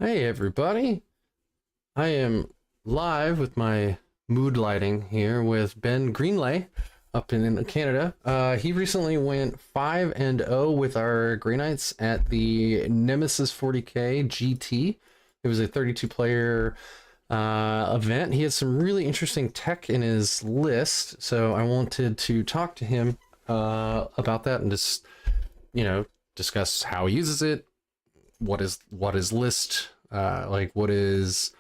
Hey everybody, I am live with my mood lighting here with Ben Greenlay up in Canada. He recently went 5-0 with our Grey Knights at the Nemesis 40k GT. It was a 32 player event. He had some really interesting tech in his list, so I wanted to talk to him about that and just, discuss how he uses it, what his list like what his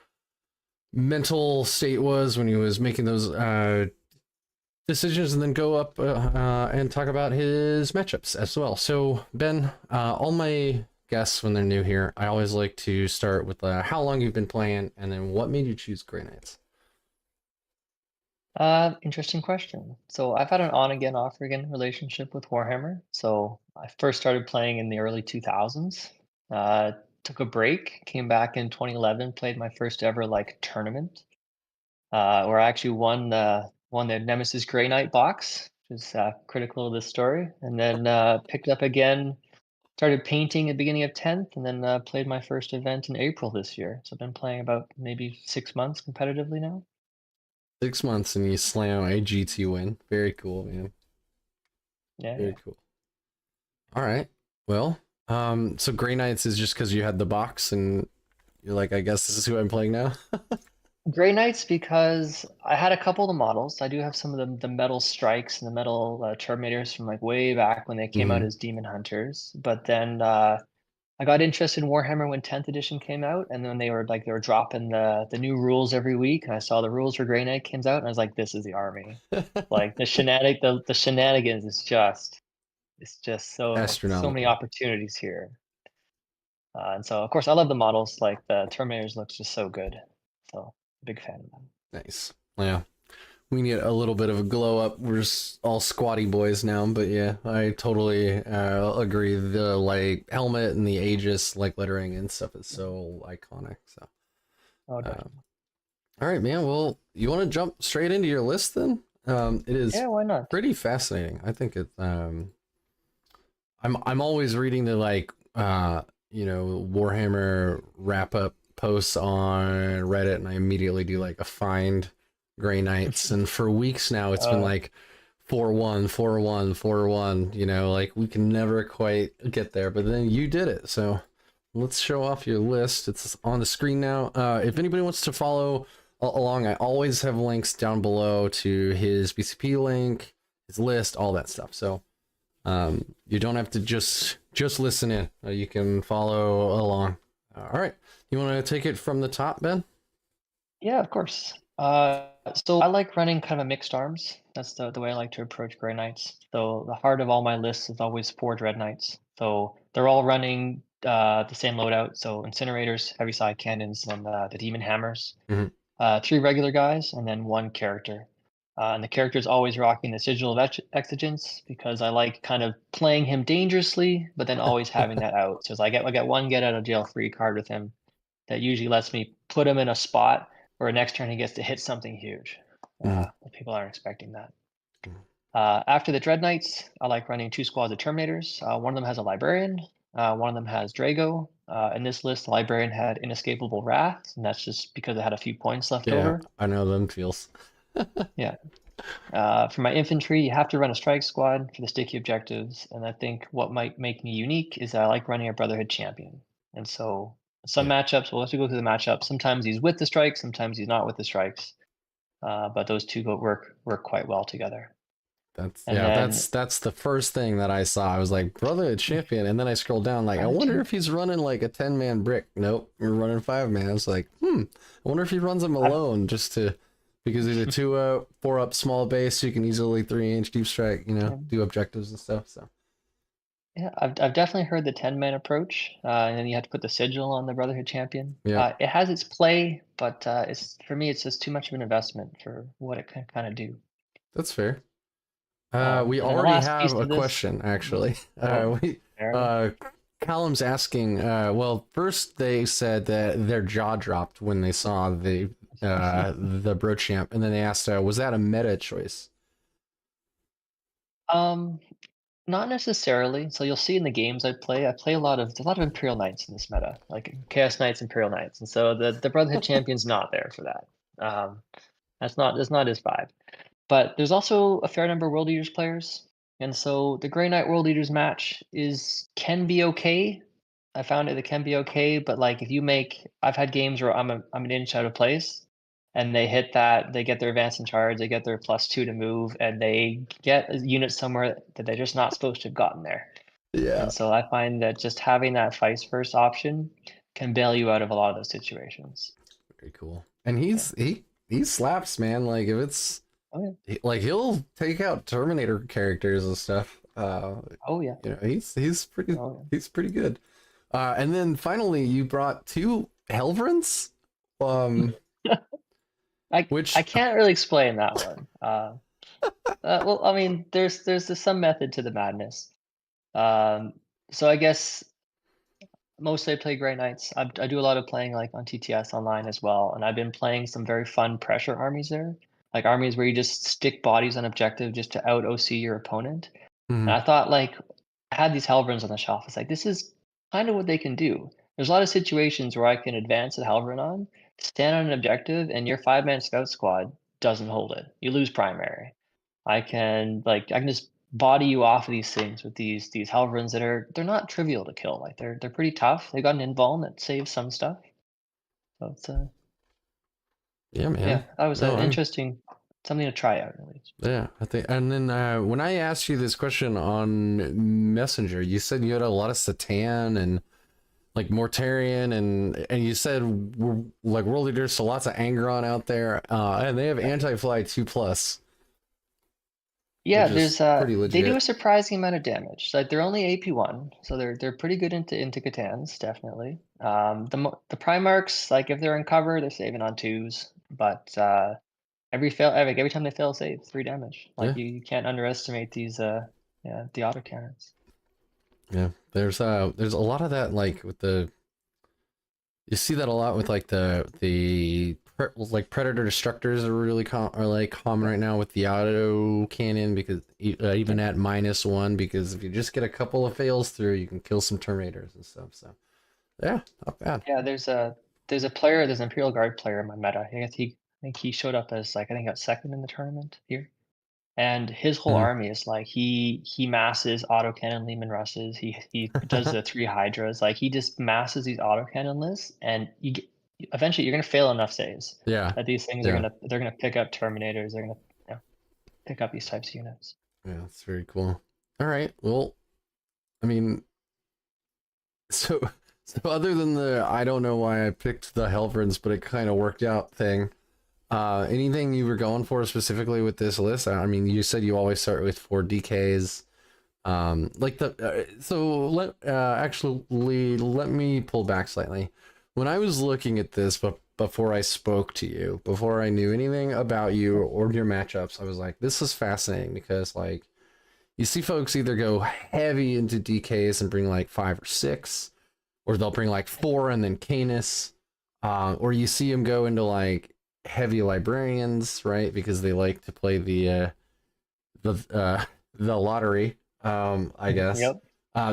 mental state was when he was making those decisions, and then go up and talk about his matchups as well. So Ben, all my guests when they're new here, I always like to start with how long you've been playing and then what made you choose Grey Knights. Interesting question. So I've had an on again, off again relationship with Warhammer. So I first started playing in the early 2000s. Took a break, came back in 2011, played my first ever like tournament, where I actually won the Nemesis Grey Knight box, which is critical of this story. And then picked up again, started painting at the beginning of 10th, and then played my first event in April this year. So I've been playing about maybe 6 months competitively now. 6 months and you slam a GT win. Very cool, man. Yeah, Very yeah. cool. All right. Well, so Grey Knights is just because you had the box and you're like, I guess this is who I'm playing now. Grey Knights because I had a couple of the models. I do have some of the metal strikes and the metal Terminators from like way back when they came out Hmm. as Demon Hunters. But then I got interested in Warhammer when 10th edition came out, and then they were dropping the new rules every week, and I saw the rules for Grey Knight comes out, and I was like, this is the army. Like the shenanigans is just it's just so many Astronomical. opportunities here. And so of course I love the models. Like the Terminators looks just so good. So big fan of them. Nice. Yeah. We need a little bit of a glow up. We're just all squatty boys now, but yeah, I totally agree. The like helmet and the Aegis like lettering and stuff is so iconic. So, Oh, um, definitely. all right, man. Well, you want to jump straight into your list then? It is Yeah, why not? pretty fascinating. I think it. I'm always reading the Warhammer wrap up posts on Reddit, and I immediately do like a find Grey Knights, and for weeks now it's been Uh, like 4-1, 4-1, 4-1. Like we can never quite get there, but then you did it. So let's show off your list. It's on the screen now. If anybody wants to follow along, I always have links down below to his BCP link, his list, all that stuff. So you don't have to just listen in. You can follow along. All right. You want to take it from the top, Ben? yeah, of course. So I like running kind of a mixed arms. That's the way I like to approach Grey Knights. So the heart of all my lists is always four Dread Knights. So they're all running the same loadout. So incinerators, heavy side cannons, and the demon hammers. Hmm. Three regular guys, and then one character. And the character is always rocking the sigil of exigence because I like kind of playing him dangerously, but then always having that out. So I get one get out of jail free card with him that usually lets me put him in a spot where next turn he gets to hit something huge. Hmm. But people aren't expecting that. After the Dread Knights, I like running two squads of Terminators. One of them has a Librarian, one of them has Drago. In this list, the Librarian had Inescapable Wrath, and that's just because it had a few points left Yeah, over. I know them feels. Yeah. For my infantry, you have to run a strike squad for the sticky objectives, and I think what might make me unique is that I like running a Brotherhood champion. And so some Yeah, matchups, we'll have to go through the matchup. Sometimes he's with the strikes, sometimes he's not with the strikes. But those two work quite well together. that's And yeah, then that's the first thing that I saw. I was like, brother, champion, and then I scrolled down, like, I Brotherhood wonder if champion. he's running like a 10-man brick. Nope, we're running 5-man. I was like, I wonder if he runs them I've alone just to because he's a 2 4 up small base, so you can easily 3-inch deep strike, yeah, do objectives and stuff. So yeah, I've definitely heard the 10-man approach, and then you have to put the sigil on the Brotherhood champion. yeah, It has its play, but it's for me it's just too much of an investment for what it can kind of do. that's fair. We And then the already last have piece a to this, question yeah. actually. Oh, We fair enough. uh, Callum's asking. Well, first they said that their jaw dropped when they saw the Brochamp, and then they asked, was that a meta choice? Um, Not necessarily. So you'll see in the games I play a lot of Imperial Knights in this meta, like Chaos Knights, Imperial Knights, and so the Brotherhood champion's not there for that. That's not his vibe. But there's also a fair number of World Eaters players, and so the Grey Knight World Eaters match can be okay. I found it can be okay, but like if you make, I've had games where I'm an inch out of place, and they hit that, they get their advance in charge, they get their +2 to move, and they get a unit somewhere that they're just not supposed to have gotten there. Yeah. And so I find that just having that vice first option can bail you out of a lot of those situations. Very cool. And Yeah. he slaps, man. Like if it's Oh yeah. like he'll take out Terminator characters and stuff. Oh yeah. You know, Oh he's pretty good. And then finally you brought two Helverins, yeah. I which can't really explain that one. Well, I mean, there's some method to the madness. Um, so I guess mostly I play Grey Knights. I do a lot of playing like on TTS online as well, and I've been playing some very fun pressure armies there, like armies where you just stick bodies on objective just to out OC your opponent. And Mhm. I thought like I had these Helverins on the shelf. It's like this is kind of what they can do. There's a lot of situations where I can advance a Helverin on, stand on an objective, and your 5-man scout squad doesn't hold it. You lose primary. I can just body you off of these things with these Helverins that they're not trivial to kill. Like they're pretty tough. They got an invuln that saves some stuff. So it's Yeah, man. yeah, that was No, an I'm interesting something to try out at least. yeah, I think. And then when I asked you this question on Messenger, you said you had a lot of Satan and like Mortarion, and you said like World Eaters, so lots of Angron out there, and they have anti-fly 2+, Yeah, which is there's pretty they do a legit. surprising amount of damage. Like they're only AP1, so they're pretty good into Catans, definitely. The Primarchs, like if they're in cover, they're saving on 2s, but every time they fail a save, 3 damage. Yeah, Like you can't underestimate these yeah, the autocannons. yeah. There's a lot of that, like with the you see that a lot with like like Predator Destructors are really are like common Yep. right now with the auto cannon, because even Yep. at -1, because if you just get a couple of fails through, you can kill some Terminators and stuff. So yeah, not bad. Yeah, there's an Imperial Guard player in my meta. I think he showed up as like I think got second in the tournament here. And his whole Mhm. army is like he masses autocannon Lehman Russes. He does the 3 Hydras. Like he just masses these autocannon lists, and eventually you're gonna fail enough saves Yeah, that these things yeah, they're gonna pick up Terminators. They're gonna you know, pick up these types of units. yeah. That's very cool. All right. Well, I mean, so so other than the I don't know why I picked the Helverins, but it kind of worked out thing. Anything you were going for specifically with this list? I mean, you said you always start with 4 DKs. Like so actually let me pull back slightly. When I was looking at this, but before I spoke to you, before I knew anything about you or your matchups, I was like, this is fascinating, because like you see folks either go heavy into DKs and bring like 5 or 6, or they'll bring like 4 and then Canis, or you see them go into like heavy librarians, right? Because they like to play the the lottery, I guess. Yep.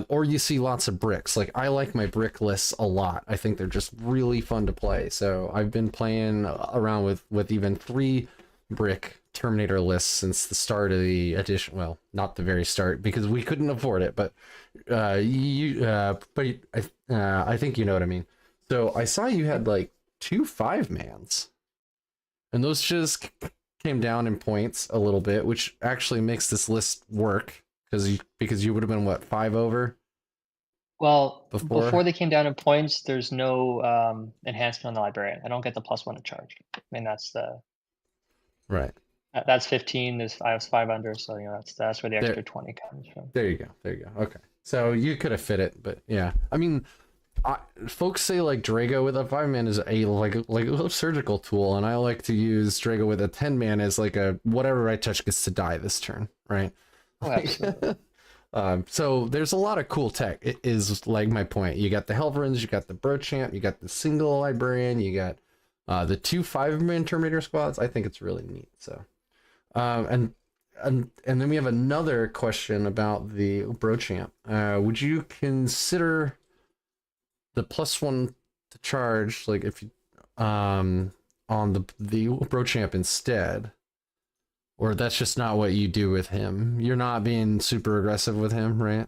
Or you see lots of bricks. Like I like my brick lists a lot. I think they're just really fun to play. So I've been playing around with even 3 brick Terminator lists since the start of the edition. Well, not the very start, because we couldn't afford it, but I think you know what I mean. So I saw you had like 2 5-mans, and those just came down in points a little bit, which actually makes this list work, because you would have been what, 5 over Well, before, before they came down in points, there's no enhancement on the librarian. I don't get the +1 to charge. I mean right? that's 15. I was 5 under, so that's where the There, extra 20 comes from. there you go, there you go. Okay, so you could have fit it, but yeah, I mean, folks say like Drago with a 5-man is a like a surgical tool, and I like to use Drago with a 10-man as like a whatever I touch gets to die this turn, right? Oh, absolutely. So there's a lot of cool tech. It is like my point. You got the Helverins, you got the Brochamp, you got the single librarian, you got the 2 5-man Terminator squads. I think it's really neat. So, and and then we have another question about the Brochamp. Would you consider the +1 to charge, like if you on the Brochamp instead, or that's just not what you do with him? You're not being super aggressive with him, right?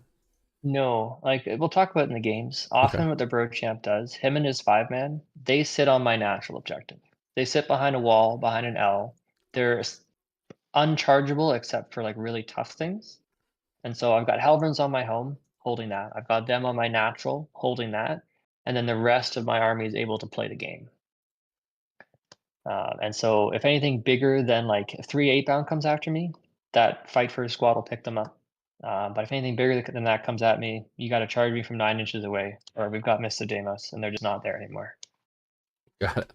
No, like we'll talk about it in the games. Okay. Often what the Brochamp does, him and his 5-man, they sit on my natural objective. They sit behind a wall, behind an L. They're unchargeable except for like really tough things. And so I've got Helverns on my home holding that. I've got them on my natural holding that. And then the rest of my army is able to play the game. And so if anything bigger than like if 3 8-bound comes after me, that fight for a squad will pick them up. But if anything bigger than that comes at me, you got to charge me from 9 inches away, or we've got Mr. Demos, and they're just not there anymore. Got it.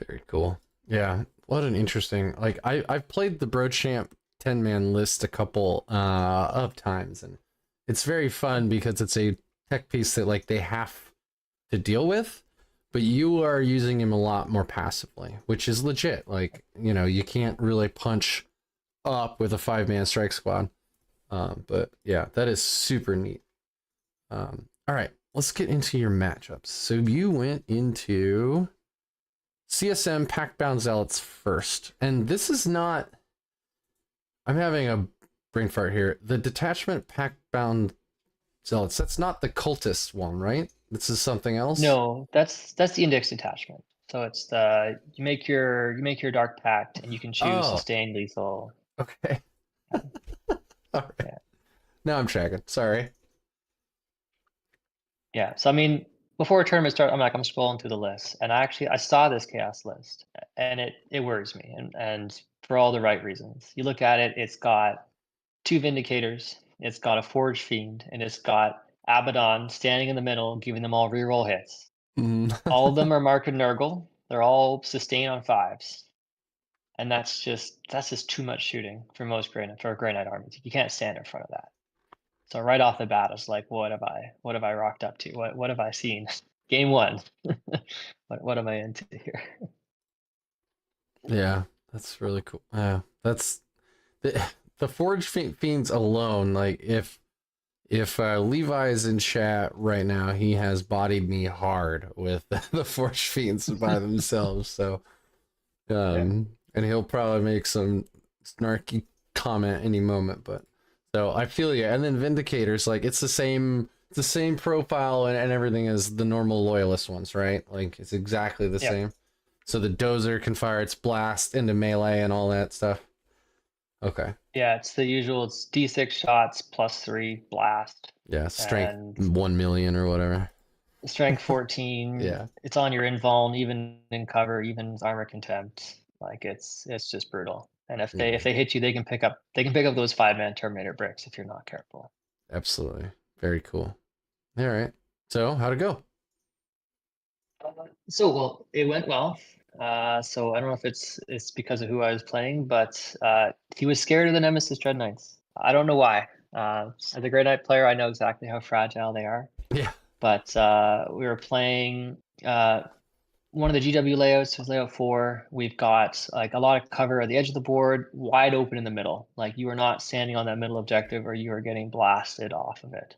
Very cool. Yeah, what an interesting. Like I've played the Brochamp 10-man list a couple of times, and it's very fun because it's a tech piece that like they have to deal with, but you are using him a lot more passively, which is legit. Like, you know, you can't really punch up with a 5-man strike squad. But yeah, that is super neat. All right, let's get into your matchups. So you went into CSM Pact-bound Zealots first, and this is not. I'm having a brain fart here. The detachment Pact-bound Zealots. That's not the cultist one, right? This is something else. No, that's the index detachment. So it's the you make your Dark Pact, and you can choose Oh, sustained, lethal. okay. All right. Yeah. Now I'm tracking. Sorry. Yeah. So I mean, before a tournament started, I'm scrolling through the list, and I saw this chaos list, and it worries me, and for all the right reasons. You look at it, it's got 2 Vindicators, it's got a Forge Fiend, and it's got Abaddon standing in the middle, giving them all reroll hits. All of them are marked Nurgle. They're all sustained on 5s. And that's just too much shooting for most Grey Knight armies. You can't stand in front of that. So right off the bat, it's like, what have I rocked up to? What have I seen? Game 1. what am I into here? Yeah, that's really cool. Yeah, that's the Forge Fiends alone. Like if Levi's in chat right now, he has bodied me hard with the Forge Fiends by themselves. So, and he'll probably make some snarky comment any moment. But so I feel you. And then Vindicators, like it's the same profile and everything as the normal loyalist ones, right? Like it's exactly the same. So the dozer can fire its blast into melee and all that stuff. Okay. Yeah, it's the usual. It's D6 shots +3 blast. Yeah, strength 1 million or whatever. Strength 14. Yeah. It's on your invuln, even in cover, even armor contempt. Like it's just brutal. And if they hit you, they can pick up those 5-man Terminator bricks if you're not careful. Absolutely. Very cool. All right. So how'd it go? So well, it went well. So I don't know if it's because of who I was playing, but he was scared of the Nemesis Knights. I don't know why. As a Grey Knight player, I know exactly how fragile they are. Yeah. But we were playing one of the GW layouts was layout 4. We've got like a lot of cover at the edge of the board, wide open in the middle. Like you are not standing on that middle objective, or you are getting blasted off of it.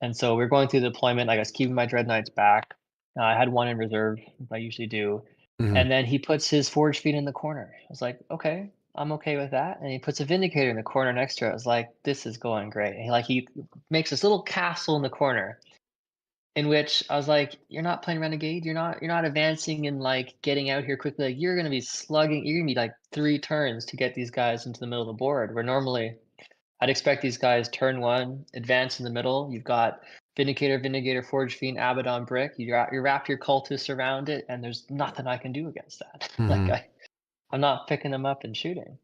And so we're going through the deployment. Like I was keeping my Dread Knights back. I had one in reserve, I usually do. And then he puts his Forge Fiend in the corner. I was like, okay, I'm okay with that. And he puts a Vindicator in the corner next to it. I was like, this is going great. And he makes this little castle in the corner, in which I was like, you're not playing Renegade. You're not advancing and like getting out here quickly. Like you're gonna be slugging. You're gonna be like 3 turns to get these guys into the middle of the board. Where normally I'd expect these guys turn 1, advance in the middle. You've got Vindicator, Forge Fiend, Abaddon, Brick. You wrap your cultists around it, and there's nothing I can do against that. Like I'm not picking them up and shooting.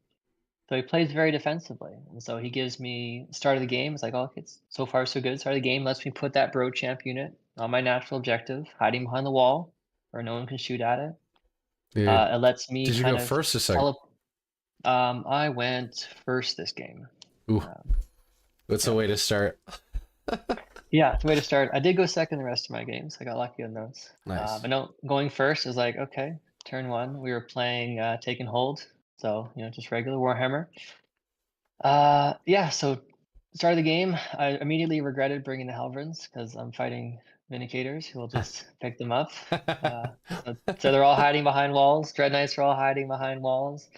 So he plays very defensively. And so he gives me start of the game. It's like, oh, it's so far so good. Start of the game lets me put that Brochamp unit on my natural objective, hiding behind the wall where no one can shoot at it. It lets me Did you go first or second? I went first this game. Ooh. What's a way to start? Yeah, it's a way to start. I did go second the rest of my games. I got lucky on those. Nice. But no, going first is like, okay, turn 1, we were playing Take and Hold, so just regular Warhammer. Yeah, so start of the game, I immediately regretted bringing the Helverins because I'm fighting Vindicators who will just pick them up. So they're all hiding behind walls. Dread Knights are all hiding behind walls.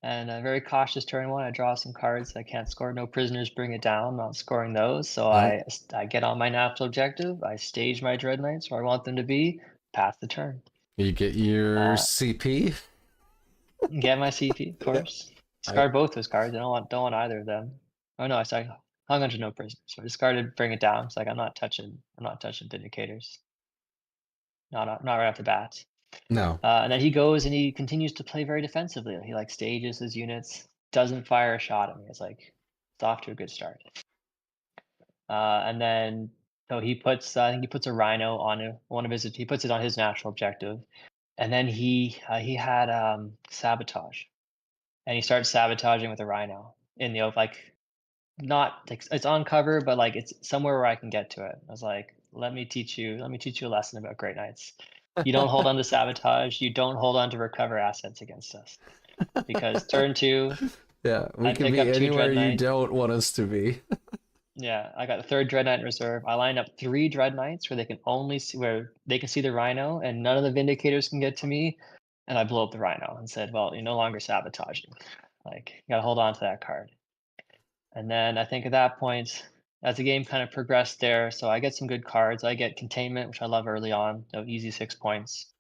And a very cautious turn 1. I draw some cards I can't score. No prisoners, bring it down. Not scoring those. So Nope. I get on my natural objective. I stage my Dread Knights where I want them to be. Pass the turn. You get your CP. Get my CP, of course. Discard both those cards. I don't want either of them. Oh no, I sorry. Hung onto no prisoners. So I discarded, bring it down. It's like I'm not touching Vindicators. Not right off the bat. No. And then he goes and he continues to play very defensively. He like stages his units, doesn't fire a shot at me. It's like it's off to a good start. And then so he puts I think he puts a rhino on one of his. He puts it on his natural objective, and then he had sabotage, and he starts sabotaging with a rhino in the like not like it's on cover, but like it's somewhere where I can get to it. I was like, let me teach you a lesson about Great Knights. You don't hold on to sabotage. You don't hold on to recover assets against us. Because turn 2, Yeah, we I can pick be up 2 anywhere Dread you Knights. don't want us to be. Yeah, I got the 3rd Dread Knight in reserve. I line up 3 Dread Knights where they can only see the Rhino, and none of the Vindicators can get to me. And I blow up the Rhino and said, "Well, you're no longer sabotaging. Like, you gotta hold on to that card." And then I think at that point, as the game kind of progressed there, so I get some good cards. I get Containment, which I love early on, easy 6 points.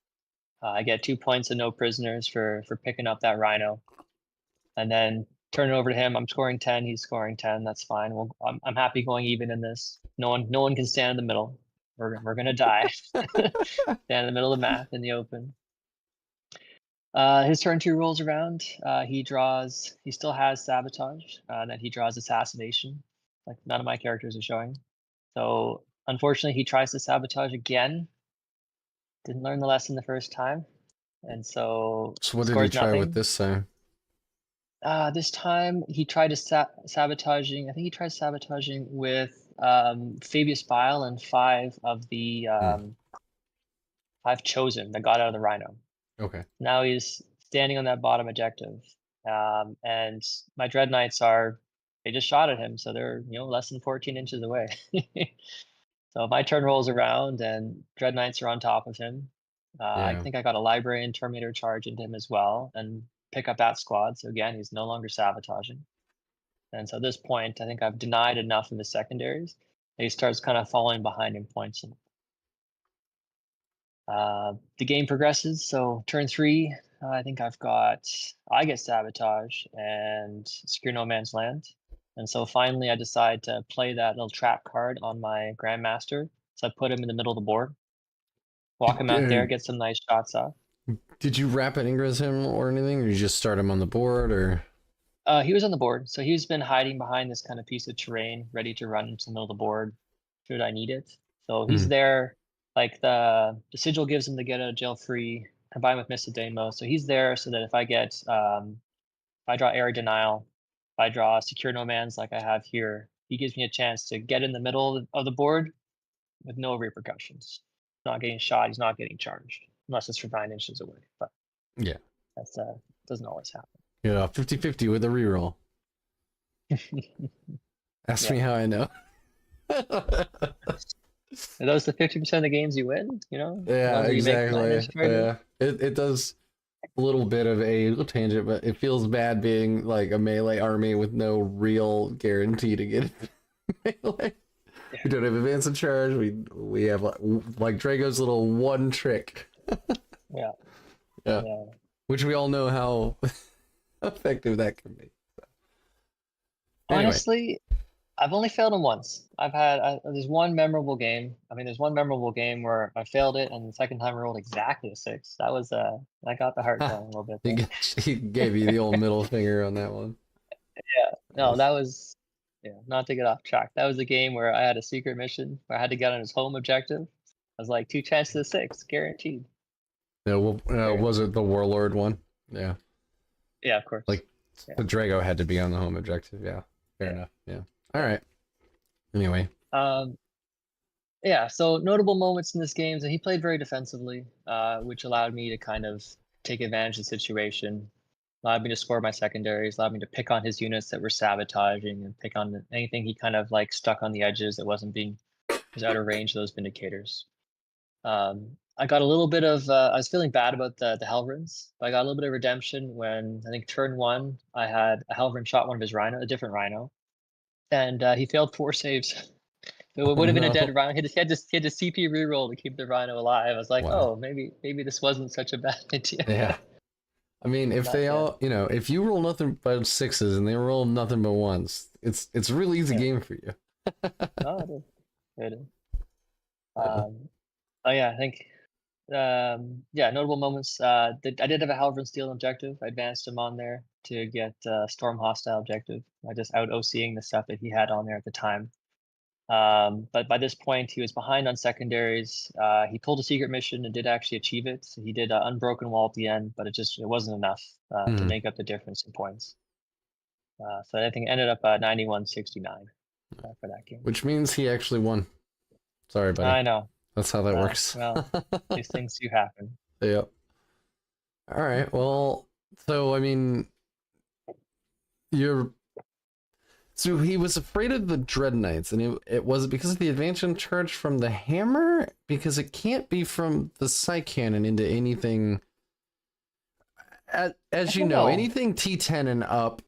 I get 2 points and no prisoners for picking up that Rhino, and then turn it over to him. I'm scoring 10. He's scoring 10. That's fine. Well, I'm happy going even in this. No one can stand in the middle. We're gonna die. Stand in the middle of the map in the open. His turn 2 rolls around. He still has sabotage. And then he draws assassination. Like none of my characters are showing. So unfortunately, he tries to sabotage again. Didn't learn the lesson the first time, and so So what did he scores try with nothing. this time? This time he tried to sabotaging. I think he tried sabotaging with Fabius Bile and 5 of the 5 chosen that got out of the Rhino. Okay. Now he's standing on that bottom objective, and my Dread Knights they just shot at him, so they're less than 14 inches away. So my turn rolls around, and Dread Knights are on top of him. I Yeah. think I got a Librarian Terminator charge into him as well, and pick up that squad. So again, he's no longer sabotaging. And so at this point, I think I've denied enough of his secondaries that he starts kind of falling behind in points. The game progresses. So turn 3, I think I get sabotage and secure no man's land. And so finally I decide to play that little trap card on my Grandmaster. So I put him in the middle of the board, walk him out there, get some nice shots off. Did you rapid ingress him or anything, or you just start him on the board, or? He was on the board, so he's been hiding behind this kind of piece of terrain, ready to run into the middle of the board should I need it. So he's there, like the sigil gives him the get out of jail free, combined with Missedemo. So he's there so that if I draw Area Denial, if I draw Secure No Man's like I have here, he gives me a chance to get in the middle of the board with no repercussions. He's not getting shot, he's not getting charged, unless it's from 9 inches away. But Yeah. that's doesn't always happen. Yeah, 50-50 with a reroll. Ask me how I know. Are those the 50% of the games you win? Yeah, exactly. Yeah. It does a little bit of a tangent, but it feels bad being like a melee army with no real guarantee to get melee. Yeah. We don't have advance and charge. We have like Drago's little one trick. Yeah. Which we all know how effective that can be. So. Anyway. Honestly, I've only failed him once. There's one memorable game. There's one memorable game where I failed it, and the second time I rolled exactly a 6. That was I got the heart going a little bit there. He gave you the old middle finger on that one. Yeah. No, that was not to get off track. That was a game where I had a secret mission where I had to get on his home objective. I was like 2 chances of 6, guaranteed. No, was it the Warlord one? Yeah. Yeah, of course. Like the Drago had to be on the home objective. Yeah. Fair enough. Yeah. All right. Anyway. Yeah, so notable moments in this game. So he played very defensively, which allowed me to kind of take advantage of the situation, allowed me to score my secondaries, allowed me to pick on his units that were sabotaging and pick on anything he kind of like stuck on the edges that was out of range of those Vindicators. I got a little bit of, I was feeling bad about the Helverins, but I got a little bit of redemption when I think turn 1, I had a Helverin shot one of his Rhino, a different Rhino, and he failed 4 saves. So it would have been a dead Rhino. He had to CP reroll to keep the Rhino alive. I was like, Wow. oh, maybe this wasn't such a bad idea. Yeah. I mean, if they all, you know, if you roll nothing but 6s and they roll nothing but 1s, it's a really easy game for you. No, it is. It is. Oh yeah, I think yeah, notable moments. I did have a Halvern Steel objective. I advanced him on there to get Storm Hostile objective. I just out OCing the stuff that he had on there at the time. But by this point, he was behind on secondaries. He pulled a secret mission and did actually achieve it. So he did an unbroken wall at the end, but it wasn't enough to make up the difference in points. So I think it ended up 91-69 for that game. Which means he actually won. Sorry, buddy. I know. That's how that works. Well, these things do happen. Yep. All right. Well, so I mean, so he was afraid of the Dread Knights, and it was because of the advanced charge from the hammer, because it can't be from the Psy Cannon into anything. As you know, anything T10 and up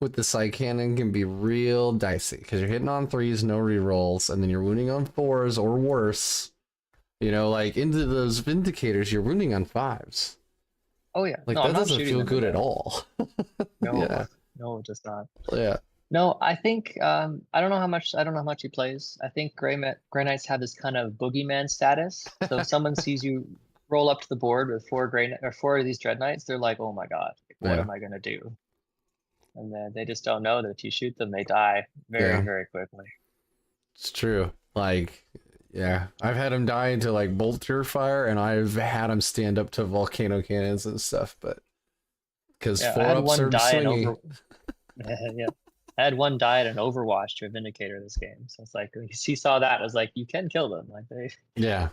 with the Psy Cannon can be real dicey because you're hitting on 3s, no rerolls, and then you're wounding on 4s or worse. You know, like into those Vindicators, you're wounding on 5s. Oh yeah, like that doesn't feel good at all. No, yeah. No, it does not. Yeah. No, I think I don't know how much he plays. I think Grey Knights have this kind of boogeyman status. So if someone sees you roll up to the board with 4 of these Dread Knights, they're like, "Oh my god, what am I gonna do?" And then they just don't know that if you shoot them, they die very quickly. It's true. Like, yeah, I've had him die into like bolt purifier, and I've had him stand up to volcano cannons and stuff. But because 4-ups are swingy. Yeah. I had one die at an Overwatch to a Vindicator this game. So it's like, he saw that, I was like, you can kill them. Like they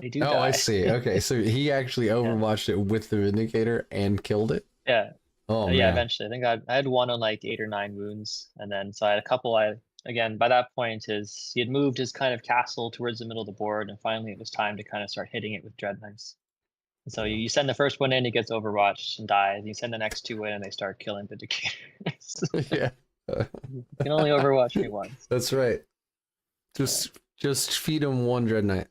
do die. I see. Okay, so he actually Overwatched it with the Vindicator and killed it? Yeah. Oh, yeah, man. eventually. I think I had one on like 8 or 9 wounds. And then, so I had a couple, again, by that point, he had moved his kind of castle towards the middle of the board. And finally it was time to kind of start hitting it with Dread Knights. And so you send the first one in, he gets Overwatched and dies. You send the next 2 in and they start killing Vindicators. Yeah. You can only Overwatch me once. That's right. Just feed him one Dread Knight.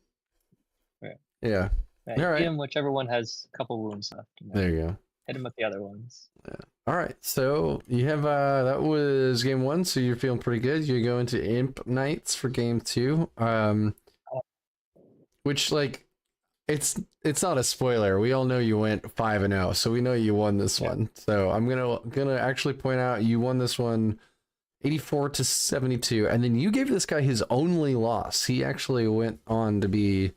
Yeah. All right. Feed him whichever one has a couple wounds left. There you go. Hit him with the other ones. Yeah. All right. So you have that was game 1, so you're feeling pretty good. You go into Imp Knights for game 2. Which like it's not a spoiler. We all know you went 5-0, so we know you won this one. So I'm gonna actually point out you won this one 84-72, and then you gave this guy his only loss. He actually went on to be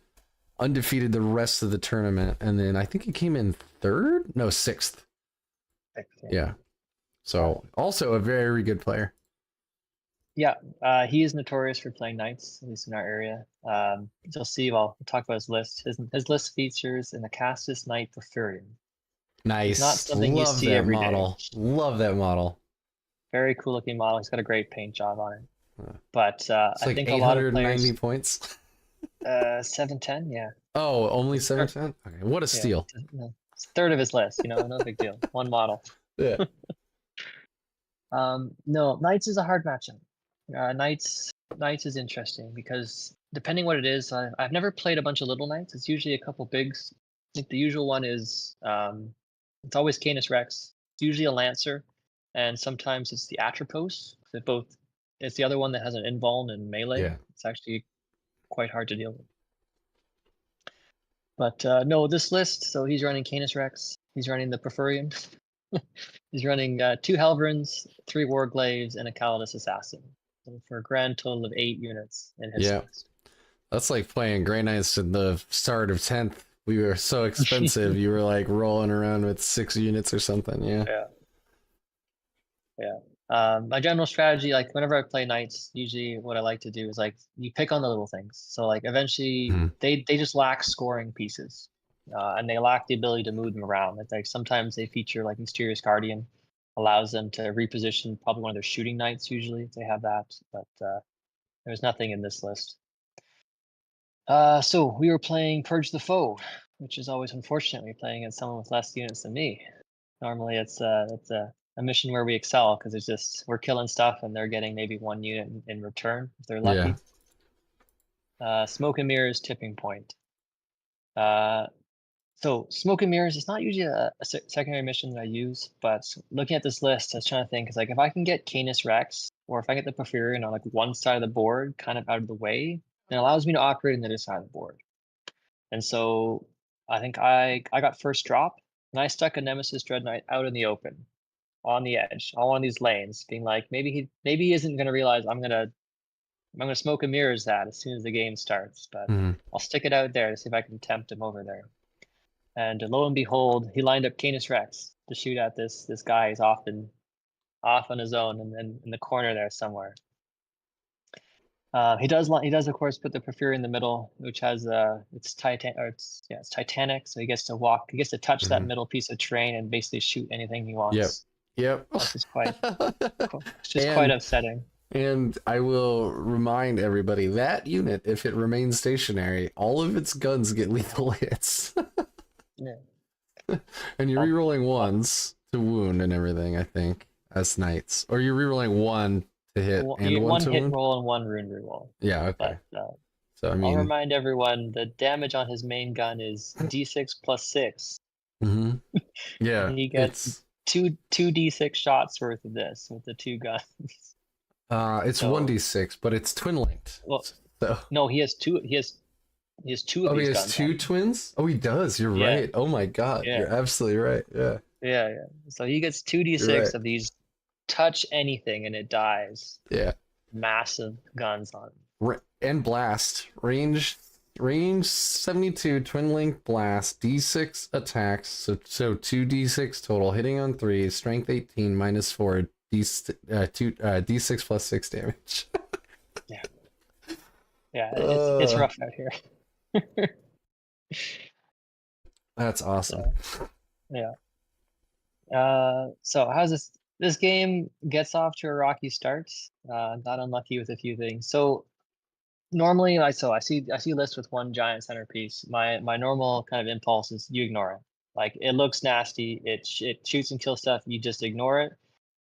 undefeated the rest of the tournament, and then I think he came in 3rd? No, 6th. Yeah. So also a very good player. Yeah, he is notorious for playing knights, at least in our area. You'll see, we'll talk about his list. His list features an Acastus Knight Porphyrion. Nice. Not something you see every day. Love that model. Very cool looking model. He's got a great paint job on it. But I think a 890 lot of players, points. 710, yeah. Oh, only 710? Okay, what a steal. It's 1/3 of his list, no big deal. One model. Yeah. No, Knights is a hard matchup. Knights is interesting because depending what it is, I've never played a bunch of little knights. It's usually a couple bigs. I think the usual one is it's always Canis Rex. It's usually a Lancer, and sometimes it's the Atropos. It's the other one that has an invuln and melee. Yeah. It's actually quite hard to deal with. But no, this list. So he's running Canis Rex. He's running the Porphyrion. He's running 2 Helverins, 3 Warglaives, and a Calidus Assassin. So for a grand total of 8 units in his list. That's like playing Grey Knights in the start of 10th. We were so expensive. You were like rolling around with 6 units or something. Yeah. My general strategy, like whenever I play Knights, usually what I like to do is like you pick on the little things. So like eventually they just lack scoring pieces. and they lack the ability to move them around. Like sometimes they feature like Mysterious Guardian, allows them to reposition probably one of their shooting knights usually if they have that, but there's nothing in this list. So we were playing Purge the Foe, which is always unfortunate when you're playing against someone with less units than me. Normally it's a mission where we excel because it's just we're killing stuff and they're getting maybe 1 unit in return if they're lucky. Smoke and Mirrors Tipping Point. So Smoke and Mirrors is not usually a secondary mission that I use, but looking at this list, I was trying to think, because like if I can get Canis Rex, or if I get the Porphyrion on like one side of the board, kind of out of the way, then it allows me to operate on the other side of the board. And so I think I got first drop, and I stuck a Nemesis Dread Knight out in the open, on the edge, all on these lanes, being like, maybe he isn't gonna realize I'm gonna Smoke and Mirrors that as soon as the game starts, but I'll stick it out there to see if I can tempt him over there. And lo and behold, he lined up Canis Rex to shoot at this guy. He's off on his own and then in the corner there somewhere. He does of course put the Porphyrion in the middle, which has it's Titanic, so he gets to touch that middle piece of terrain and basically shoot anything he wants. Yep. Which is quite quite upsetting. And I will remind everybody that unit, if it remains stationary, all of its guns get lethal hits. Yeah. And you're rerolling ones to wound and everything, I think, as knights. Or you're rerolling one to hit and one to hit wound? roll and one rune reroll. Yeah, okay. But, so I mean, I'll remind everyone the damage on his main gun is d6 plus 6. Yeah. And he gets two d6 shots worth of this with the 2 guns. It's 1d6, but it's twin linked. Well, so. No, he has two. He has 2 of these guns. Oh, he has 2 twins? Oh, he does. You're right. Oh my god. Yeah. You're absolutely right. Yeah. Yeah. So he gets 2d6 of these touch anything and it dies. Yeah. Massive guns on him. And blast. Range 72, twin link blast, d6 attacks, so 2d6 total, hitting on 3, strength 18, minus 4, d6 plus 6 damage. Yeah, it's rough out here. That's awesome. So how's this game gets off to a rocky start. Got unlucky with a few things. So normally I see lists with 1 giant centerpiece. My normal kind of impulse is you ignore it. Like it looks nasty, it shoots and kills stuff, you just ignore it,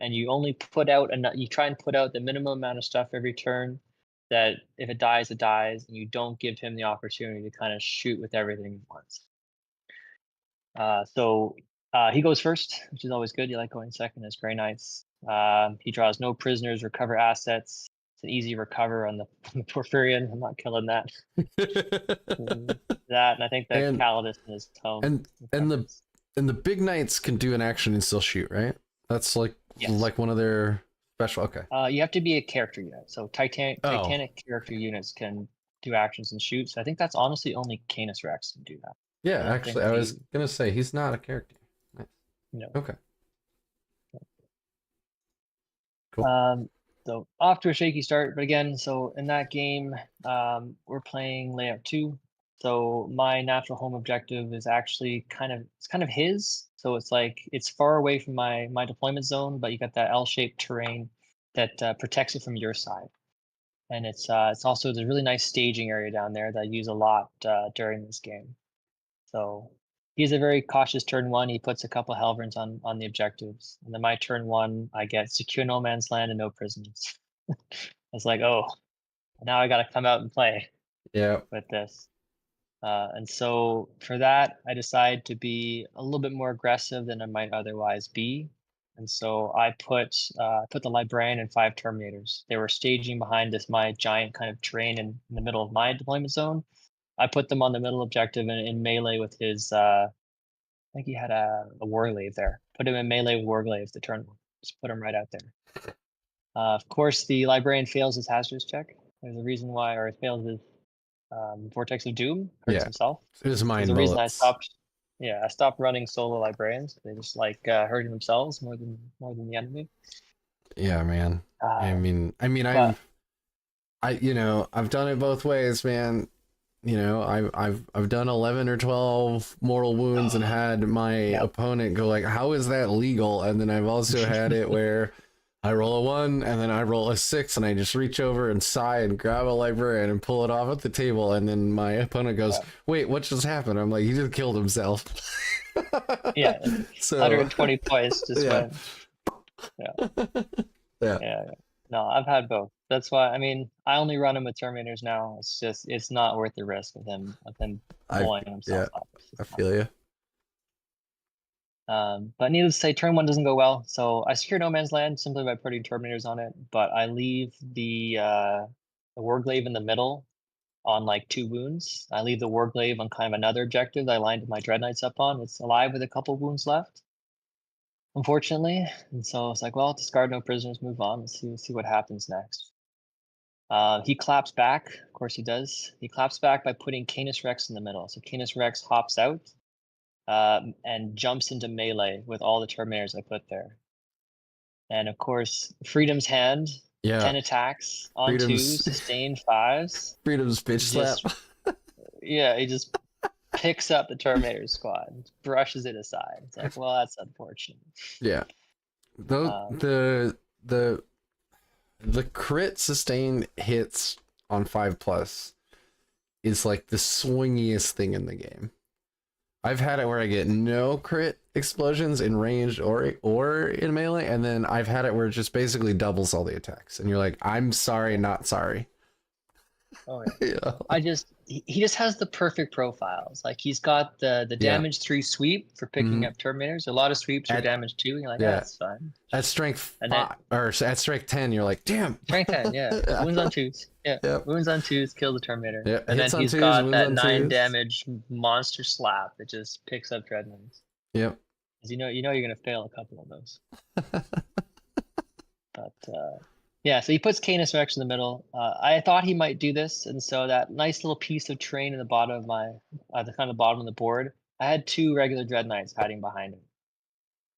and you only put out you try and put out the minimum amount of stuff every turn, that if it dies, it dies, and you don't give him the opportunity to kind of shoot with everything he wants. So he goes first, which is always good. You like going second as Grey Knights. He draws no prisoners, recover assets. It's an easy recover on the Porphyrion. I'm not killing that. And I think that Calidus in his tome. And the big knights can do an action and still shoot, right? That's like one of their special. Okay. You have to be a character unit. So Titanic character units can do actions and shoot. So I think that's honestly only Canis Rex can do that. Yeah, actually, I was gonna say he's not a character. Nice. No. Okay. Cool. So off to a shaky start, but again, so in that game, we're playing layout 2. So my natural home objective is actually kind of his. So it's like it's far away from my deployment zone, but you got that L-shaped terrain that protects it from your side. And it's also there's a really nice staging area down there that I use a lot during this game. So he's a very cautious turn 1. He puts a couple Helverns on the objectives. And then my turn 1, I get secure no man's land and no prisoners. I was like, oh, now I got to come out and play with this. And so for that, I decided to be a little bit more aggressive than I might otherwise be. And so I put the Librarian and 5 Terminators. They were staging behind my giant kind of terrain in the middle of my deployment zone. I put them on the middle objective in melee with his, I think he had a Warglaive there. Put him in melee with Warglaive the turn 1. Just put him right out there. Of course, the Librarian fails his hazardous check. There's a reason why, or it fails his Vortex of Doom, hurts himself. It was mine. There's a reason I stopped running solo Librarians. They just like hurting themselves more than the enemy. Yeah, man. I've done it both ways, man. you know, I've done 11 or 12 mortal wounds and had my opponent go like, how is that legal? And then I've also had it where I roll a 1 and then I roll a 6 and I just reach over and sigh and grab a librarian and pull it off at the table, and then my opponent goes, wait, what just happened? I'm like, he just killed himself. Yeah, So 120 points just went. Yeah. Yeah. No, I've had both. That's why, I mean, I only run him with Terminators now. It's just, it's not worth the risk of him blowing himself up. I feel you. But needless to say, turn 1 doesn't go well. So I secure no man's land simply by putting Terminators on it, but I leave the Warglaive in the middle on like 2 wounds. I leave the Warglaive on kind of another objective that I lined my Dread Knights up on. It's alive with a couple wounds left, unfortunately. And so it's like, well, discard no prisoners, move on. Let's see what happens next. He claps back. Of course he does. He claps back by putting Canis Rex in the middle. So Canis Rex hops out and jumps into melee with all the Terminators I put there. And of course, Freedom's Hand, 10 attacks on 2s, sustained 5s. Freedom's bitch slap. Yeah, he just picks up the Terminator squad, brushes it aside. It's like, well, that's unfortunate. Yeah. The crit sustained hits on 5+ is like the swingiest thing in the game. I've had it where I get no crit explosions in ranged or in melee, and then I've had it where it just basically doubles all the attacks, and you're like, I'm sorry, not sorry. Oh yeah. He just has the perfect profiles. Like he's got the damage 3 sweep for picking up Terminators. A lot of sweeps for damage 2. And you're like, that's fine. At strength 5, or at strength 10, you're like, damn. Strength 10, yeah. Wounds on 2s. Yeah. Wounds on 2s, kill the Terminator. Yeah. And then he's got that 9 damage monster slap that just picks up Dreadnoughts. Yep. Because you know you're gonna fail a couple of those. But yeah, so he puts Canis Rex in the middle. I thought he might do this, and so that nice little piece of terrain in the bottom of my, the kind of bottom of the board, I had 2 regular Dread Knights hiding behind him.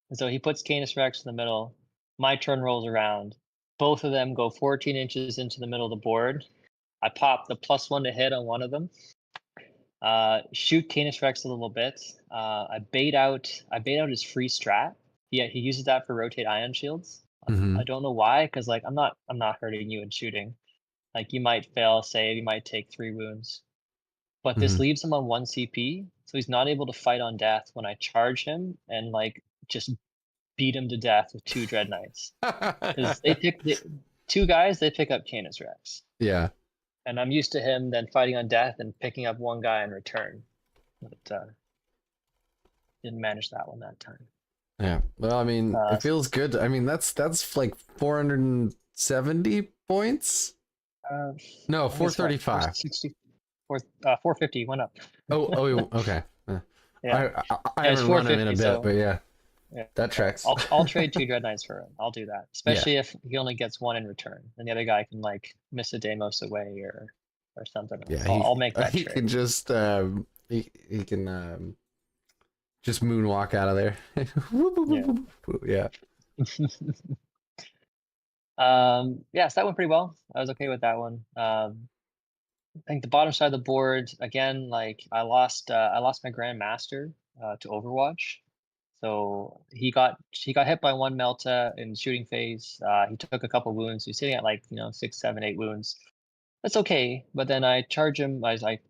And so he puts Canis Rex in the middle. My turn rolls around. Both of them go 14 inches into the middle of the board. I pop the +1 to hit on one of them. Shoot Canis Rex a little bit. I bait out his free strat. He uses that for rotate ion shields. I don't know why, because like I'm not hurting you in shooting. Like you might fail save, you might take 3 wounds. But this leaves him on 1 CP, so he's not able to fight on death when I charge him and like just beat him to death with 2 Dread Knights. Because they pick 2 guys, they pick up Canis Rex. Yeah. And I'm used to him then fighting on death and picking up 1 guy in return. But didn't manage that one that time. Yeah. Well, I mean, it feels good. I mean, that's like 470 points. No, 435. 450 went up. Oh, okay. Yeah. I haven't run him in a bit, but yeah. That tracks. I'll trade 2 Dread Knights for him. I'll do that, especially if he only gets 1 in return, and the other guy can like miss a Deimos away or something. Yeah, I'll make that he trade. Can just he can just moonwalk out of there. Yeah. Yeah, so that went pretty well. I was okay with that one. I think the bottom side of the board again, like I lost my Grand Master to Overwatch. So he got hit by 1 Melta in shooting phase. He took a couple wounds. He's sitting at like 6, 7, 8 wounds. That's okay. But then I charge him. I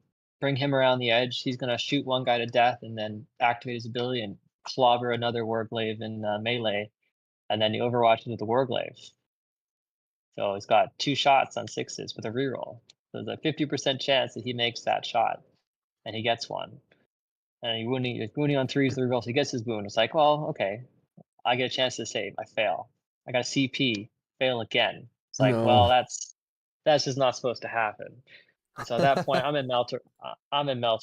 bring him around the edge. He's gonna shoot 1 guy to death and then activate his ability and clobber another Warglaive in melee, and then he overwatches with the Warglaive. So he's got 2 shots on 6s with a reroll. So there's a 50% chance that he makes that shot, and he gets 1. And he's wounding on 3s with the reroll. So he gets his wound. It's like, well, okay, I get a chance to save. I fail. I got a CP. Fail again. It's like, well, that's just not supposed to happen. And so at that point, I'm in Melter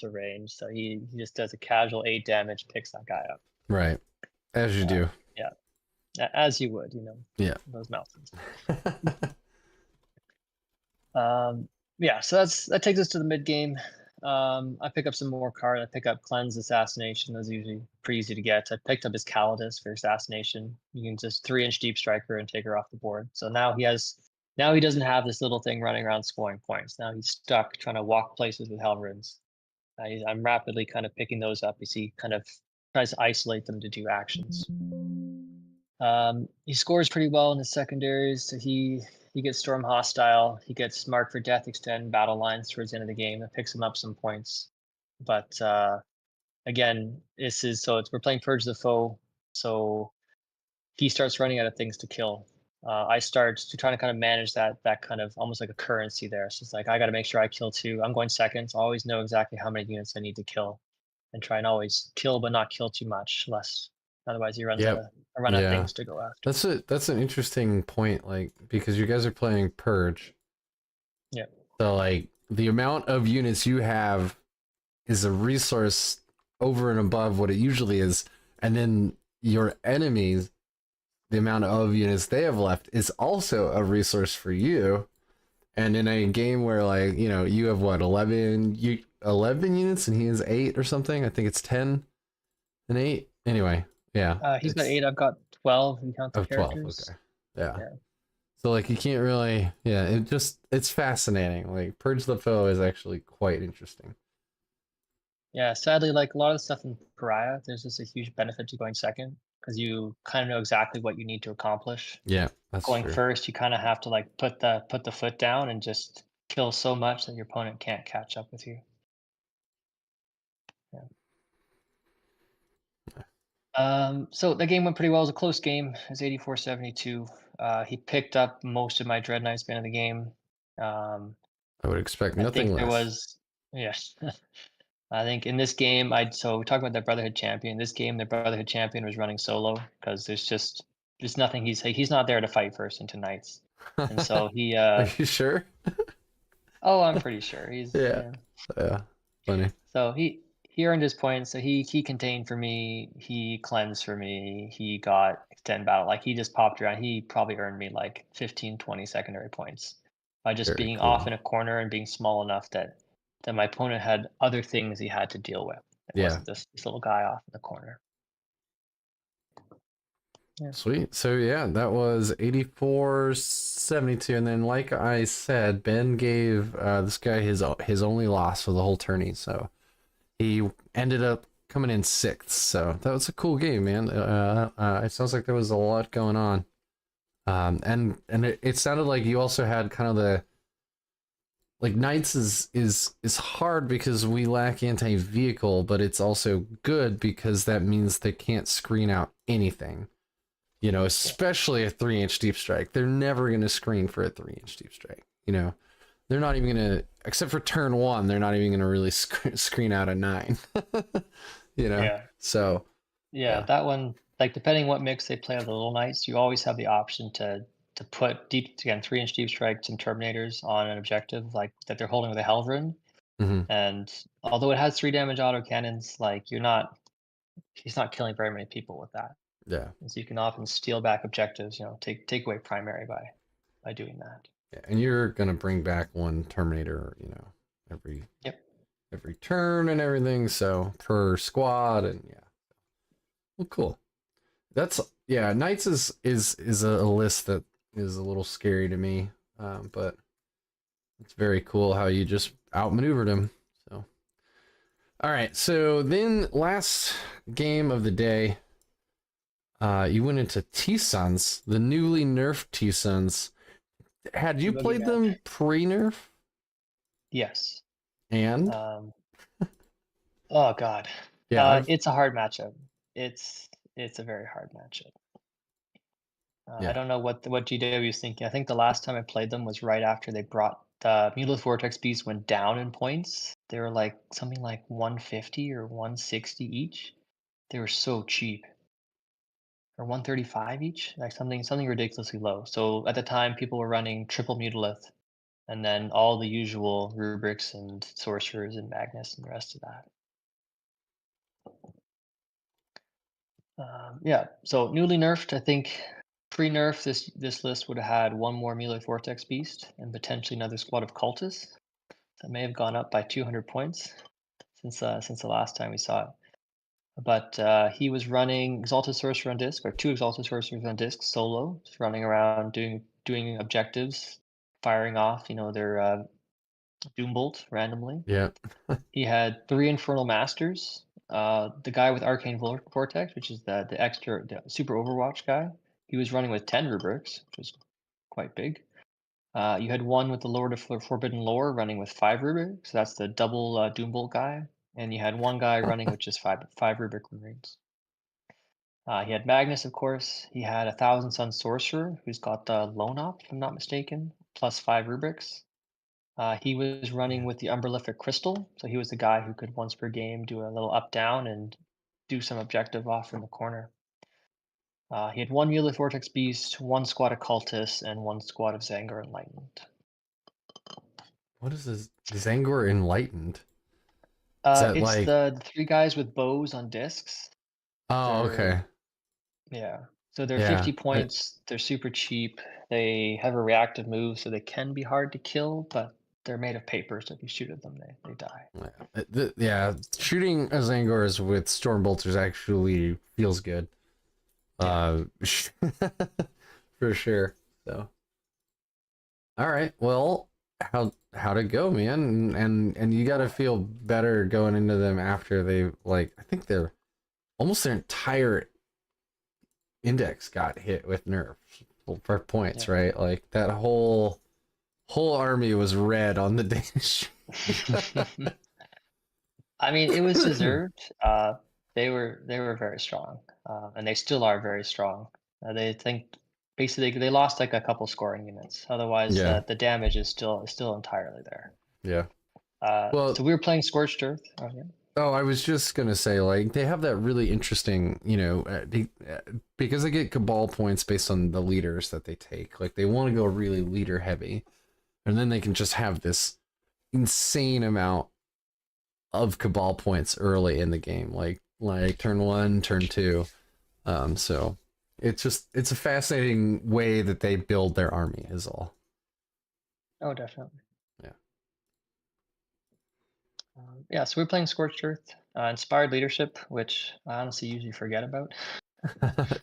range. So he just does a casual 8 damage, picks that guy up. Right, as you do. Yeah, as you would, Yeah. Those Meltons. Yeah, so that takes us to the mid game. I pick up some more cards. I pick up Cleanse Assassination. Those are usually pretty easy to get. I picked up his Calidus for Assassination. You can just 3-inch Deep Striker and take her off the board. So now he has Now he doesn't have this little thing running around scoring points. Now he's stuck trying to walk places with Helrins. I'm rapidly kind of picking those up as he kind of tries to isolate them to do actions. He scores pretty well in the secondaries. So he gets Storm Hostile. He gets Mark for Death Extend battle lines towards the end of the game. That picks him up some points. But again, we're playing Purge the Foe. So he starts running out of things to kill. I start to try to kind of manage that kind of almost like a currency there. So it's like I got to make sure I kill 2. I'm going second. So I always know exactly how many units I need to kill, and try and always kill but not kill too much, less otherwise he runs out of Yeah. things to go after. That's an interesting point, like, because you guys are playing Purge. Yeah. So like the amount of units you have is a resource over and above what it usually is, and then your enemies, the amount of units they have left is also a resource for you. And in a game where, like, you know, you have what, 11 units and he has 8 or something. I think it's 10 and 8. Anyway, yeah. He's got 8. I've got 12. If you count the Of 12. characters. Okay. Yeah. So like you can't really, it's fascinating. Like Purge the Foe is actually quite interesting. Yeah, sadly, like a lot of the stuff in Pariah, there's just a huge benefit to going second because you kind of know exactly what you need to accomplish. Yeah, that's Going true. first, you kind of have to like put the foot down and just kill so much that your opponent can't catch up with you. So the game went pretty well. It was a close game. It was 84-72. He picked up most of my Dread Knights at the end of the game. I would expect I nothing think there less. was, yes. I think in this game, so we talked about the Brotherhood champion. This game, the Brotherhood champion was running solo because there's nothing he's not there to fight first into Knights, and so he. Are you sure? Oh, I'm pretty sure he's. Yeah. Yeah. Funny. So he earned his points. So he contained for me. He cleansed for me. He got extend battle. Like he just popped around. He probably earned me like 15, 20 secondary points by just Very being off cool. in a corner and being small enough that my opponent had other things he had to deal with. It Yeah. wasn't this little guy off in the corner. Yeah. Sweet. So yeah, that was 84-72, and then like I said, Ben gave this guy his only loss for the whole tourney. So he ended up coming in 6th. So that was a cool game, man. It sounds like there was a lot going on. And it sounded like you also had kind of the, like, Knights is hard because we lack anti-vehicle, but it's also good because that means they can't screen out anything. You know, especially a 3-inch deep strike. They're never going to screen for a 3-inch deep strike. You know, they're not even going to, except for turn 1, they're not even going to really screen out a 9. You know? Yeah. So. Yeah, that one, like depending what mix they play of the Little Knights, you always have the option to put 3-inch deep strikes and Terminators on an objective like that they're holding with a Helverin. And although it has 3 damage autocannons, like he's not killing very many people with that. Yeah. And so you can often steal back objectives, you know, take away primary by doing that. Yeah, and you're gonna bring back 1 Terminator, you know, every turn and everything, so per squad, and yeah. Well, cool. That's, yeah, Knights is a list that is a little scary to me, but it's very cool how you just outmaneuvered him. So, all right, so then last game of the day, you went into T-Suns, the newly nerfed T-Suns. Had you played them pre-nerf? Yes. And? Oh God. Yeah. It's a hard matchup. It's a very hard matchup. I don't know what GW is thinking. I think the last time I played them was right after they brought the Mulith Vortex Beast went down in points. They were like something like 150 or 160 each. They were so cheap. Or 135 each, like something ridiculously low. So at the time, people were running triple Mutalith, and then all the usual rubrics and sorcerers and Magnus and the rest of that. Yeah, so newly nerfed. I think pre-nerf, this list would have had 1 more Mulith Vortex Beast and potentially another squad of cultists. That may have gone up by 200 points since the last time we saw it. But he was running Exalted Sorcerer on disc, or 2 Exalted Sorcerers on disc solo, just running around doing objectives, firing off, their Doombolt randomly. Yeah. He had 3 Infernal Masters. The guy with Arcane Vortex, which is the super Overwatch guy, he was running with 10 rubrics, which was quite big. You had one with the Lord of Forbidden Lore running with 5 rubrics, so that's the double Doombolt guy. And you had one guy running with just five rubric Marines. He had Magnus, of course. He had a Thousand Sun Sorcerer, who's got the Lone Op, if I'm not mistaken, plus 5 rubrics. He was running with the Umberlific Crystal, so he was the guy who could once per game do a little up-down and do some objective off in the corner. He had 1 Mulith Vortex Beast, 1 squad of Cultists, and 1 squad of Zangor Enlightened. What is this? Zangor Enlightened? Is that It's like... the 3 guys with bows on discs. Oh, okay. Yeah. So they're Yeah. 50 points. They're super cheap. They have a reactive move, so they can be hard to kill, but they're made of paper, so if you shoot at them, they die. Yeah, shooting a Zangors with Stormbolters actually feels good. For sure. So, all right. Well, how'd it go, man? And you got to feel better going into them after they, like, I think they're almost their entire index got hit with nerfs for points, right? Like that whole army was red on the Danish. I mean, it was deserved. They were very strong, and they still are very strong. They think basically they lost like a couple scoring units. Otherwise, Yeah. the damage is still entirely there. Yeah. Well, So we were playing Scorched Earth. Oh, yeah. Oh, I was just gonna say, like, they have that really interesting, because they get Cabal points based on the leaders that they take. Like, they want to go really leader heavy, and then they can just have this insane amount of Cabal points early in the game, like turn 1, turn 2. So it's a fascinating way that they build their army, is all. Oh, definitely. Yeah. Yeah, so we're playing Scorched Earth, Inspired Leadership, which I honestly usually forget about.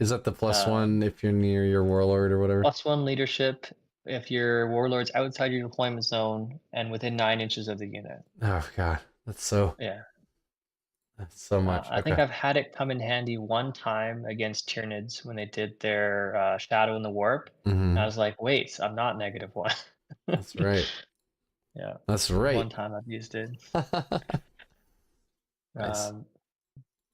Is that the +1 if you're near your warlord or whatever? +1 leadership if your warlord's outside your deployment zone and within 9 inches of the unit. Oh god, that's so much. I think Okay. I've had it come in handy one time against Tyranids when they did their Shadow in the Warp. Mm-hmm. And I was like, wait, I'm not -1. That's right. Yeah. That's right. One time I've used it. Nice.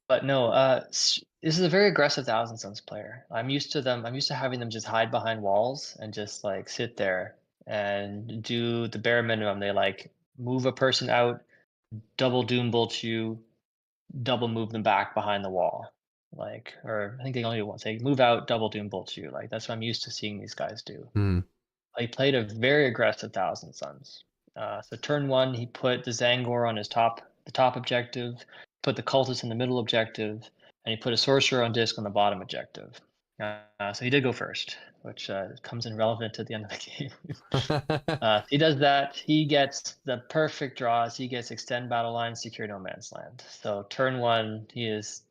But no, this is a very aggressive Thousand Suns player. I'm used to them. I'm used to having them just hide behind walls and just like sit there and do the bare minimum. They like move a person out, double doom bolt you, double move them back behind the wall. Like, or I think they only do once. They move out, double doom bolt you. Like that's what I'm used to seeing these guys do. Mm. He played a very aggressive Thousand Suns. So turn 1, he put the Zangor on the top objective, put the Cultist in the middle objective, and he put a Sorcerer on disc on the bottom objective. So he did go first, which comes in relevant at the end of the game. He does that. He gets the perfect draws. He gets extend battle lines, secure no man's land. So turn 1, he is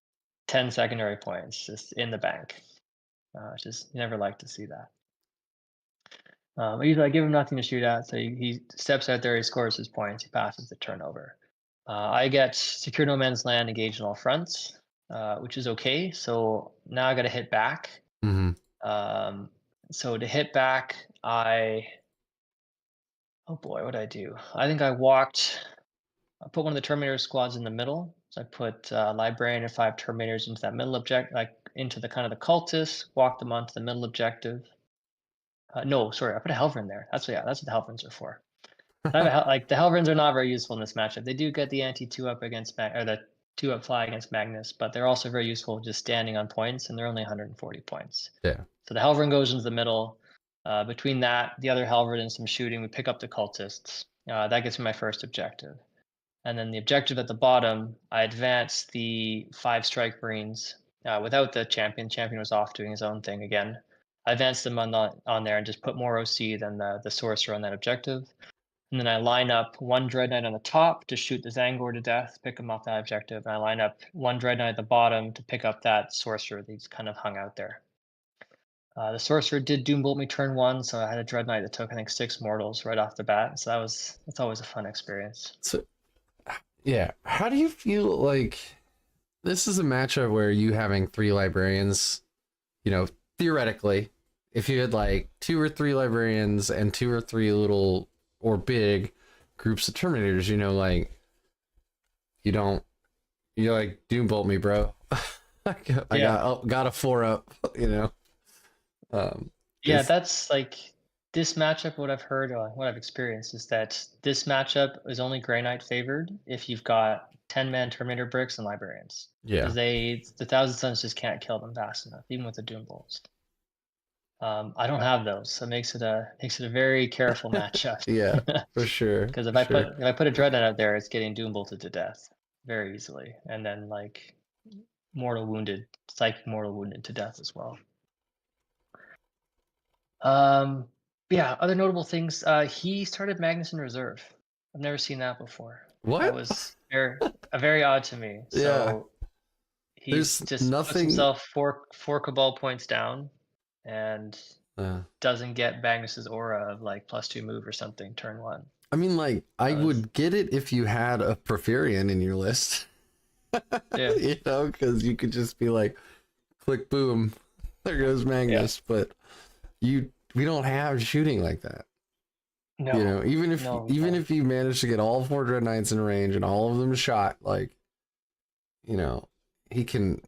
10 secondary points just in the bank. Just you never like to see that. Usually I give him nothing to shoot at, so he steps out there, he scores his points, he passes the turnover. I get secure no man's land, engaged on all fronts, which is okay. So now I got to hit back. Mm-hmm. So to hit back, oh boy, what did I do? I think I put one of the Terminator squads in the middle. So I put Librarian and 5 Terminators into that middle objective, like into the kind of the cultists, walk them onto the middle objective. No, sorry, I put a Helverin there. That's what the Helverins are for. Like the Helverins are not very useful in this matchup. They do get the anti 2-up against or the 2-up fly against Magnus, but they're also very useful just standing on points, and they're only 140 points. Yeah. So the Helverin goes into the middle. Between that, the other Helverin and some shooting, we pick up the cultists. That gets me my first objective. And then the objective at the bottom, I advance the 5 Strike Marines without the champion. Champion was off doing his own thing again. I advanced them on there and just put more OC than the sorcerer on that objective. And then I line up 1 Dread Knight on the top to shoot the Zangor to death, pick him off that objective. And I line up 1 Dread Knight at the bottom to pick up that sorcerer that's kind of hung out there. The sorcerer did Doombolt me turn 1, so I had a Dread Knight that took I think 6 mortals right off the bat. So that's always a fun experience. So, yeah, how do you feel like this is a matchup where you having 3 librarians, you know, theoretically, if you had like 2 or 3 librarians and 2 or 3 little or big groups of Terminators, you know, like you like Doombolt me, bro. I got a 4 up, you know. Yeah, that's like this matchup. What I've heard, what I've experienced is that this matchup is only Grey Knight favored if you've got 10-man Terminator bricks and librarians. Yeah. Because the Thousand Suns just can't kill them fast enough, even with the Doom Bolts. I don't have those, so it makes it a very careful matchup. Yeah, for sure. Because if I put a Dread Knight out there, it's getting Doom Bolted to death very easily, and then like psychic mortal wounded to death as well. Yeah, other notable things. He started Magnus in reserve. I've never seen that before. What? That was very odd to me. So he's just puts himself four Cabal points down and doesn't get Magnus's aura of like +2 move or something turn 1. I mean, like, I would get it if you had a Porphyrion in your list. Yeah. You know, because you could just be like, click, boom, there goes Magnus. Yeah. But we don't have shooting like that. No. You know, even if you manage to get all 4 Dread Knights in range and all of them shot, like, you know, he can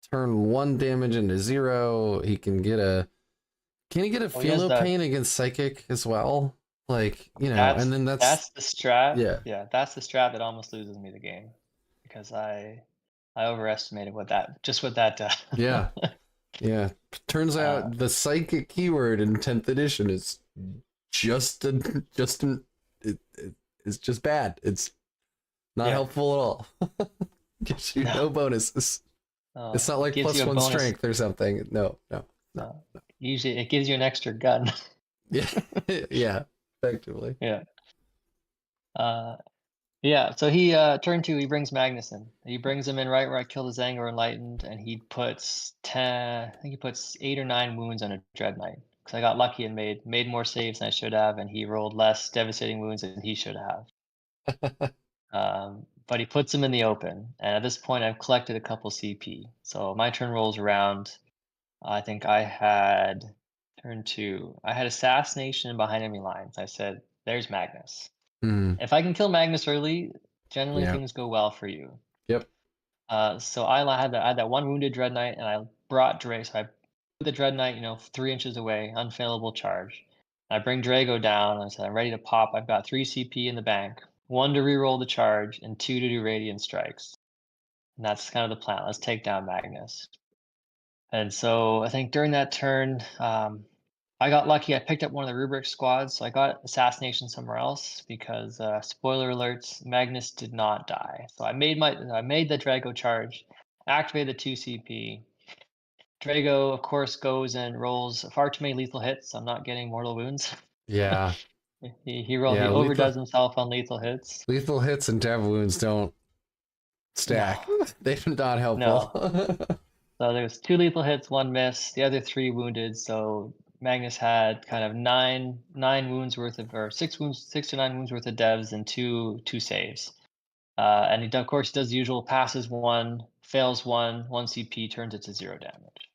turn 1 damage into 0. He can get a Feel No Pain against Psychic as well. Like, you know, and then that's the strat. Yeah, that's the strat that almost loses me the game because I overestimated what that does. Yeah. Yeah. Turns out the Psychic keyword in 10th edition is it's just bad. It's not helpful at all. Gives you no bonuses. It's not like +1 strength or something. No. Usually it gives you an extra gun. Yeah. Yeah. Effectively. Yeah. Yeah, so he turn 2, he brings Magnus in. He brings him in right where I killed his Zangor Enlightened, and he puts 10, I think he puts 8 or 9 wounds on a Dread Knight. Because I got lucky and made more saves than I should have, and he rolled less devastating wounds than he should have. But he puts him in the open, and at this point I've collected a couple CP. So my turn rolls around. I think I had turn 2. I had Assassination behind enemy lines. I said, "There's Magnus." If I can kill Magnus early, generally things go well for you. Yep. So I had that 1 wounded Dread Knight, and I brought Drago. So I put the Dread Knight, 3 inches away, unfailable charge. I bring Drago down. I said, I'm ready to pop. I've got 3 CP in the bank, 1 to reroll the charge, and 2 to do radiant strikes. And that's kind of the plan. Let's take down Magnus. And so I think during that turn, I got lucky. I picked up one of the rubric squads, so I got Assassination somewhere else because spoiler alerts, Magnus did not die. So I made the Drago charge, activated the 2 CP. Drago, of course, goes and rolls far too many lethal hits. I'm not getting mortal wounds. Yeah. he overdoes himself on lethal hits. Lethal hits and dab wounds don't stack. No. They're not helpful. No. So there was 2 lethal hits, 1 miss, the other 3 wounded. So Magnus had kind of 9 wounds worth of, or 6 to 9 wounds worth of devs and 2 saves. And he, of course, does the usual: passes 1, fails 1 CP, turns it to 0 damage.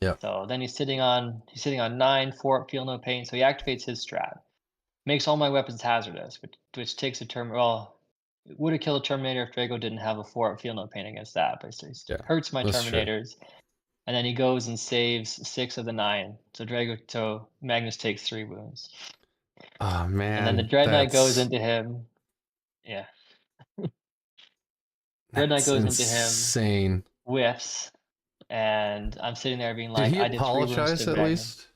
Yeah. So then he's sitting on 9, 4 Feel No Pain. So he activates his strat, makes all my weapons hazardous, which takes a turn. Well, it would have killed a Terminator if Drago didn't have a 4 Feel No Pain against that, but it hurts my Terminators. True. And then he goes and saves 6 of the 9. So Magnus takes 3 wounds. Oh man! And then the Dread Knight goes into him. Yeah. Dread Knight goes into him. Insane. Whiffs, and I'm sitting there being like, did he apologize at least?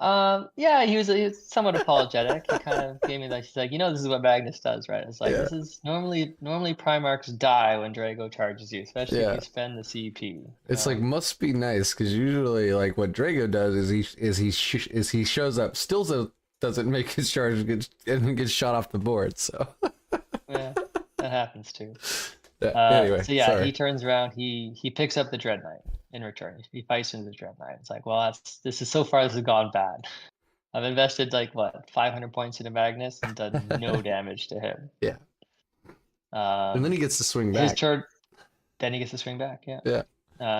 Yeah, he was somewhat apologetic. He kind of gave me like, he's like, this is what Magnus does, right? It's like, this is normally Primarchs die when Drago charges you, especially if you spend the CP. It's like, must be nice, because usually like what Drago does is he shows up, still doesn't make his charge and gets shot off the board. So yeah, that happens too. Anyway, so yeah, sorry. He turns around, he picks up the Dread Knight, in return. He fights into the Dread Knight. It's like, well, this is so far this has gone bad. I've invested like what 500 points into Magnus and done no damage to him. Yeah. And then he gets to swing His back. turn, then he gets to swing back. Yeah. Yeah.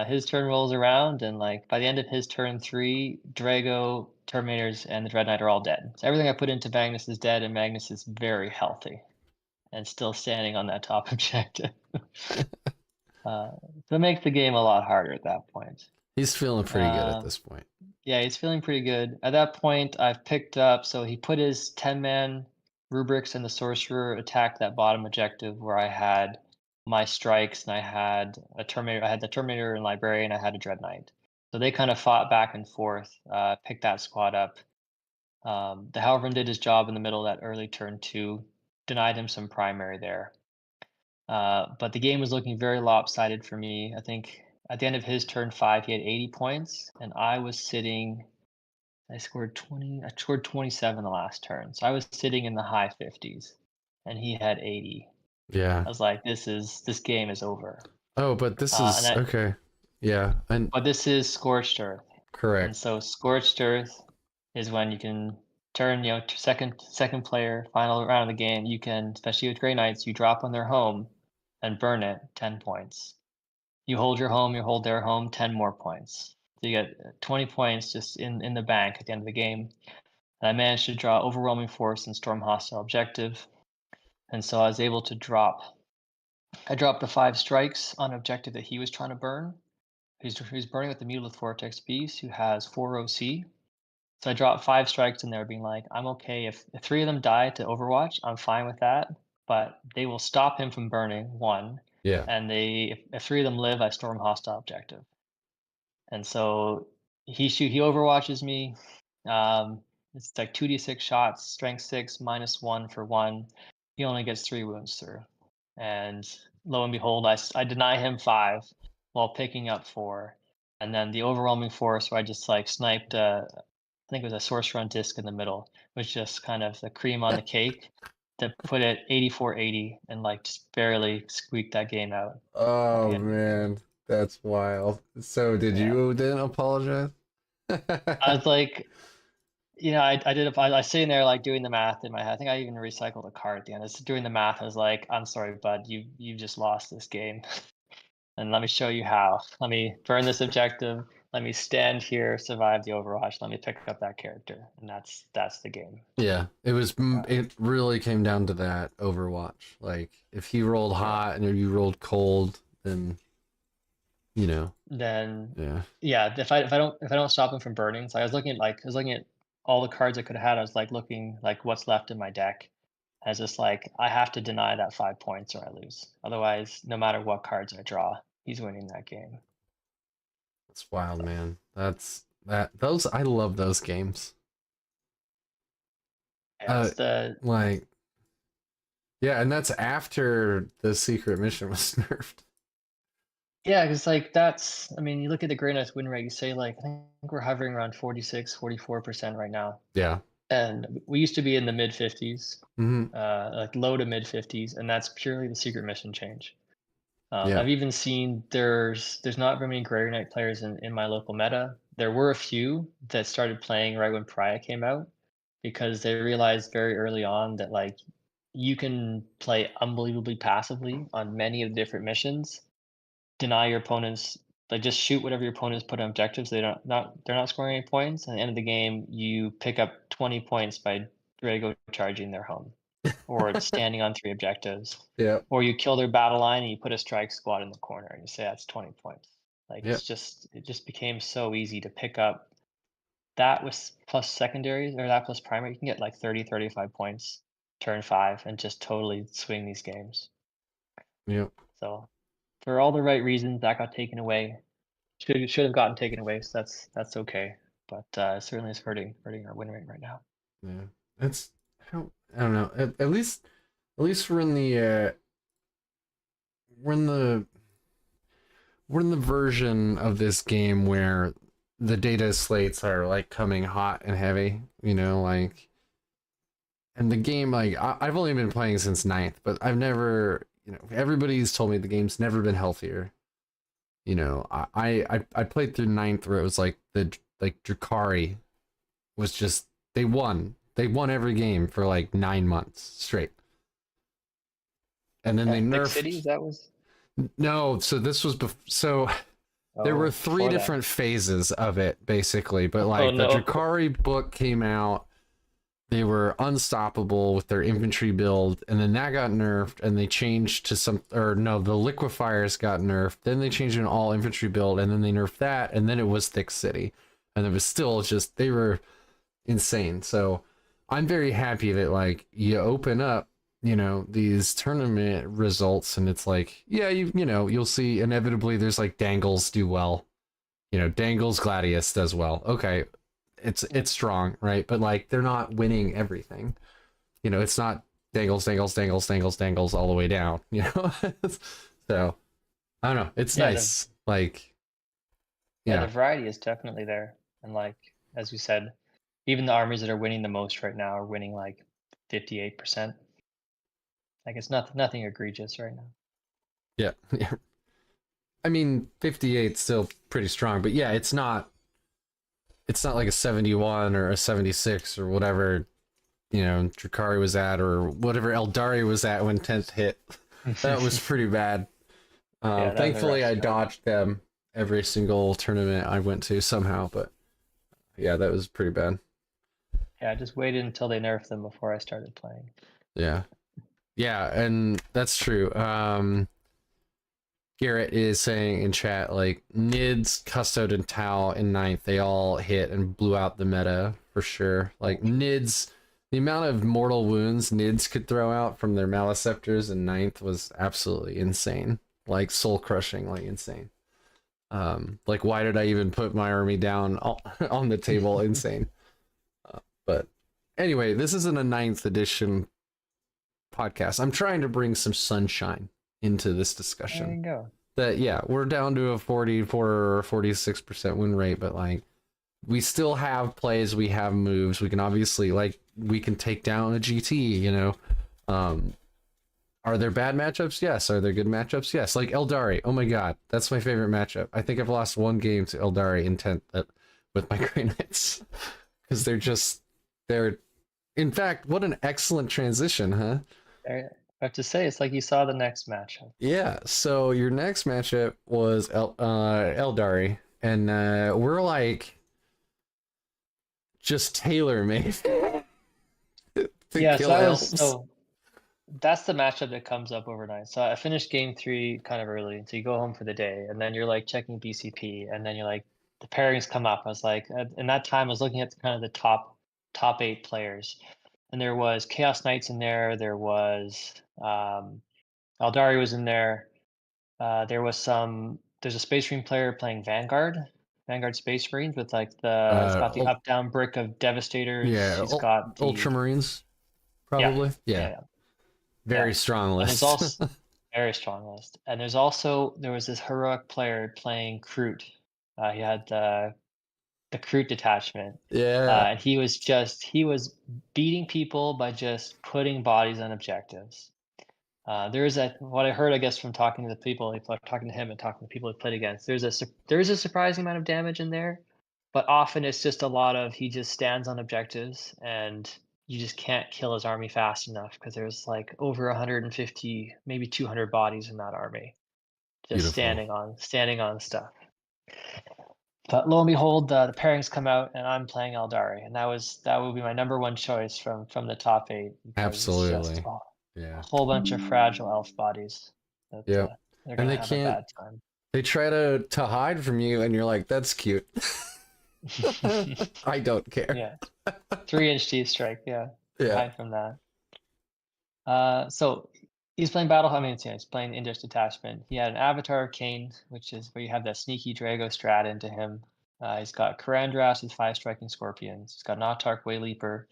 His turn rolls around, and like by the end of his turn 3, Drago, Terminators, and the Dread Knight are all dead. So everything I put into Magnus is dead, and Magnus is very healthy and still standing on that top objective. So it makes the game a lot harder at that point. He's feeling pretty good at this point. Yeah, he's feeling pretty good. At that point, I've picked up, so he put his 10-man rubrics and the sorcerer attack that bottom objective where I had my strikes and I had a Terminator, I had the Terminator and Librarian, I had a Dread Knight. So they kind of fought back and forth, picked that squad up. The Halvern did his job in the middle of that early turn 2, denied him some primary there. But the game was looking very lopsided for me. I think at the end of his turn 5, he had 80 points, and I was sitting. I scored 20. I scored 27 the last turn, so I was sitting in the high 50s, and he had 80. Yeah. I was like, this game is over. Oh, but this is okay. Yeah, but this is Scorched Earth. Correct. And so Scorched Earth is when you can turn, second player, final round of the game. You can, especially with Grey Knights, you drop on their home and burn it, 10 points. You hold your home, you hold their home, 10 more points. So you get 20 points just in the bank at the end of the game. And I managed to draw Overwhelming Force and Storm Hostile Objective. And so I was able to I dropped the 5 strikes on objective that he was trying to burn. He's burning with the Mutolith Vortex Beast, who has 4 OC. So I dropped 5 strikes in there, being like, I'm okay. If 3 of them die to Overwatch, I'm fine with that. But they will stop him from burning, 1. Yeah. And if 3 of them live, I storm hostile objective. And so he overwatches me. It's like 2d6 shots, strength 6, -1 for 1. He only gets 3 wounds through. And lo and behold, I deny him 5 while picking up 4. And then the Overwhelming Force, where I just like sniped, I think it was a Sorcerer on Disc in the middle, was just kind of the cream on the cake to put it 84-80 and like just barely squeaked that game out. Oh man, that's wild. So did you then apologize? I was like, I sitting there like doing the math in my head. I think I even recycled a card at the end. I was doing the math. I was like, I'm sorry, bud, you just lost this game. And let me show you how. Let me burn this objective. Let me stand here, survive the Overwatch. Let me pick up that character, and that's the game. Yeah, it really came down to that Overwatch. Like if he rolled hot and you rolled cold, then Then if I don't stop him from burning. So I was looking at all the cards I could have had. I was like looking like what's left in my deck. I was just like, I have to deny that 5 points or I lose. Otherwise, no matter what cards I draw, he's winning that game. That's wild, man. Those I love those games. Yeah, and that's after the secret mission was nerfed. Yeah, because you look at the Grey Knights win rate, you say like, I think we're hovering around 46, 44% right now. Yeah. And we used to be in the mid 50s, mm-hmm. Like low to mid 50s, and that's purely the secret mission change. Yeah. I've even seen there's not very many Grey Knight players in my local meta. There were a few that started playing right when Pariah came out because they realized very early on that like you can play unbelievably passively on many of the different missions, deny your opponents, like just shoot whatever your opponents put on objectives. They're not scoring any points. At the end of the game, you pick up 20 points by Drago charging their home, or standing on 3 objectives. Yeah. Or you kill their battle line and you put a strike squad in the corner and you say that's 20 points. Like it just became so easy to pick up. That was plus secondaries or that plus primary. You can get like 30, 35 points turn 5 and just totally swing these games. Yeah. So for all the right reasons, that got taken away. Should have gotten taken away, so that's okay. But certainly is hurting our win rate right now. Yeah, I don't know. At least we're in the version of this game where the data slates are like coming hot and heavy. And the game, like I've only been playing since 9th, but I've never. Everybody's told me the game's never been healthier. You know, I played through ninth where it was like the like Drakari was just they won. They won every game for like 9 months straight. And then they Yeah, Thick Cities, nerfed. that was. No, so this was so there were Oh, three before that. different phases of it basically, but Oh like the no. Drakari book came out, they were unstoppable with their infantry build, and then that got nerfed, and they changed to some, or no, the liquefiers got nerfed, then they changed an all infantry build, and then they nerfed that, and then it was Thick City, and it was still just they were insane. So I'm very happy that like you open up, you know, these tournament results, and it's like, yeah, you know, you'll see inevitably there's like Dangles do well, you know, Dangles Gladius does well. Okay, it's strong, right? But like they're not winning everything. You know, it's not Dangles, Dangles, Dangles, Dangles, Dangles all the way down. You know, so I don't know. It's Yeah, nice. Like, yeah, the yeah, variety is definitely there. And like as you said, even the armies that are winning the most right now are winning like 58%. Like it's nothing egregious right now. yeah, yeah. I mean, 58 still pretty strong, but yeah, it's not. It's not like a 71 or a 76 or whatever, you know, Drakari was at, or whatever Eldari was at when 10th hit. That was pretty bad. Yeah, that was a rough Thankfully, I start. dodged them every single tournament I went to somehow, but yeah, that was pretty bad. Yeah, I just waited until they nerfed them before I started playing. Yeah. Yeah, and that's true. Garrett is saying in chat, like, Nids, Custode, and Tau in ninth, they all hit and blew out the meta for sure. Like, Nids, the amount of mortal wounds Nids could throw out from their Maliceptors in ninth was absolutely insane. Like, soul crushing, like, insane. Like, why did I even put my army down on the table? Insane. But anyway, this isn't a ninth edition podcast. I'm trying to bring some sunshine into this There discussion. you go. That yeah, we're down to a 44 or 46% win rate, but like we still have plays, we have moves. We can obviously like we can take down a GT, you know. Um are there bad matchups? Yes. Are there good matchups? Yes. Like Aeldari. Oh my god, that's my favorite matchup. I think I've lost one game to Aeldari in 10th with my Grey Knights because they're in fact, what an excellent transition, huh? There, I have to say, it's like you saw the next matchup. Yeah, so your next matchup was Eldari, and we're like just tailor made to Yeah, so kill I was elves. so that's the matchup that comes up overnight. So I finished game three kind of early, so you go home for the day, and then you're like checking BCP, and then you're like the pairings come up. I was like, in that time, I was looking at kind of the top eight players, and there was Chaos Knights in there. There was Aeldari was in there. There was some. There's a Space Marine player playing Vanguard Space Marines with like the. It's got the Ul- up down brick of Devastators. yeah, She's got the Ultramarines yeah probably. yeah Yeah, yeah yeah. very strong And there's list. also very strong list. And there was this heroic player playing Kroot. He had the Kroot detachment. Yeah, And he was beating people by just putting bodies on objectives. There is a what I heard, I guess, from talking to the people, talking to him and talking to people he played against. There is a surprising amount of damage in there, but often it's just a lot of he just stands on objectives and you just can't kill his army fast enough because there's like over 150, maybe 200 bodies in that army just beautiful. standing on stuff. But lo and behold, the pairings come out, and I'm playing Eldari, and that would be my number one choice from the top eight because it's just Absolutely. a Yeah. whole bunch of fragile elf bodies that Yep. they're And gonna they have a can't. bad time. They try to hide from you, and you're like, "That's cute." I don't care. Yeah, 3-inch teeth strike. Yeah, Yeah. hide from that. So he's playing Battle. I mean, yeah, he's playing Index Detachment. He had an Avatar of Cain, which is where you have that sneaky Drago strat into him. He's got Karandras with 5 striking scorpions. He's got an Autarch Wayleaper,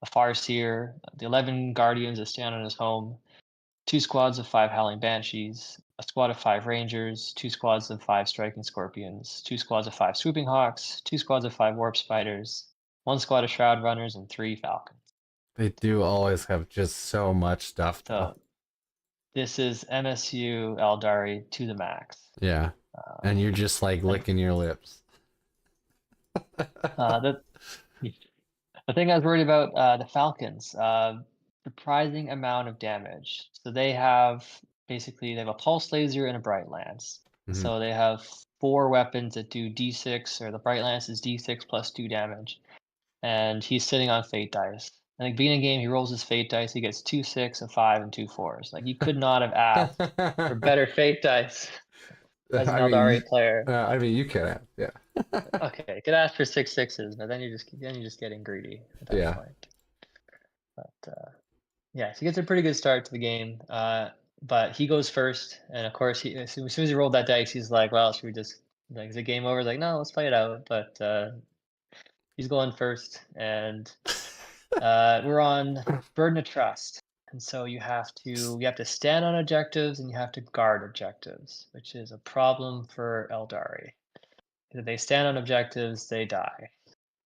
a Farseer, the 11 Guardians that stand on his home, 2 squads of 5 Howling Banshees, a squad of 5 Rangers, 2 squads of 5 Striking Scorpions, 2 squads of 5 Swooping Hawks, 2 squads of 5 Warp Spiders, 1 squad of Shroud Runners, and 3 Falcons. They do always have just so much stuff, though. So this is MSU Eldari to the max. Yeah. And you're just like Like, licking your lips. the the thing I was worried about, the Falcons, surprising amount of damage. So they have basically they have a pulse laser and a bright lance. Mhm. So they have 4 weapons that do d6, or the bright lance is d6 plus 2 damage. And he's sitting on fate dice. And at the beginning of the game, he rolls his fate dice. He gets 2 6, a 5, and 2 4s. Like, you could not have asked for better fate dice as an I mean, Eldari player. you can have, yeah, Okay, you could ask for 6 6s, but then you're just getting greedy at that yeah. point. But yeah, so he gets a pretty good start to the game. But he goes first, and of course, as soon as he rolled that dice, he's like, "Well, should we just like is the game over?" Like, no, let's play it out. But he's going first, and we're on Burden of Trust, and so you have to stand on objectives and you have to guard objectives, which is a problem for Eldari. If they stand on objectives, they die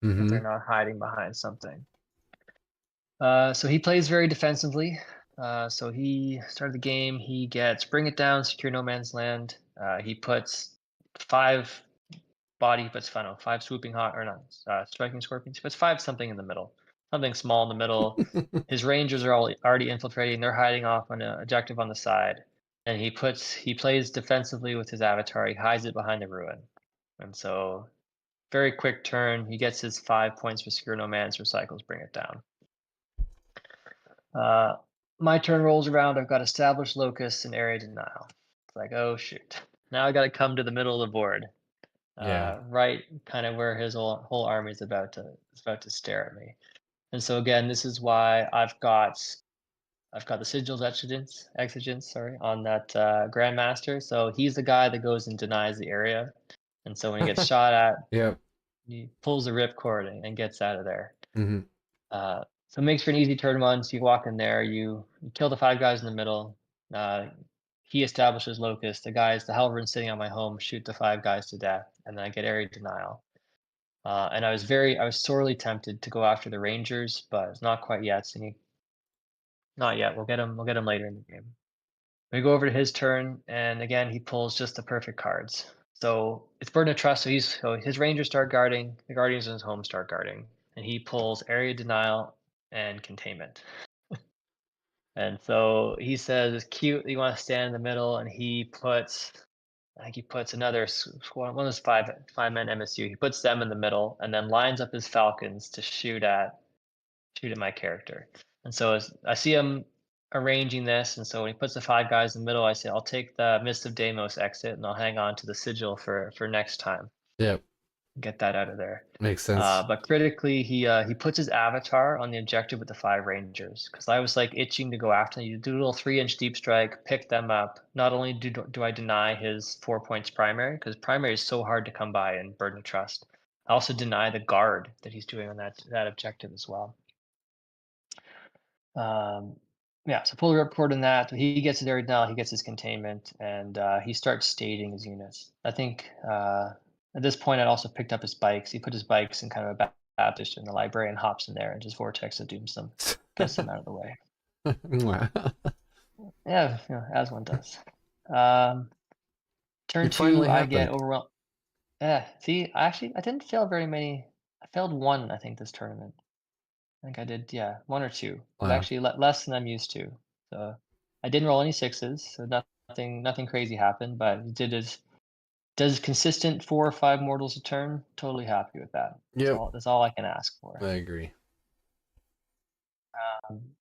if they're Mm-hmm. not hiding behind something. So he plays very defensively. So he started the game. He gets Bring It Down, Secure No Man's Land. He puts 5 body, he puts 5 swooping hot or not striking scorpions. He puts 5 something in the middle, something small in the middle. His rangers are all already infiltrating. They're hiding off on an objective on the side, and he plays defensively with his avatar. He hides it behind the ruin, and so very quick turn. He gets his 5 points for Secure No Man's, recycles, Bring It Down. My turn rolls around. I've got Established Locus and Area Denial. It's like, oh shoot! Now I got to come to the middle of the board. Yeah. Right kind of where his whole army is about to stare at me. And so again, this is why I've got the Sigils Exigence, sorry, on that Grandmaster. So he's the guy that goes and denies the area. And so when he gets shot at, Yep. he pulls the ripcord and gets out of there. Mm-hmm. So it makes for an easy turn one. So you walk in there, you kill the 5 guys in the middle. He establishes Locust. The Helverin sitting on my home shoot the 5 guys to death, and then I get Area Denial. And I was sorely tempted to go after the Rangers, but it's not quite yet. So not yet. We'll get him later in the game. We go over to his turn, and again he pulls just the perfect cards. So it's Burden of Trust. So his Rangers start guarding, the Guardians in his home start guarding, and he pulls Area Denial and Containment. And so he says, "It's cute that you want to stand in the middle," and I think he puts another squad, one of those 5-man MSU. He puts them in the middle, and then lines up his Falcons to shoot at my character. And so as I see him arranging this, and so when he puts the 5 guys in the middle, I say, "I'll take the Mist of Deimos exit, and I'll hang on to the Sigil for next time." Yep. Get that out of there. Makes sense. But critically, he puts his avatar on the objective with the 5 rangers, because I was like itching to go after them. You do a little 3-inch deep strike, pick them up. Not only do I deny his 4 points primary, because primary is so hard to come by in Burden of Trust, I also deny the guard that he's doing on that objective as well. Yeah, so pull the report on that. He gets it there now. He gets his containment, and he starts staging his units. I think at this point, I'd also picked up his bikes. He put his bikes in kind of a Baptist in the library and hops in there and just vortex of dooms them, gets them out of the way. Yeah, as one does. Turn It 2, finally I get happened. overwhelmed. Yeah, see, I didn't fail very many. I failed 1, I think, this tournament. I think I did, yeah, 1 or 2. But Wow. actually less than I'm used to. So I didn't roll any 6s, so nothing crazy happened, but he does consistent 4 or 5 mortals a turn. Totally happy with that. Yep. That's all I can ask for. I agree.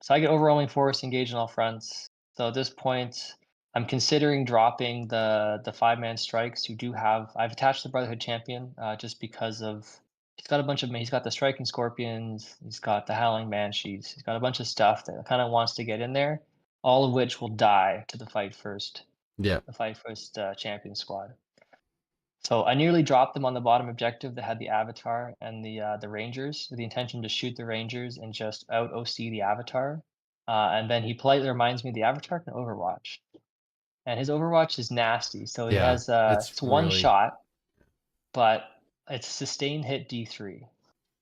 So I get overwhelming force, engaged on all fronts. So at this point, I'm considering dropping the 5-man strikes. I've attached the Brotherhood champion just because of he's got the striking scorpions, he's got the howling banshees, he's got a bunch of stuff that kind of wants to get in there, all of which will die to the fight first Yep. champion squad. So I nearly dropped them on the bottom objective that had the avatar and the rangers, with the intention to shoot the rangers and just out OC the avatar. And then he politely reminds me the avatar can Overwatch, and his Overwatch is nasty. So he Yeah. has It's it's 1 really, shot, but it's sustained hit D3.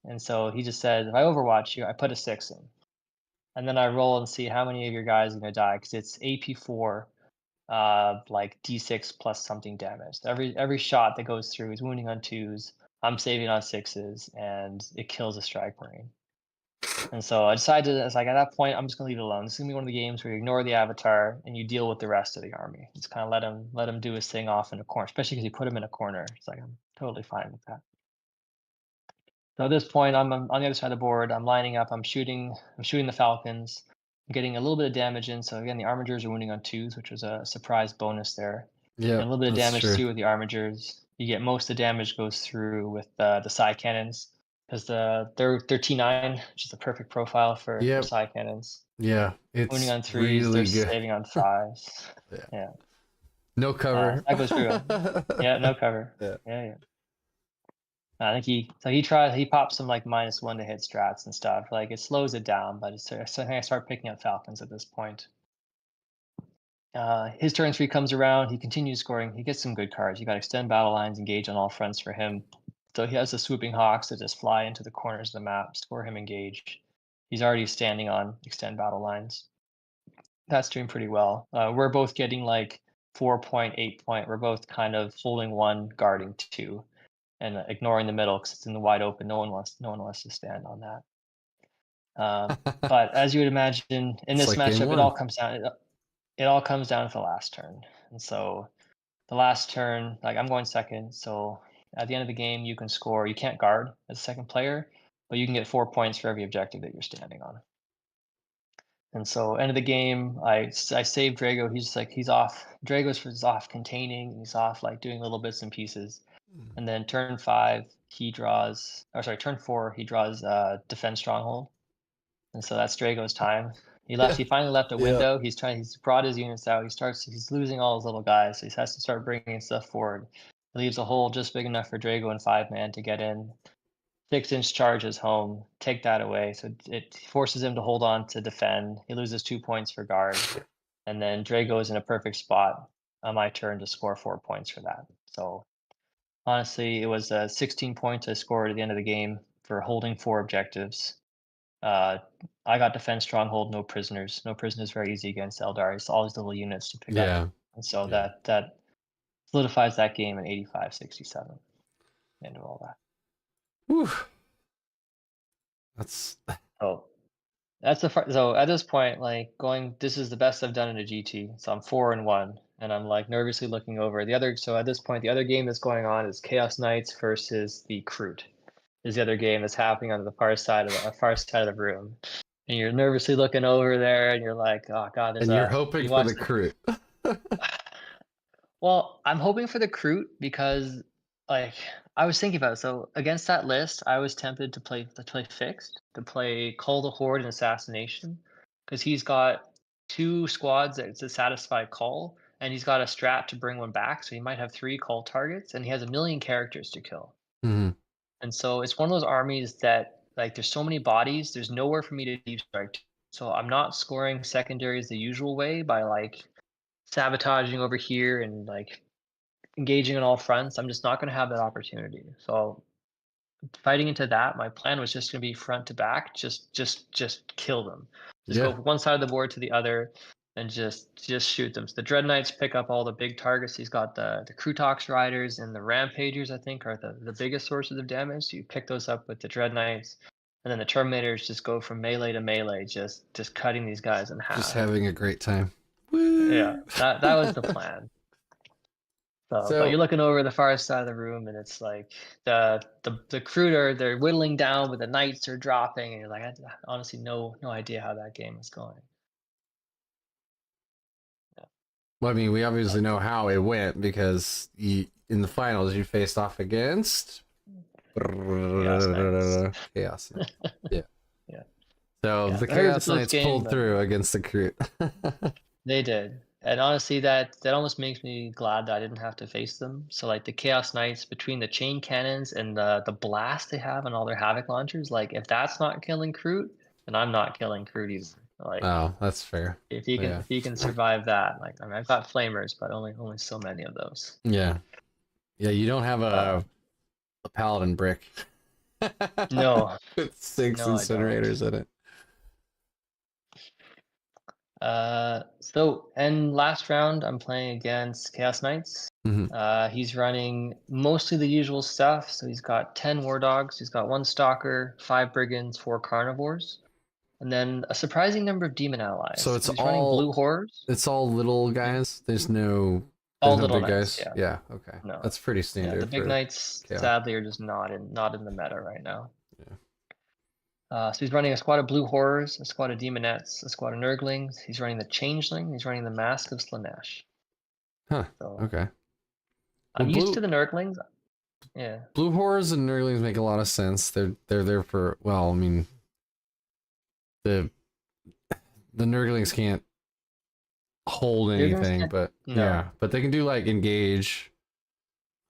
And so he just says, if I Overwatch you, I put a 6 in, and then I roll and see how many of your guys are gonna die, because it's AP4 like d6 plus something damage. Every shot that goes through is wounding on 2s. I'm saving on 6s, and it kills a strike marine. And so I decided, it's like, at that point, I'm just gonna leave it alone. This is gonna be one of the games where you ignore the avatar and you deal with the rest of the army. Just kind of let him do his thing off in a corner, especially because you put him in a corner. It's like, I'm totally fine with that. So at this point, I'm on the other side of the board. I'm lining up. I'm shooting the falcons. I'm getting a little bit of damage in. So again, the armigers are wounding on 2s, which was a surprise bonus there. Yeah, And a little bit of that's damage true. too with the armigers. You get most of the damage goes through with the side cannons, because they're T9, which is the perfect profile for Yep. side cannons. Yeah, Wounding it's on 3s, they're really good. saving on 5s. Yeah. Yeah, No cover. that goes through. Yeah, no cover. Yeah. Yeah. I think he pops some like -1 to hit strats and stuff. Like, it slows it down, but so I think I start picking up falcons at this point. His turn 3 comes around. He continues scoring. He gets some good cards. You got extend battle lines, engage on all fronts for him. So he has the swooping hawks that just fly into the corners of the map, score him engage. He's already standing on extend battle lines. That's doing pretty well. We're both getting like 4 point, 8 point. We're both kind of holding 1, guarding 2, and ignoring the middle because it's in the wide open. No one wants to stand on that. But as you would imagine, in It's this like game matchup, one. it all comes down to the last turn. And so the last turn, like, I'm going second. So at the end of the game, you can score. You can't guard as a second player, but you can get 4 points for every objective that you're standing on. And so end of the game, I save Drago. He's off. Drago's off containing. He's off like doing little bits and pieces. And then turn 5, turn 4, he draws Defend Stronghold. And so that's Drago's time. He finally left a window. He's brought his units out. He's losing all his little guys. So he has to start bringing stuff forward. He leaves a hole just big enough for Drago and 5-man to get in. 6-inch charges home, take that away. So it forces him to hold on to defend. He loses 2 points for guard. And then Drago is in a perfect spot on my turn to score 4 points for that. So honestly, it was 16 points I scored at the end of the game for holding 4 objectives. I got Defend Stronghold, no prisoners. No prisoners very easy against Aeldari. So all these little units to pick up. And so that solidifies that game in 85-67. End of all that. Whew. That's So at this point, like, this is the best I've done in a GT. So I'm 4-1, and I'm like nervously looking over the other. So at this point, the other game that's going on is Chaos Knights versus the Kroot. Is the other game that's happening on the far side of the room, and you're nervously looking over there, and you're like, oh god, you're hoping for the Kroot. Well, I'm hoping for the Kroot because, like, I was thinking about it. So against that list, I was tempted to play fixed, to play Call the Horde and Assassination, because he's got 2 squads to satisfy Call, and he's got a strat to bring one back, so he might have 3 Call targets, and he has 1,000,000 characters to kill. Mm-hmm. And so it's one of those armies that, like, there's so many bodies, there's nowhere for me to deep strike. So I'm not scoring secondaries the usual way by like sabotaging over here and like engaging on all fronts. I'm just not going to have that opportunity. So fighting into that, my plan was just going to be front to back, just kill them. Just go from one side of the board to the other and just shoot them. So the Dread Knights pick up all the big targets. He's got the Krutox Riders and the Rampagers, I think, are the biggest sources of damage. So you pick those up with the Dread Knights. And then the Terminators just go from melee to melee, just cutting these guys in half. Just having a great time. Yeah, that was the plan. So but you're looking over the far side of the room, and it's like the Kroot they're whittling down, but the Knights are dropping, and you're like, I honestly no idea how that game is going. Yeah. Well, I mean, we obviously know how it went because in the finals you faced off against Chaos Knights. Yeah. Yeah. So the Chaos Knights pulled through against the Kroot. They did. And honestly, that almost makes me glad that I didn't have to face them. So like the Chaos Knights, between the chain cannons and the blast they have on all their Havoc launchers, like if that's not killing Kroot, then I'm not killing Kroot either. Like, oh, that's fair. If you can survive that, like, I mean, I've got flamers, but only so many of those. Yeah, you don't have a paladin brick. No, with 6 incinerators in it. And last round, I'm playing against Chaos Knights. Mhm. He's running mostly the usual stuff. So he's got 10 War Dogs, he's got 1 Stalker, 5 Brigands, 4 Carnivores, and then a surprising number of Demon Allies. So So he's running Blue Horrors. it's all little guys. There's no All little big knights, guys. yeah. Yeah, okay. No. That's pretty Yeah, the standard big for knights chaos. sadly are just not in the meta right now. Yeah. So he's running a squad of Blue Horrors, a squad of Demonettes, a squad of Nurglings. He's running the Changeling. He's running the Mask of Slanesh. Huh. So Okay. I'm used to the Nurglings. Yeah. Blue Horrors and Nurglings make a lot of sense. They're there for, well, I mean, the Nurglings can't hold anything, but no. yeah, but they can do like engage.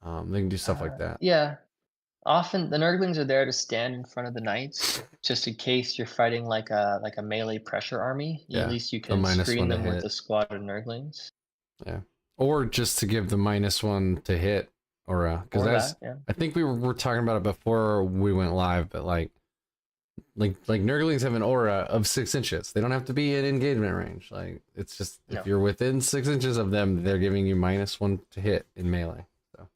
They can do stuff like that. Yeah. Often the Nurglings are there to stand in front of the knights, just in case you're fighting like a melee pressure army. Yeah, At least you the can -1 screen to them with hit. a squad of Nurglings. Yeah, or just to give the -1 to hit, or because that's yeah. I think we were talking about it before we went live, but like Nurglings have an aura of 6 inches. They don't have to be in engagement range. Like it's just if you're within 6 inches of them, they're giving you -1 to hit in melee. So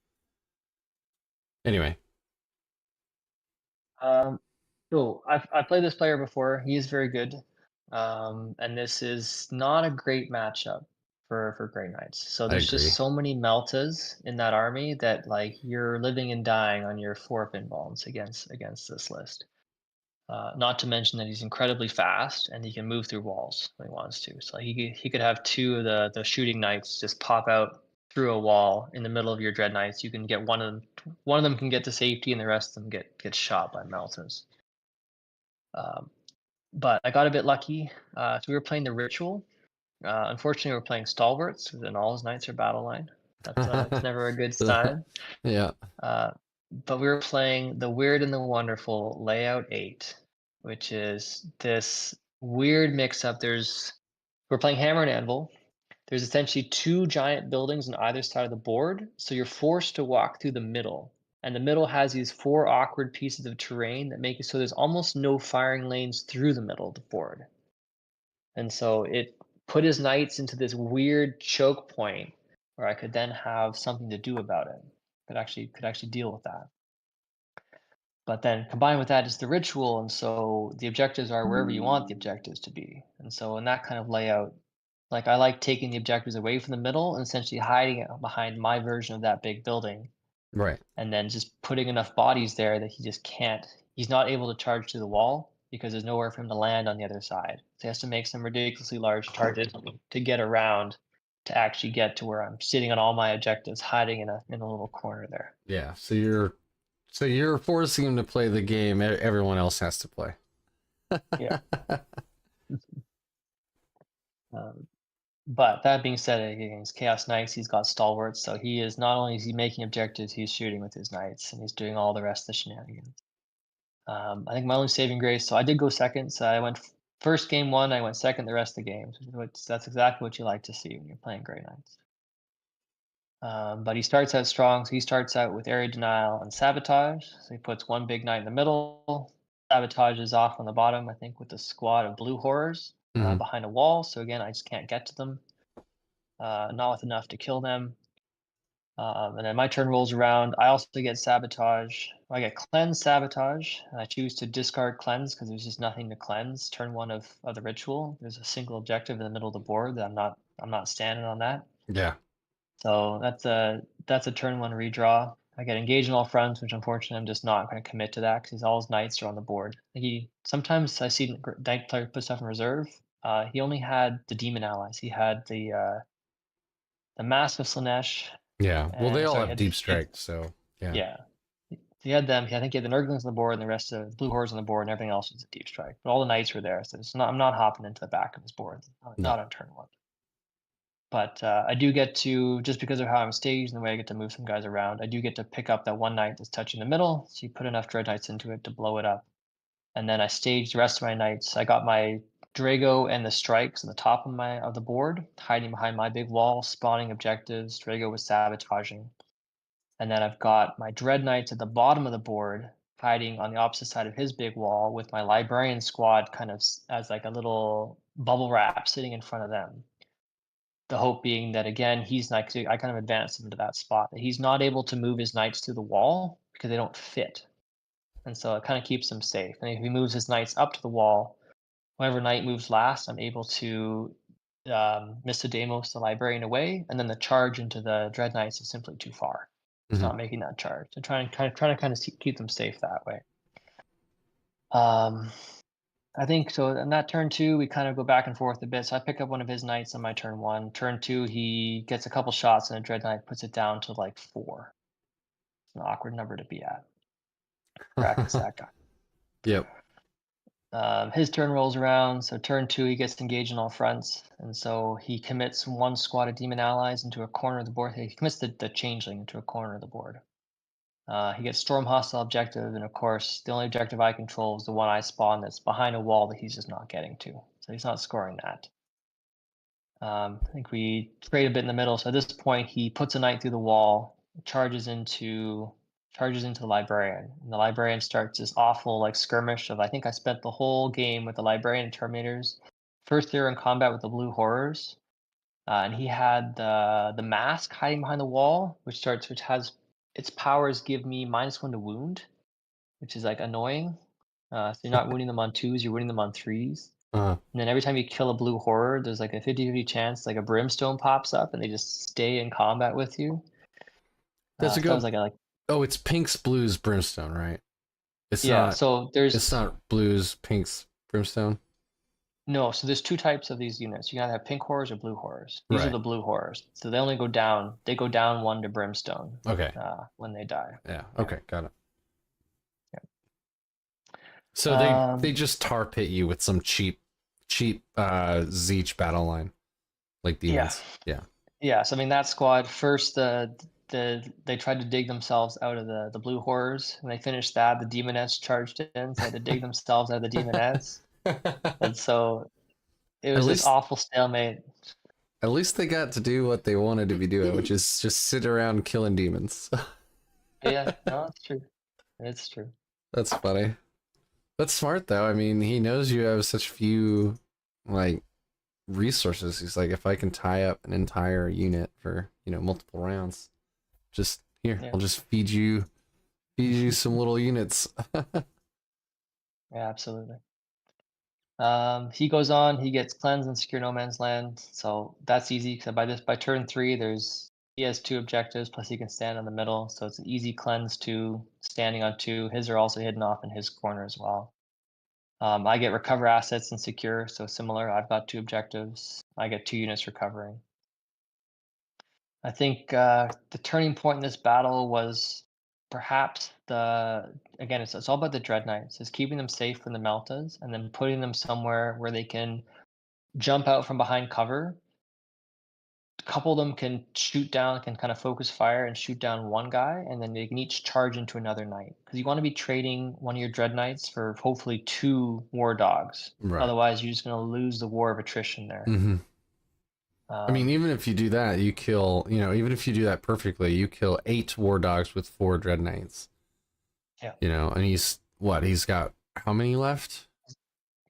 anyway. So I've played this player before. He is very good, and this is not a great matchup for Grey Knights. So I there's agree. just so many meltas in that army that like you're living and dying on your 4 pinballs against this list. Not to mention that he's incredibly fast and he can move through walls when he wants to. So he could have 2 of the shooting knights just pop out through a wall in the middle of your dread knights. You can get one of them can get to safety, and the rest of them get shot by meltas. But I got a bit lucky. So we were playing the ritual. Unfortunately, we're playing stalwarts, and all his knights are battle line. That's never a good sign. Yeah. But we were playing the Weird and the Wonderful Layout 8, which is this weird mix-up. We're playing Hammer and Anvil. There's essentially 2 giant buildings on either side of the board, so you're forced to walk through the middle. And the middle has these 4 awkward pieces of terrain that make it so there's almost no firing lanes through the middle of the board. And so it put his knights into this weird choke point where I could then have something to do about it. Could actually deal with that. But then combined with that is the ritual, and so the objectives are wherever you want the objectives to be. And so in that kind of layout, like I like taking the objectives away from the middle and essentially hiding it behind my version of that big building, Right. and then just putting enough bodies there that he just can't. He's not able to charge through the wall because there's nowhere for him to land on the other side. So he has to make some ridiculously large charges to get around to actually get to where I'm sitting on all my objectives, hiding in a little corner there. Yeah. So you're forcing him to play the game everyone else has to play. Yeah. But that being said, against Chaos Knights, he's got stalwarts, so he is not only is he making objectives, he's shooting with his knights, and he's doing all the rest of the shenanigans. I think my only saving grace, so I did go second. So I went first game 1, I went second the rest of the games. That's exactly what you like to see when you're playing Grey Knights. But he starts out strong, so he starts out with area denial and sabotage. So he puts 1 big knight in the middle, sabotages off on the bottom, I think, with a squad of blue horrors behind a wall. So again, I just can't get to them. Not with enough to kill them. And then my turn rolls around. I also get sabotage. I get cleanse sabotage. And I choose to discard cleanse because there's just nothing to cleanse. Turn 1 of the ritual. There's a single objective in the middle of the board that I'm not standing on that. Yeah. So that's a turn 1 redraw. I get engaged in all fronts, which unfortunately I'm just not going to commit to that because all his knights are on the board. Sometimes I see knight player put stuff in reserve. He only had the demon allies. He had the Mask of Slanesh. Yeah. Well, they all have deep strike, so yeah. Yeah. He had them. I think he had the Nurglings on the board and the rest of the Blue Hordes on the board, and everything else was a deep strike. But all the knights were there, so I'm not hopping into the back of his board. Not on turn 1. But I do get to, just because of how I'm staged and the way I get to move some guys around, I do get to pick up that 1 knight that's touching the middle. So you put enough dread knights into it to blow it up. And then I stage the rest of my knights. I got my Drago and the strikes on the top of the board, hiding behind my big wall, spawning objectives. Drago was sabotaging. And then I've got my dread knights at the bottom of the board, hiding on the opposite side of his big wall with my librarian squad kind of as like a little bubble wrap sitting in front of them. The hope being that again, he's not. 'Cause I kind of advanced him to that spot. That he's not able to move his knights through the wall because they don't fit, and so it kind of keeps him safe. And if he moves his knights up to the wall, whoever knight moves last, I'm able to Mr. Demos, the librarian, away, and then the charge into the Dread Knights is simply too far. It's not making that charge. So trying to keep them safe that way. I think so. On that turn 2, we kind of go back and forth a bit. So I pick up one of his knights on my turn 1. Turn 2, he gets a couple shots and a Dread Knight puts it down to like 4. It's an awkward number to be at. Practice that guy. Yep. His turn rolls around, so turn 2 he gets engaged on all fronts, and so he commits one squad of demon allies into a corner of the board. He commits the changeling into a corner of the board. He gets storm hostile objective, and of course, the only objective I control is the one I spawn that's behind a wall that he's just not getting to, so he's not scoring that. I think we trade a bit in the middle, so at this point he puts a knight through the wall, charges into the librarian, and the librarian starts this awful like skirmish of I think I spent the whole game with the librarian and terminators. First they were in combat with the blue horrors, and he had the mask hiding behind the wall, which has its powers give me -1 to wound, which is like annoying. So you're not wounding them on 2s, you're wounding them on 3s. Uh, And then every time you kill a blue horror, there's like a 50-50 chance like a brimstone pops up and they just stay in combat with you. does it So that go? was like Oh, it's pinks, blues, brimstone, right? It's yeah. not. So It's not blues, pinks, brimstone. no. So there's 2 types of these units. You can either have pink horrors or blue horrors. These are Right. the blue horrors. So they only go down. They go down 1 to brimstone. Okay. When they die. Yeah. Okay. Got it. Yeah. So they just tar pit you with some cheap Zeech battle line, like demons. Yeah. So I mean that squad first. They tried to dig themselves out of the blue horrors. When they finished that, the demonettes charged in, so they had to dig themselves out of the demonettes. And so it was this awful stalemate. At least they got to do what they wanted to be doing, which is just sit around killing demons. Yeah, no, it's true. It's true. That's funny. That's smart though. I mean, he knows you have such few like resources. He's like, if I can tie up an entire unit for, multiple rounds, just here, I'll just feed you some little units. Yeah, absolutely. He goes on, he gets cleanse and secure no man's land. So that's easy because by turn 3, he has 2 objectives, plus he can stand in the middle. So it's an easy cleanse 2, standing on 2. His are also hidden off in his corner as well. I get recover assets and secure, so similar. I've got 2 objectives. I get 2 units recovering. I think the turning point in this battle was perhaps again, it's all about the Dread Knights. It's keeping them safe from the Meltas and then putting them somewhere where they can jump out from behind cover. A couple of them can shoot down, can kind of focus fire and shoot down one guy, and then they can each charge into another knight. Because you want to be trading one of your Dread Knights for hopefully 2 War Dogs. Right. Otherwise, you're just going to lose the war of attrition there. Mm-hmm. I mean, even if you do that, you kill, even if you do that perfectly, you kill 8 war dogs with 4 Dread Knights. Yeah. And he's got how many left?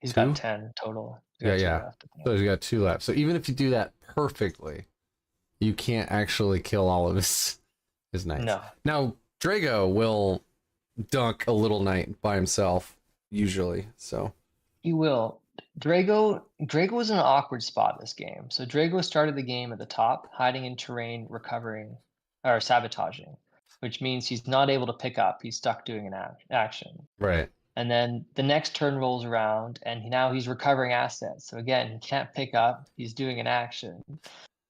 He's 2? got 10 total. Yeah. So he's got 2 left. So even if you do that perfectly, you can't actually kill all of his knights. No. Now, Drago will dunk a little knight by himself, usually. So He will. Drago was in an awkward spot this game. So Drago started the game at the top, hiding in terrain, recovering, or sabotaging, which means he's not able to pick up. He's stuck doing an action. Right. And then the next turn rolls around, and now he's recovering assets. So again, he can't pick up. He's doing an action.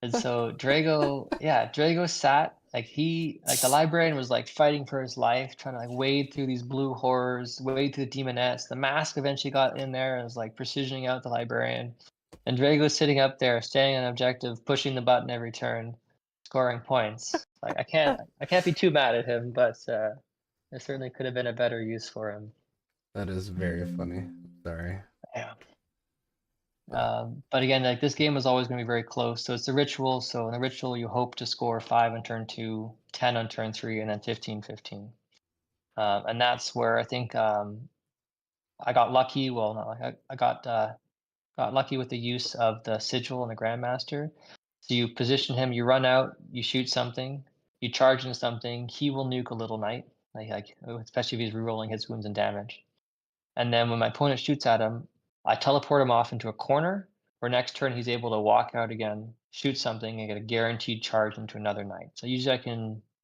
And so Drago sat the librarian was like fighting for his life, trying to like wade through these blue horrors, wade through the demonettes. The mask eventually got in there and was like precisioning out the librarian. And Drago's sitting up there, standing on objective, pushing the button every turn, scoring points. Like I can't be too mad at him, but there certainly could have been a better use for him. That is very funny. Sorry. Yeah. But again, like this game was always going to be very close. So it's the ritual. So in the ritual, you hope to score 5 on turn 2, 10 on turn 3, and then 15-15. And that's where I think I got lucky. Well, not like I got lucky with the use of the sigil and the grandmaster. So you position him, you run out, you shoot something, you charge into something. He will nuke a little knight, especially if he's rerolling his wounds and damage. And then when my opponent shoots at him, I teleport him off into a corner. Where next turn he's able to walk out again, shoot something, and get a guaranteed charge into another knight. So usually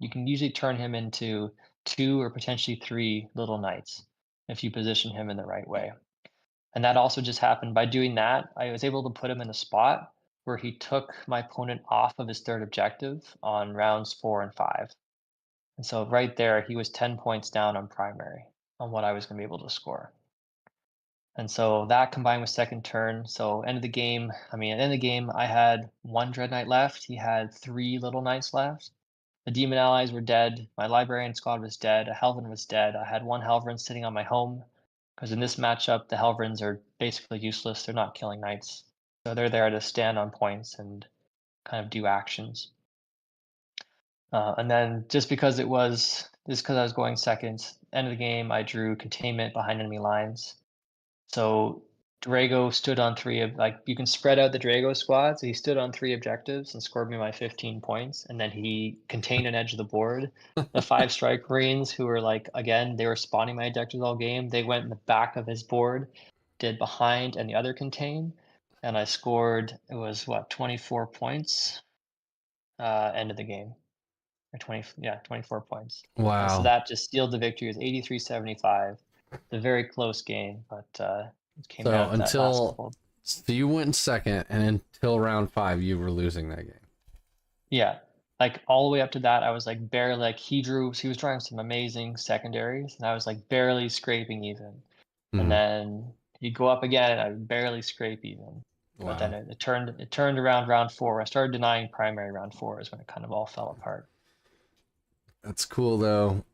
you can usually turn him into 2 or potentially 3 little knights if you position him in the right way. And that also just happened by doing that. I was able to put him in a spot where he took my opponent off of his third objective on rounds 4 and 5. And so right there, he was 10 points down on primary on what I was going to be able to score. And so that combined with second turn, so end of the game, at the end of the game, I had 1 Dread Knight left. He had 3 Little Knights left. The Demon allies were dead. My Librarian squad was dead. A Helvin was dead. I had 1 Helvin sitting on my home. Because in this matchup, the Helvrins are basically useless. They're not killing knights. So they're there to stand on points and kind of do actions. And then just because I was going second, end of the game, I drew containment behind enemy lines. So Drago stood on 3 you can spread out the Drago squad. So he stood on 3 objectives and scored me my 15 points. And then he contained an edge of the board. The 5 Strike Marines, who were again, they were spawning my objectives all game. They went in the back of his board, did behind and the other contain. And I scored, it was 24 points, end of the game. Or 24 points. And so Wow. that just sealed the victory. It was 83-75. It's a very close game, but it came down to that last couple. So you went second, and until round 5, you were losing that game. Yeah, all the way up to that, I was barely he was drawing some amazing secondaries, and I was barely scraping even. Mm-hmm. And then you go up again, and I would barely scrape even. Wow. But then it turned around round 4. When I started denying primary round 4 is when it kind of all fell apart. That's cool though.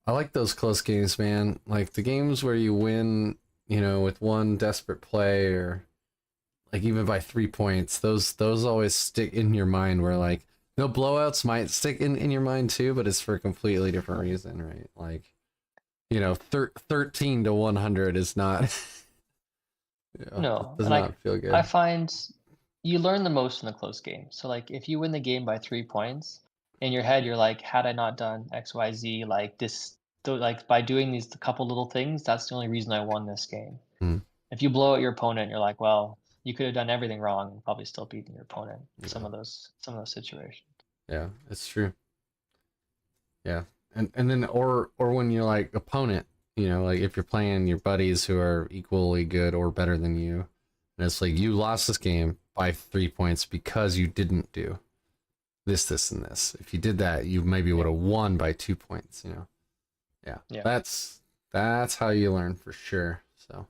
I like those close games, man. Like the games where you win, with one desperate play or even by 3 points. Those always stick in your mind where no blowouts might stick in your mind too, but it's for a completely different reason, right? 13 to 100 is not No, does not feel good. I find you learn the most in the close game. So if you win the game by 3 points, in your head you're had I not done XYZ, by doing these couple little things, that's the only reason I won this game. If you blow out your opponent, you're well, you could have done everything wrong and probably still beaten your opponent in some of those situations. Yeah, it's true. Yeah. And then or when you're opponent, if you're playing your buddies who are equally good or better than you, and it's you lost this game by 3 points because you didn't do this, and this. If you did that, you maybe would have won by 2 points, Yeah. That's how you learn for sure. So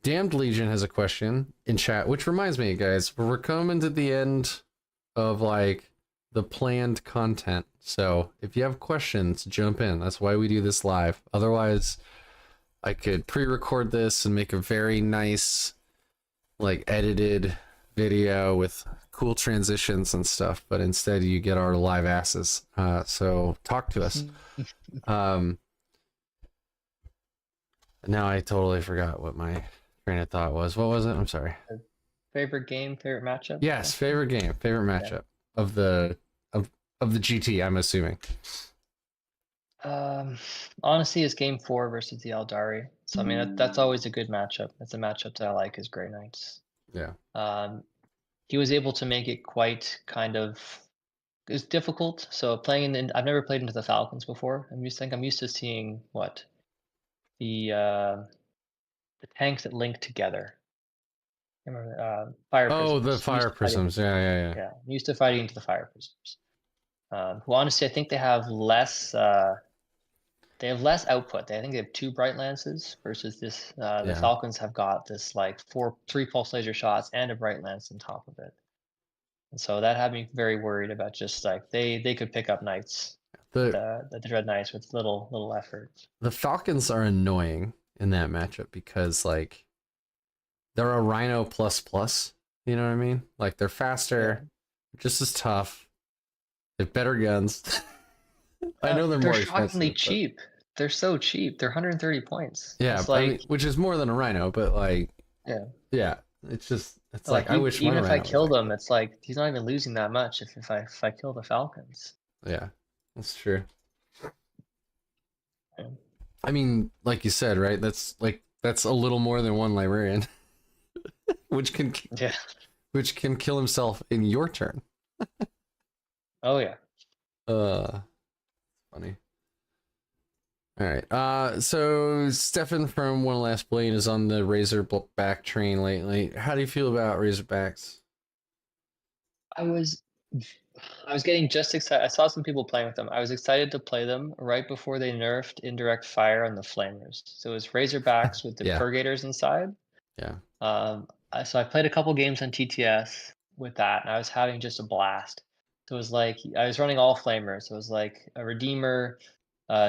Damned Legion has a question in chat, which reminds me, guys, we're coming to the end of the planned content. So if you have questions, jump in. That's why we do this live. Otherwise, I could pre-record this and make a very nice, edited video with cool transitions and stuff. But instead, you get our live asses. So talk to us. Now I totally forgot what my train of thought was. What was it? I'm sorry. Favorite game, favorite matchup? Yes, favorite game, favorite matchup of the GT, I'm assuming. Honestly, it's game 4 versus the Aeldari. So that's always a good matchup. That's a matchup that I like, is Grey Knights. Yeah. He was able to make it quite it's difficult. So I've never played into the Falcons before. I'm used to seeing the tanks that link together. I remember fire prisms. Oh, the fire prisms. Yeah. Yeah, I'm used to fighting into the fire prisms. Who honestly, I think they have less. They have less output. I think they have 2 bright lances versus this. The Falcons have got this 3 pulse laser shots and a bright lance on top of it. And so that had me very worried about just they could pick up knights, the Dread Knights, with little effort. The Falcons are annoying in that matchup because they're a Rhino plus. You know what I mean? They're faster, just as tough, They have better guns. I know they're more shockingly expensive, but cheap. They're so cheap. They're 130 points. yeah, It's I mean, like, which is more than a rhino, but like, yeah, yeah, it's like like I wish my even if I rhino was kill that them, good. it's like he's not even losing that much if I kill the falcons. Yeah, that's true. Yeah. I mean, like you said, right? That's a little more than one librarian, which can Yeah. which can kill himself in your turn. Oh yeah. Funny. All right. So Stefan from One Last Blade is on the Razorback train lately. How do you feel about Razorbacks? I was I was getting just excited. I saw some people playing with them. I was excited to play them right before they nerfed indirect fire on the flamers. So it was Razorbacks with the Yeah, Purgators inside. yeah. So I played a couple games on TTS with that, and I was having just a blast. So it was like I was running all flamers. So it was like a Redeemer,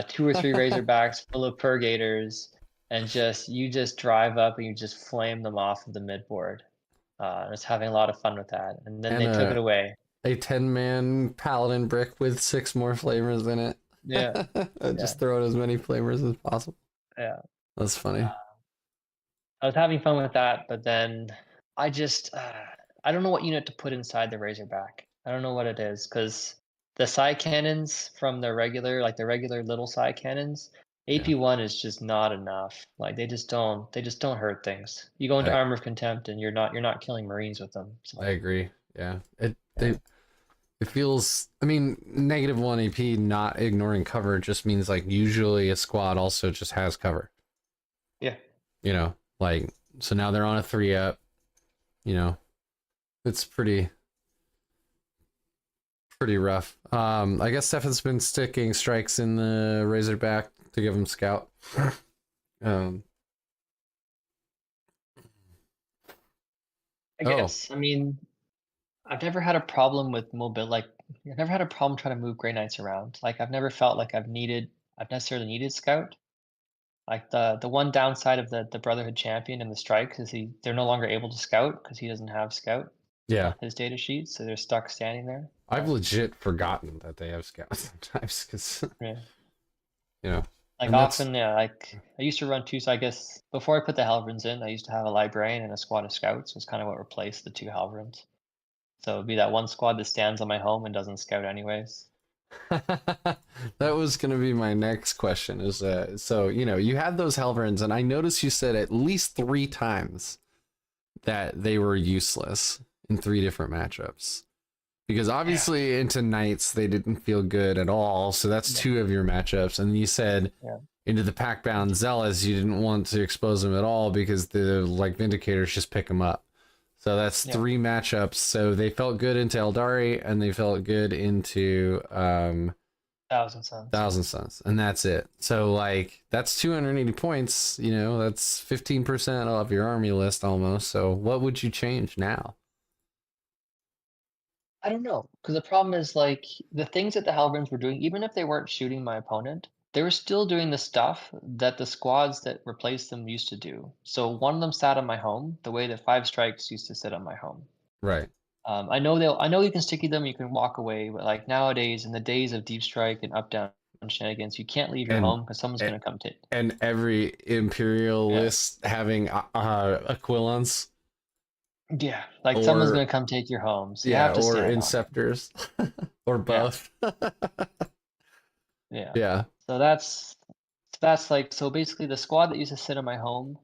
2 or 3 Razorbacks full of Purgators, and you just drive up and you just flame them off of the midboard. I was having a lot of fun with that, and then And they took it away. a 10-man paladin brick with 6 more flavors in it. Yeah, yeah, Just throw in as many flavors as possible. yeah. That's funny. Uh, I was having fun with that, but then I just I don't know what unit to put inside the Razorback. I don't know what it is because the side cannons from the regular little side cannons, Yeah, AP1 is just not enough. Like they just don't hurt things. You go into I Armor of Contempt and you're not killing Marines with them. I So agree. Yeah, yeah, it feels. I mean, -1 AP not ignoring cover just means like usually a squad also just has cover. yeah. You know, like so now they're on a 3-up. You know, it's pretty rough. I guess Stefan's been sticking strikes in the Razorback to give him scout. um, I oh guess. I mean, I've never had a problem with mobility. Like, I've never had a problem trying to move Grey Knights around. Like, I've never felt like I've necessarily needed scout. Like the one downside of the Brotherhood champion and the strike is they're no longer able to scout because he doesn't have scout yeah, on his data sheet, so they're stuck standing there. I've legit forgotten that they have scouts sometimes because Yeah. you know, Like and that's often, yeah, like I used to run two. So I guess before I put the Halverns in, I used to have a librarian and a squad of scouts. Was kind of what replaced the 2 Halverns. So it'd be that one squad that stands on my home and doesn't scout anyways. that was gonna be my next question. Is so you know you had those Helverins, and I noticed you said at least 3 times that they were useless in 3 different matchups. Because Yeah. obviously into Knights they didn't feel good at all, so that's Yeah. 2 of your matchups. And you said Yeah. into the Pact-bound Zealots you didn't want to expose them at all because the like Vindicators just pick them up. So that's Yeah. 3 matchups. So they felt good into Aeldari and they felt good into 1,000 Suns. Thousand Suns, and that's it. So like that's 280 points. You know, that's 15% of your army list almost. So what would you change now? I don't know, because the problem is like the things that the Halberds were doing, even if they weren't shooting my opponent, they were still doing the stuff that the squads that replaced them used to do. So one of them sat on my home, the way that 5 strikes used to sit on my home. Right. I know you can sticky them, you can walk away, but like nowadays, in the days of deep strike and up down shenanigans, you can't leave your And home because someone's gonna come take. and every imperial Yeah, list having aquilons yeah, like someone's or gonna come take your home, so you yeah have to or stand on them. inceptors or Yeah, both. yeah. Yeah. So that's like so basically the squad that used to sit on my home,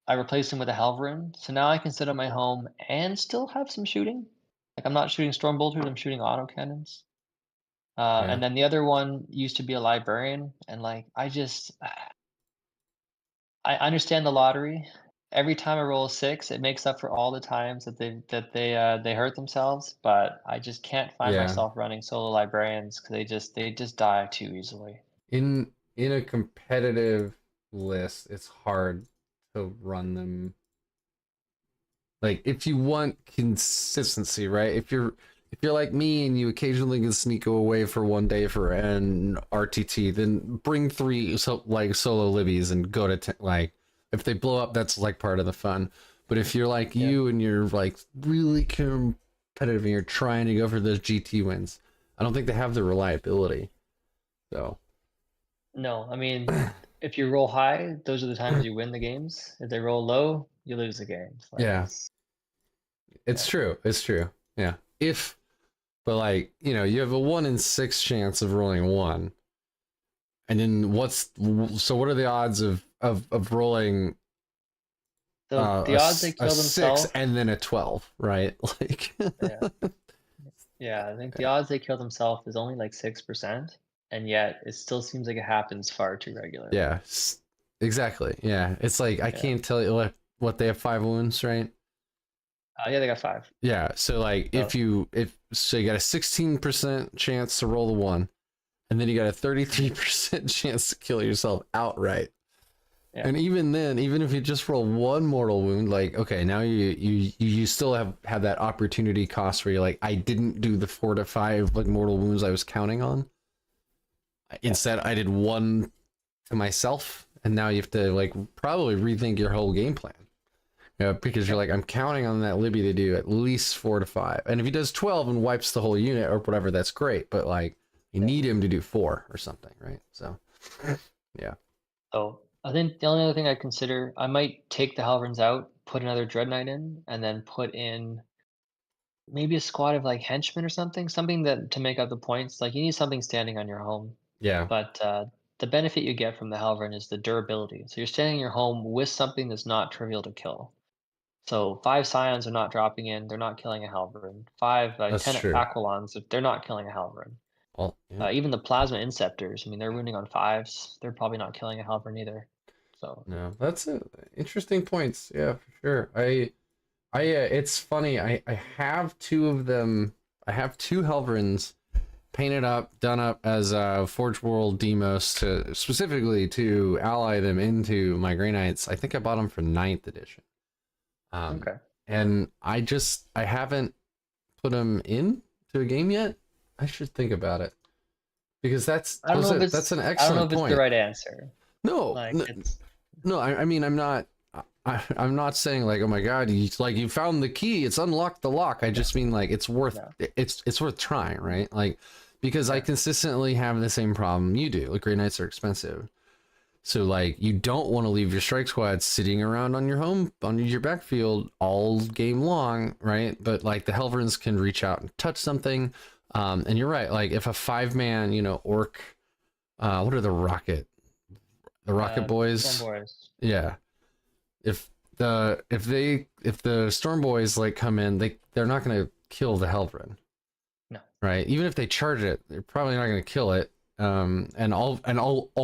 I replaced him with a Halverin. So now I can sit on my home and still have some shooting. Like I'm not shooting storm bolters, I'm shooting autocannons. Yeah. And then the other one used to be a librarian, and like I understand the lottery. Every time I roll a 6, it makes up for all the times that they hurt themselves. But I just can't find Yeah. myself running solo librarians because they just die too easily. In a competitive list, it's hard to run them. Like if you want consistency, right? If you're like me and you occasionally can sneak away for one day for an RTT, then bring 3 like solo libbies and go to like if they blow up, that's like part of the fun. But if you're like Yeah. you and you're like really competitive and you're trying to go for those GT wins, I don't think they have the reliability. So No, I mean, if you roll high, those are the times you win the games. If they roll low, you lose the games. Like yeah, it's yeah. true. It's true. Yeah. But like, you have a 1 in 6 chance of rolling 1. And then what are the odds of rolling So the odds they a kill 6 themselves, and then a 12, right? Like yeah, yeah. I think the odds they kill themselves is only like 6%, and yet it still seems like it happens far too regularly. yeah, exactly. Yeah. It's like I Yeah. can't tell you what they have 5 wounds, right? Yeah, they got 5. Yeah, so like So if so you got a 16% chance to roll the 1, and then you got a 33% chance to kill yourself outright. yeah, And even then, even if you just roll 1 mortal wound, like okay, now you still have that opportunity cost where you're like, I didn't do the 4 to 5 like mortal wounds I was counting on. yeah, Instead, I did 1 to myself, and now you have to like probably rethink your whole game plan. Yeah, because you're yeah, like, I'm counting on that Libby to do at least 4 to 5. And if he does 12 and wipes the whole unit or whatever, that's great. But like, you yeah. need him to do 4 or something, right? So, yeah. So I think the only other thing I consider, I might take the Halverns out, put another Dread Knight in, and then put in maybe a squad of like henchmen or something that to make up the points. Like you need something standing on your home, Yeah, but the benefit you get from the Halvern is the durability. So you're standing in your home with something that's not trivial to kill. So 5 Scions are not dropping in; they're not killing a Halvern. 10 that's true. Aquilons, they're not killing a Halvern. Well, yeah. Even the Plasma Inceptors, I mean, they're wounding on 5s. They're probably not killing a Halvern either. So No, that's interesting points. Yeah, for sure. It's funny. I have 2 of them. I have 2 Helverins painted up, done up as Forge World demos to specifically to ally them into my Grey Knights. I think I bought them for 9th edition. okay. And I haven't put them in to a game yet. I should think about it because that's an I don't know excellent if it's the point. right answer. No, Like no, it's no. I mean, I'm not saying like, oh my god, you found the key, it's unlocked the lock. I just mean like no. it's worth trying, right? Like because I Yeah. consistently have the same problem you do. Like Grey Knights are expensive. So like you don't want to leave your strike squad sitting around on your backfield all game long, right? But like the Helverins can reach out and touch something. And you're right, like if a 5-man, orc, what are the rocket Storm boys? Boys. Yeah. If the storm boys like come in, they're not gonna kill the Helverin, No. right? Even if they charge it, they're probably not gonna kill it. And all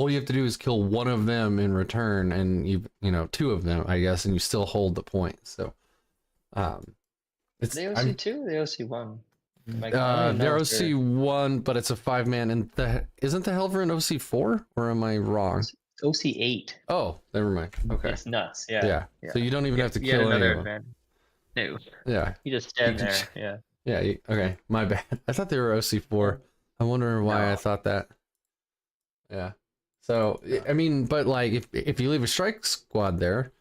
you have to do is kill one of them in return, and 2 of them, I guess, and you still hold the point. So, um, Are it's they I'm OC2 or the OC1? I don't even know they're if they're OC1, but it's a 5-man, and isn't the Helverin OC4, or am I wrong? OC8. Oh, never mind. Okay, It's nuts. Yeah. yeah. Yeah. So you don't even have to Yet kill any another of them. advantage. No. Yeah, You just you stand can. there. Yeah. Yeah, okay, my bad. I thought they were OC4. I'm wondering why I No. thought that. Yeah. So, No. I mean, but like if you leave a strike squad there,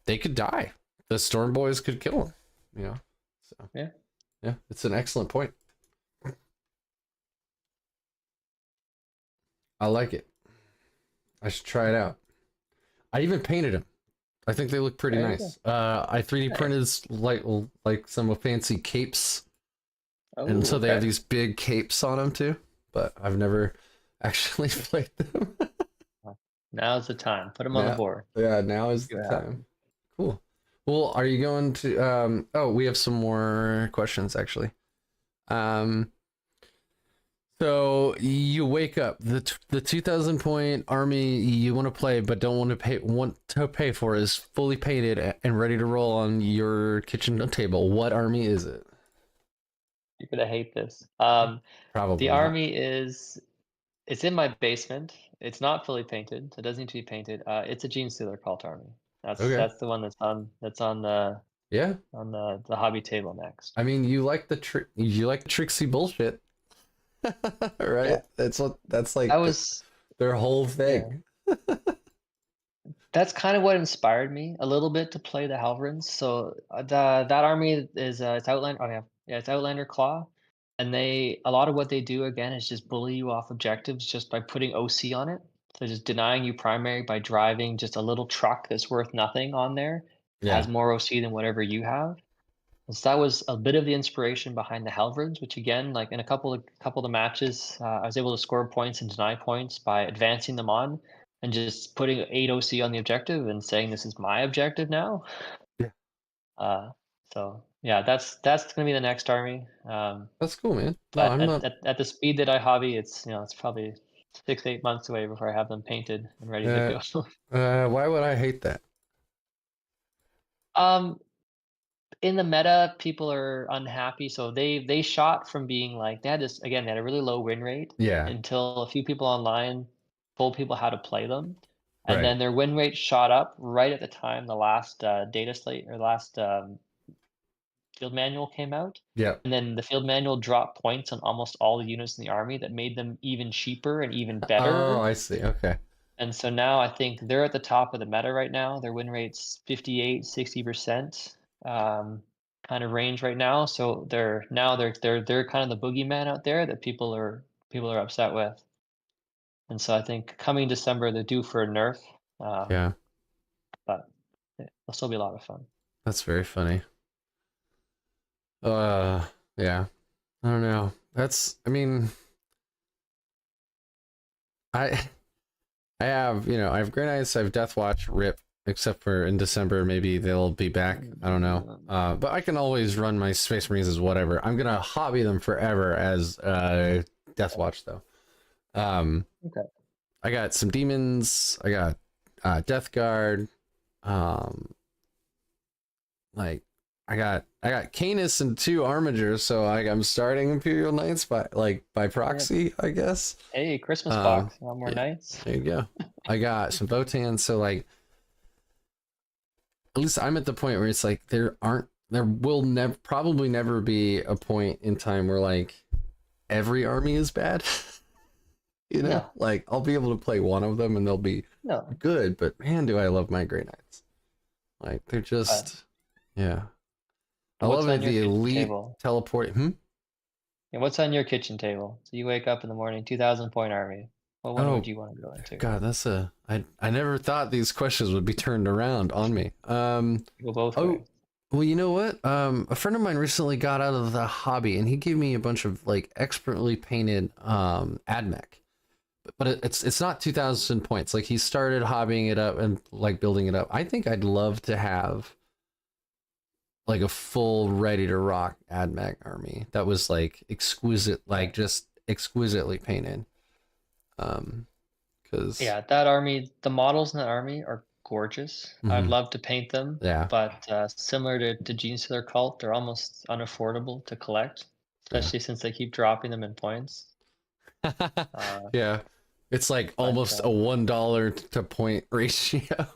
they could die. The Storm Boys could kill them, So, Yeah. yeah, it's an excellent point. I like it. I should try it out. I even painted them. I think they look pretty There you go. nice. I 3D Nice. printed like some fancy capes, and Oh, so they have okay. these big capes on them too. But I've never actually played them. Now's the time. Put them on the Now, board. yeah, now is See the what time. happens. Cool. Well, are you going to oh, we have some more questions actually. Um so you wake up the 2000 point army you want to play but don't want to pay for is fully painted and ready to roll on your kitchen table. What army is it? You're gonna hate this. The Probably not. army is it's in my basement. It's not fully painted. So it doesn't need to be painted. It's a Gene Stealer cult army. Okay. That's the one that's on the Yeah. hobby table next. I mean, you like the tricksy bullshit, Yeah. right? That's That like was their whole yeah. thing. That's kind of what inspired me a little bit to play the Halverins. So that army is it's Outlander. Oh yeah, yeah, it's Outlander Claw. And a lot of what they do again is just bully you off objectives just by putting OC on it. So just denying you primary by driving just a little truck that's worth nothing on there, Yeah. has more OC than whatever you have. And so that was a bit of the inspiration behind the Halverds, which again, like in a couple of the matches, I was able to score points and deny points by advancing them on and just putting 8 OC on the objective and saying this is my objective now. Yeah. Uh, so yeah, that's gonna be the next army. That's cool, man. No, But I'm not. at the speed that I hobby, it's probably 6 to 8 months away before I have them painted and ready to Uh, go. why would I hate that? um, in the meta, people are unhappy, so they shot from being like they had this again. They had a really low win rate Yeah. until a few people online told people how to play them, and Right. then their win rate shot up right at the time the last data slate or last field manual came out. Yeah. And then the field manual dropped points on almost all the units in the army that made them even cheaper and even Oh, better. I see. Okay. And so now I think they're at the top of the meta right now. Their win rate's 58, 60% kind of range right now. So they're kind of the boogeyman out there that people are upset with. And so I think coming December they're due for a nerf. Um, Yeah. but it'll still be a lot of fun. That's very funny. Yeah. I don't know. I mean, I I have, I have Grey Knights, I have Death Watch, RIP, except for in December, maybe they'll be back. I don't know. But I can always run my Space Marines as whatever. I'm gonna hobby them forever as Death Watch though. Okay. I got some demons, I got Death Guard, like I got Canis and 2 Armigers, so I'm starting Imperial Knights by proxy, I guess. Hey, Christmas box. Want more yeah, knights? there you go. I got some Votans, so like at least I'm at the point where it's like there will probably never be a point in time where like every army is bad. No. Like I'll be able to play one of them and they'll be No. good, but man, do I love my Grey Knights. Like they're just yeah. I What's love on it, your the kitchen elite table? teleport. Yeah, what's on your kitchen table? So you wake up in the morning, 2,000 point army. What one would Oh you want to go into? God, I never thought these questions would be turned around on me. Go both ways. Well, you know what? A friend of mine recently got out of the hobby and he gave me a bunch of like expertly painted AdMech. But it's not 2,000 points. Like he started hobbying it up and like building it up. I think I'd love to have like a full ready to rock AdMech army that was like exquisite, like just exquisitely painted. Because Yeah, that army, the models in that army are gorgeous. I'd love to paint them, yeah, but similar to Genestealer Cult, they're almost unaffordable to collect, yeah. especially since they keep dropping them in points. Yeah, it's like almost a $1 to point ratio.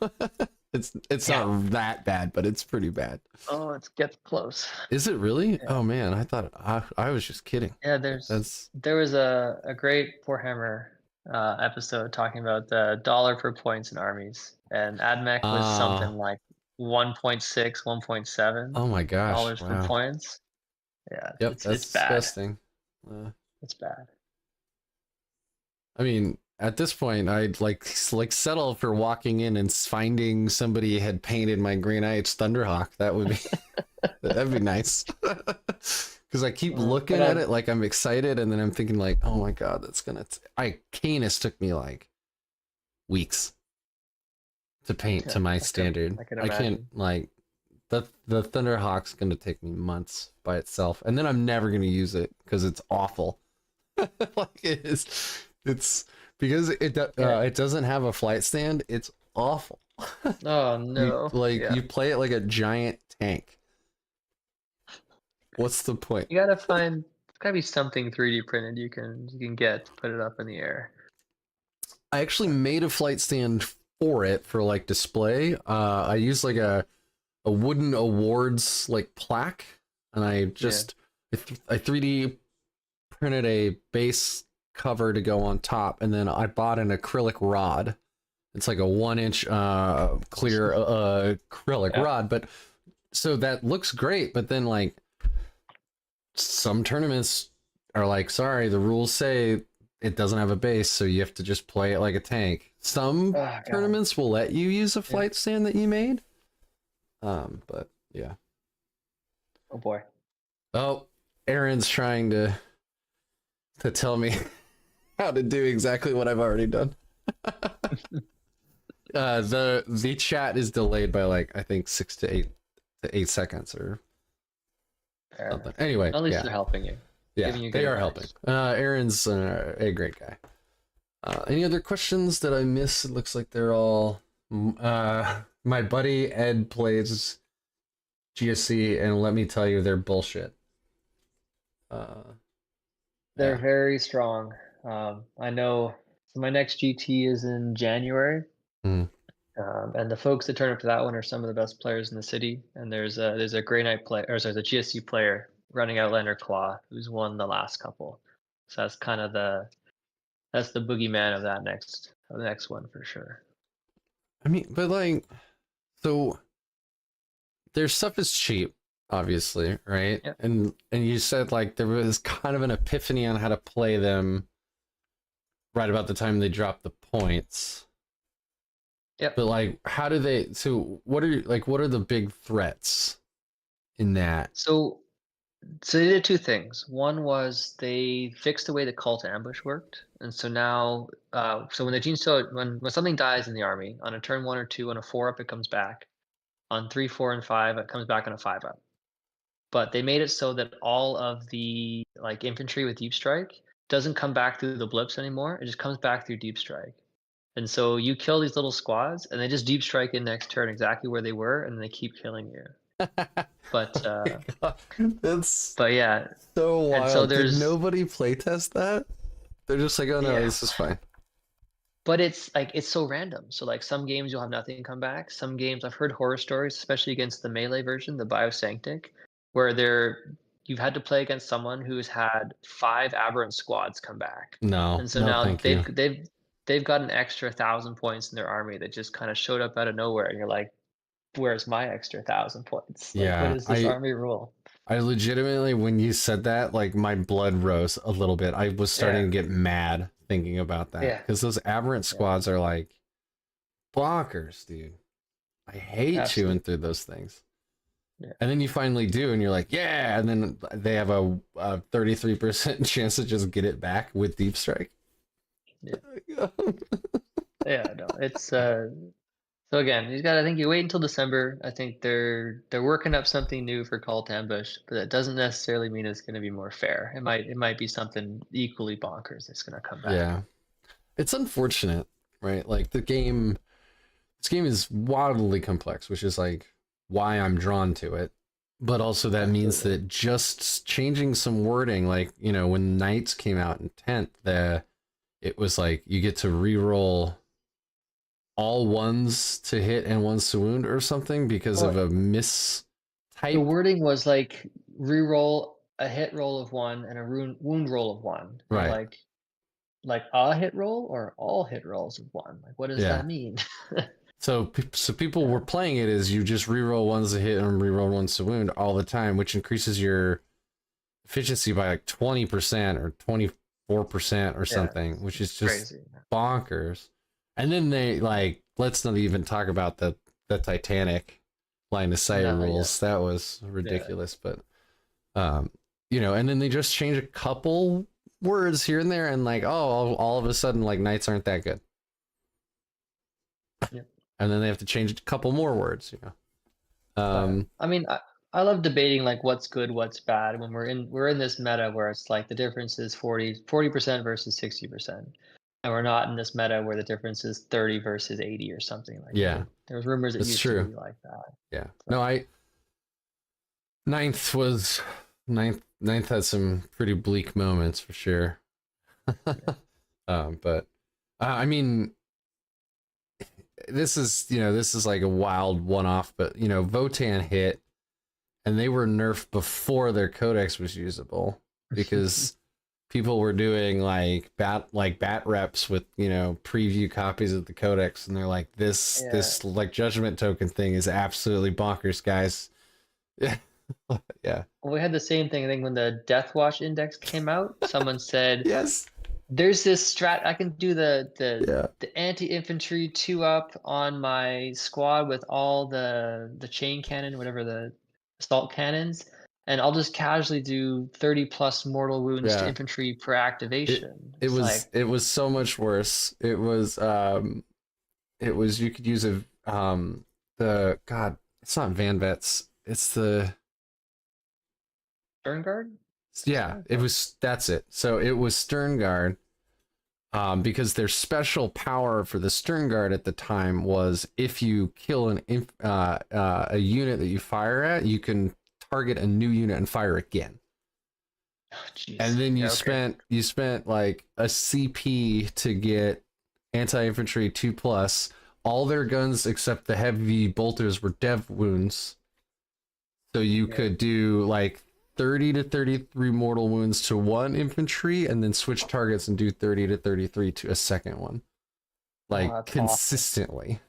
It's not that bad, but it's pretty bad. Oh, it gets close. Is it really? Yeah. Oh man, I thought I was just kidding. Yeah, That's there was a great Warhammer episode talking about the dollar per points in armies, and AdMech was something like 1.6, 1.7 oh my gosh, dollars per wow. points. Yeah, Yep, it's that's bad. disgusting. It's bad. I mean, at this point, I'd like settle for walking in and finding somebody had painted my Grey Knights Thunderhawk. That would be that'd be nice. Because I keep looking at it like I'm excited, and then I'm thinking like, oh my god, that's gonna. Canis took me like weeks to paint to my standard. I can't like the Thunderhawk's gonna take me months by itself, and then I'm never gonna use it because it's awful. Like it's because it doesn't have a flight stand. It's awful. Oh no! You play it like a giant tank. What's the point? You gotta find. It's gotta be something 3D printed you can get to put it up in the air. I actually made a flight stand for it for like display. I used like a wooden awards like plaque, and I just I 3D printed a base cover to go on top, and then I bought an acrylic rod. It's like a 1-inch clear acrylic rod, but so that looks great. But then like some tournaments are like, sorry, the rules say it doesn't have a base, so you have to just play it like a tank. Some Oh, God. tournaments will let you use a Yeah. flight stand that you made. But yeah. Oh boy. Oh, Aaron's trying to tell me how to do exactly what I've already done. The chat is delayed by like I think 6 to 8 seconds or Fair something. enough. Anyway, At least yeah, they're helping you. yeah, Giving you they good are advice. helping. Aaron's a great guy. Any other questions that I missed? It looks like they're all. My buddy Ed plays GSC, and let me tell you, they're bullshit. They're Yeah. very strong. I know. So my next GT is in January. Mm. And the folks that turn up to that one are some of the best players in the city. And there's a Grey Knight player, or sorry, there's a GSC player running Outlander Claw who's won the last couple. So that's kind of that's the boogeyman of the next one for sure. I mean, but like, so their stuff is cheap, obviously, right? Yep. And you said like there was kind of an epiphany on how to play them right about the time they dropped the points. Yep. But like, how do they? So what are the big threats in that? So they did two things. One was they fixed the way the cult ambush worked, and so now, so when the gene so when something dies in the army on a turn 1 or 2 on a 4 up, it comes back. On 3, 4, and 5, it comes back on a 5 up. But they made it so that all of the like infantry with deep strike doesn't come back through the blips anymore. It just comes back through deep strike. And so you kill these little squads, and they just deep strike in next turn exactly where they were, and they keep killing you. But Oh my God. That's but yeah, so and so wild. Did there's nobody playtest that? They're just like, oh no, yeah. this is fine. But it's like it's so random. So like some games you'll have nothing come back. Some games I've heard horror stories, especially against the melee version, the Biosanctic, where you've had to play against someone who's had 5 aberrant squads come back. No, And so no, now thank you. they've got an extra 1,000 points in their army that just kind of showed up out of nowhere, and you're like, where's my extra 1,000 points? Like, what Yeah, is this army rule? I legitimately, when you said that, like my blood rose a little bit. I was starting Yeah, to get mad thinking about that yeah, because those aberrant yeah, squads are like bonkers, dude. I hate chewing absolutely. through those things. Yeah, And then you finally do, and you're like, yeah. And then they have a 33% chance to just get it back with deep strike. yeah, yeah. No, it's So again, I think you wait until December. I think they're working up something new for Cult Ambush, but that doesn't necessarily mean it's going to be more fair. It might be something equally bonkers that's going to come back. Yeah, it's unfortunate, right? Like this game is wildly complex, which is like why I'm drawn to it. But also that means Absolutely. that just changing some wording, like when Knights came out in 10th, it was like you get to re-roll all ones to hit and ones to wound or something because of Well, a the mistype. wording was like re-roll a hit roll of 1 and a wound roll of 1. And you're Right. like a hit roll or all hit rolls of 1? Like, what does Yeah. that mean? So people were Yeah. playing it as you just re-roll ones to hit and re-roll ones to wound all the time, which increases your efficiency by like 20% or 24% or Yeah. something, which is It's just crazy. bonkers. And then they like, let's not even talk about the Titanic line of sight No, yeah. rules. That was Yeah. ridiculous. But and then they just change a couple words here and there, and like, oh, all of a sudden, like knights aren't that good. Yep. And then they have to change a couple more words. I mean, I love debating like what's good, what's bad when we're in this meta where it's like the difference is 40% versus 60%. And we're not in this meta where the difference is 30 versus 80 or something like Yeah, there was rumors it that's used to true. be like that. Yeah. No, So ninth was ninth had some pretty bleak moments for sure. yeah. But I mean, this is like a wild one-off, but Votan hit, and they were nerfed before their codex was usable because people were doing like bat reps with preview copies of the codex, and they're like, this Yeah. this like judgment token thing is absolutely bonkers, guys. Yeah. Yeah. Well, we had the same thing. I think when the Death Watch Index came out, someone said Yes. there's this strat. I can do Yeah. the anti-infantry 2-up on my squad with all the chain cannon, whatever the assault cannons, and I'll just casually do 30 plus mortal wounds to Yeah. infantry per It activation. it It's was like, it was so much worse. It was you could use a the God, it's not Van Vets. It's the Sternguard? yeah, Sternguard? it No. was that's it. So it was Stern Guard. Because their special power for the Stern Guard at the time was if you kill a unit that you fire at, you can target a new unit and fire again. Oh, jeez. And then Yeah, okay. you spent like a CP to get anti-infantry 2 plus. All their guns except the heavy bolters were dev wounds. So you Yeah. could do like 30 to 33 mortal wounds to one infantry and then switch targets and do 30 to 33 to a second one. Oh, Like that's awful. consistently.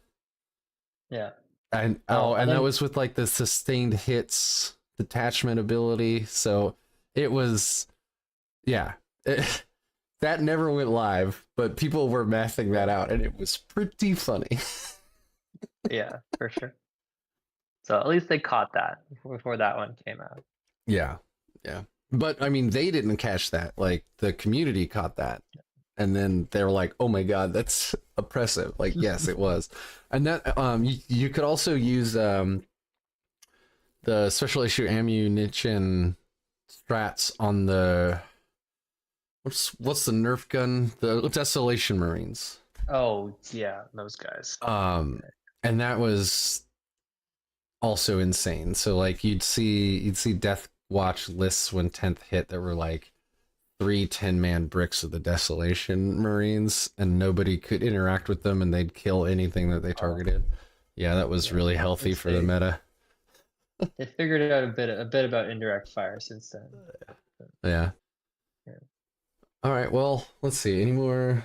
Yeah. And Well, and that then was with like the sustained hits detachment ability. So it was yeah. It, that never went live, but people were mathing that out and it was pretty funny. yeah, for sure. So at least they caught that before that one came out. Yeah. Yeah. But I mean they didn't catch that. Like the community caught that. And then they were like, "Oh my god, that's oppressive." Like, yes, it was. And that you could also use the special issue ammunition strats on the what's the Nerf gun? The Desolation Marines. Oh, yeah, those guys. Um, and that was also insane. So like you'd see Death Watch lists when 10th hit that were like 3 10-man bricks of the Desolation Marines, and nobody could interact with them, and they'd kill anything that they Oh, targeted. Yeah, that was yeah. really healthy Since for the meta. they figured out a bit about indirect fire since then. But, Yeah. yeah. All right. Well, let's see. Any more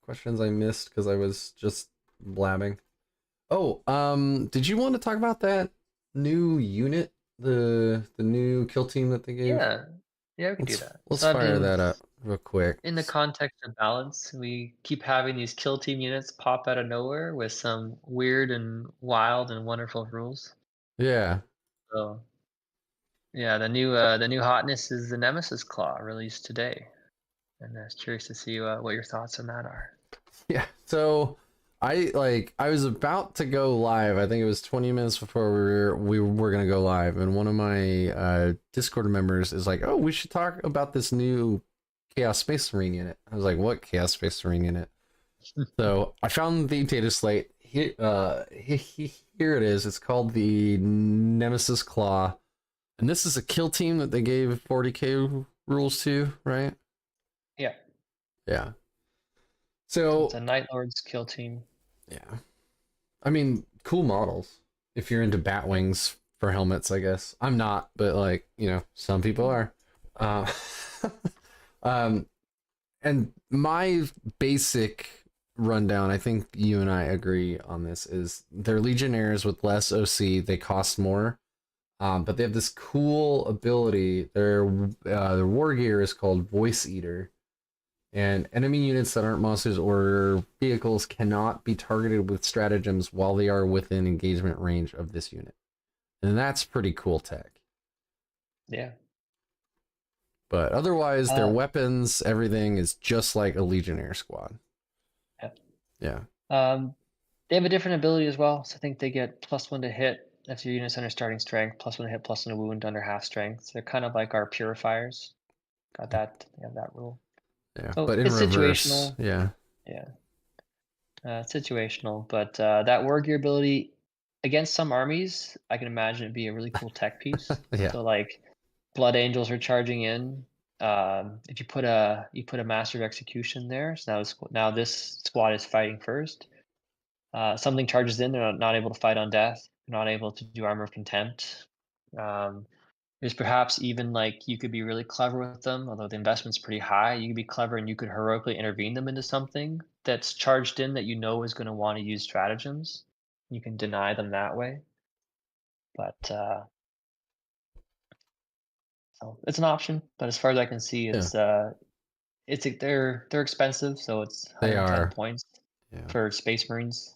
questions I missed because I was just blabbing? Oh, did you want to talk about that new unit, the new kill team that they gave? Yeah, yeah, we could do that. Let's So I've fire been that up real quick. in the context of balance, we keep having these kill team units pop out of nowhere with some weird and wild and wonderful rules. Yeah. So yeah, the new hotness is the Nemesis Claw released today, and I was curious to see what your thoughts on that are. Yeah. So I was about to go live. I think it was 20 minutes before we were gonna go live, and one of my Discord members is like, "Oh, we should talk about this new Chaos Space Marine unit." I was like, "What Chaos Space Marine unit?" So I found the data slate. Here it is. It's called the Nemesis Claw, and this is a kill team that they gave 40k rules to, right? Yeah, Yeah. so it's So a Night Lord's kill team. yeah, I mean, cool models. If you're into bat wings for helmets, I guess I'm not, but like some people are. Uh, um, and my basic rundown, I think you and I agree on this, is they're legionnaires with less OC. They cost more, but they have this cool ability. Their war gear is called Voice Eater, and enemy units that aren't monsters or vehicles cannot be targeted with stratagems while they are within engagement range of this unit. And that's pretty cool tech. Yeah. But otherwise, their Uh, weapons, everything is just like a Legionnaire squad. yeah. Yeah. They have a different ability as well. So I think they get +1 to hit if your unit's under starting strength, +1 to hit, +1 to wound under half strength. They're kind of like our purifiers. Got that? They have that rule. Yeah. So But in it's reverse, situational. yeah. Yeah, situational. But that war gear ability against some armies, I can imagine it'd be a really cool tech piece. Yeah. So like Blood Angels are charging in. If you put a Master of Execution there, so now this squad is fighting first. Something charges in, they're not able to fight on death, they're not able to do Armor of Contempt. Um, there's perhaps even like you could be really clever with them, although the investment's pretty high. You could be clever and you could heroically intervene them into something that's charged in that you know is going to want to use stratagems. You can deny them that way. But So it's an option, but as far as I can see, Yeah, they're expensive, so it's they 110 are. points Yeah. for Space Marines.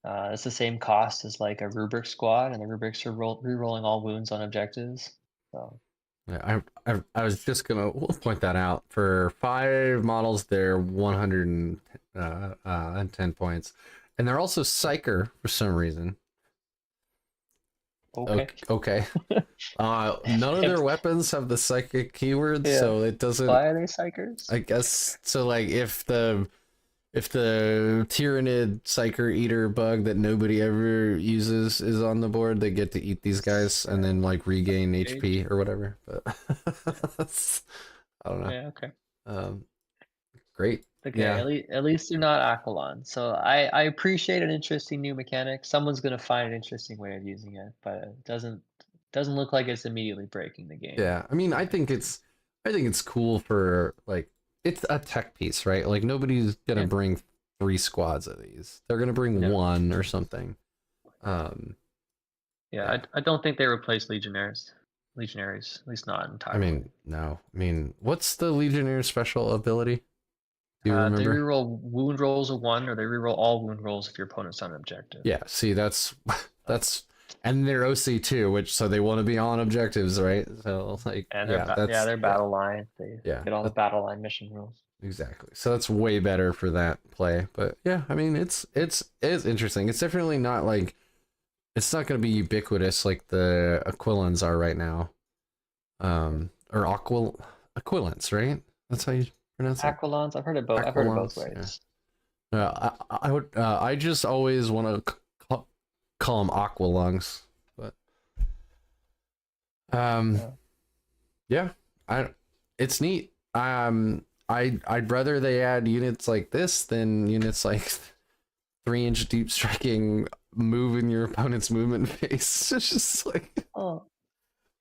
It's the same cost as like a Rubric squad, and the Rubrics are re-rolling all wounds on objectives. So Yeah, I was just gonna point that out. For 5 models, they're 110 points, and they're also Psyker for some reason. okay. Okay, okay. None of their If- weapons have the psychic keyword, yeah. so it doesn't. Why are they psychers? I guess so. Like if the Tyrannid Psyker Eater bug that nobody ever uses is on the board, they get to eat these guys and then like regain Age. HP or whatever. But Yeah. I don't know. Yeah. Okay. Um, great. Okay. Yeah, At least they're not Aquilon. So I appreciate an interesting new mechanic. Someone's gonna find an interesting way of using it, but it doesn't look like it's immediately breaking the game. yeah. I mean, I think it's cool for like it's a tech piece, right? Like nobody's gonna Yeah. bring 3 squads of these. They're gonna bring No. one or something. Um, Yeah. yeah. I don't think they replace Legionnaires. Legionaries, at least not I entirely. mean, no. I mean, what's the Legionnaire special ability? Do you They remember? reroll wound rolls of 1, or they reroll all wound rolls if your opponent's on objective. Yeah, see, that's and they're OC too, which so they want to be on objectives, right? So like, And yeah, that's they're battle line. They yeah, get all the battle line mission rules. exactly. So that's way better for that play. But yeah, I mean, it's interesting. It's definitely not like it's not going to be ubiquitous like the Aquilans are right now. Or Aquilans, right? That's how you pronounce it. Aquilons, I've heard it both. I've heard it both Aquilons, ways. yeah. I would. I just always want to call them Aqualungs, but Yeah. yeah, it's neat. I'd rather they add units like this than units like 3-inch deep striking, moving your opponent's movement phase. It's just like Oh,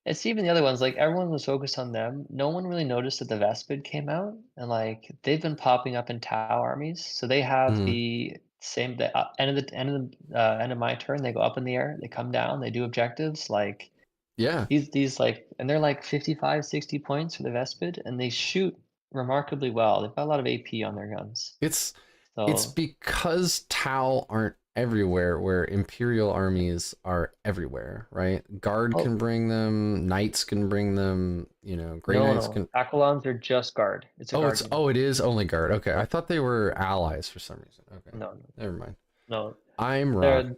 it's even the other ones. Like everyone was focused on them. No one really noticed that the Vespid came out, and like they've been popping up in Tau armies. So they have mm, the same. The end of my turn, they go up in the air. They come down. They do objectives. Like yeah. these like, and they're like 55, 60 points for the Vespid, and they shoot remarkably well. They've got a lot of AP on their guns. It's So because Tau aren't everywhere where Imperial armies are everywhere, right? Guard oh, can bring them, Knights can bring them, Grey Knights no, can. Aquilons are just guard. It's a guard unit. It is only guard. Okay, I thought they were allies for some reason. Okay, No, never mind. no. I'm wrong.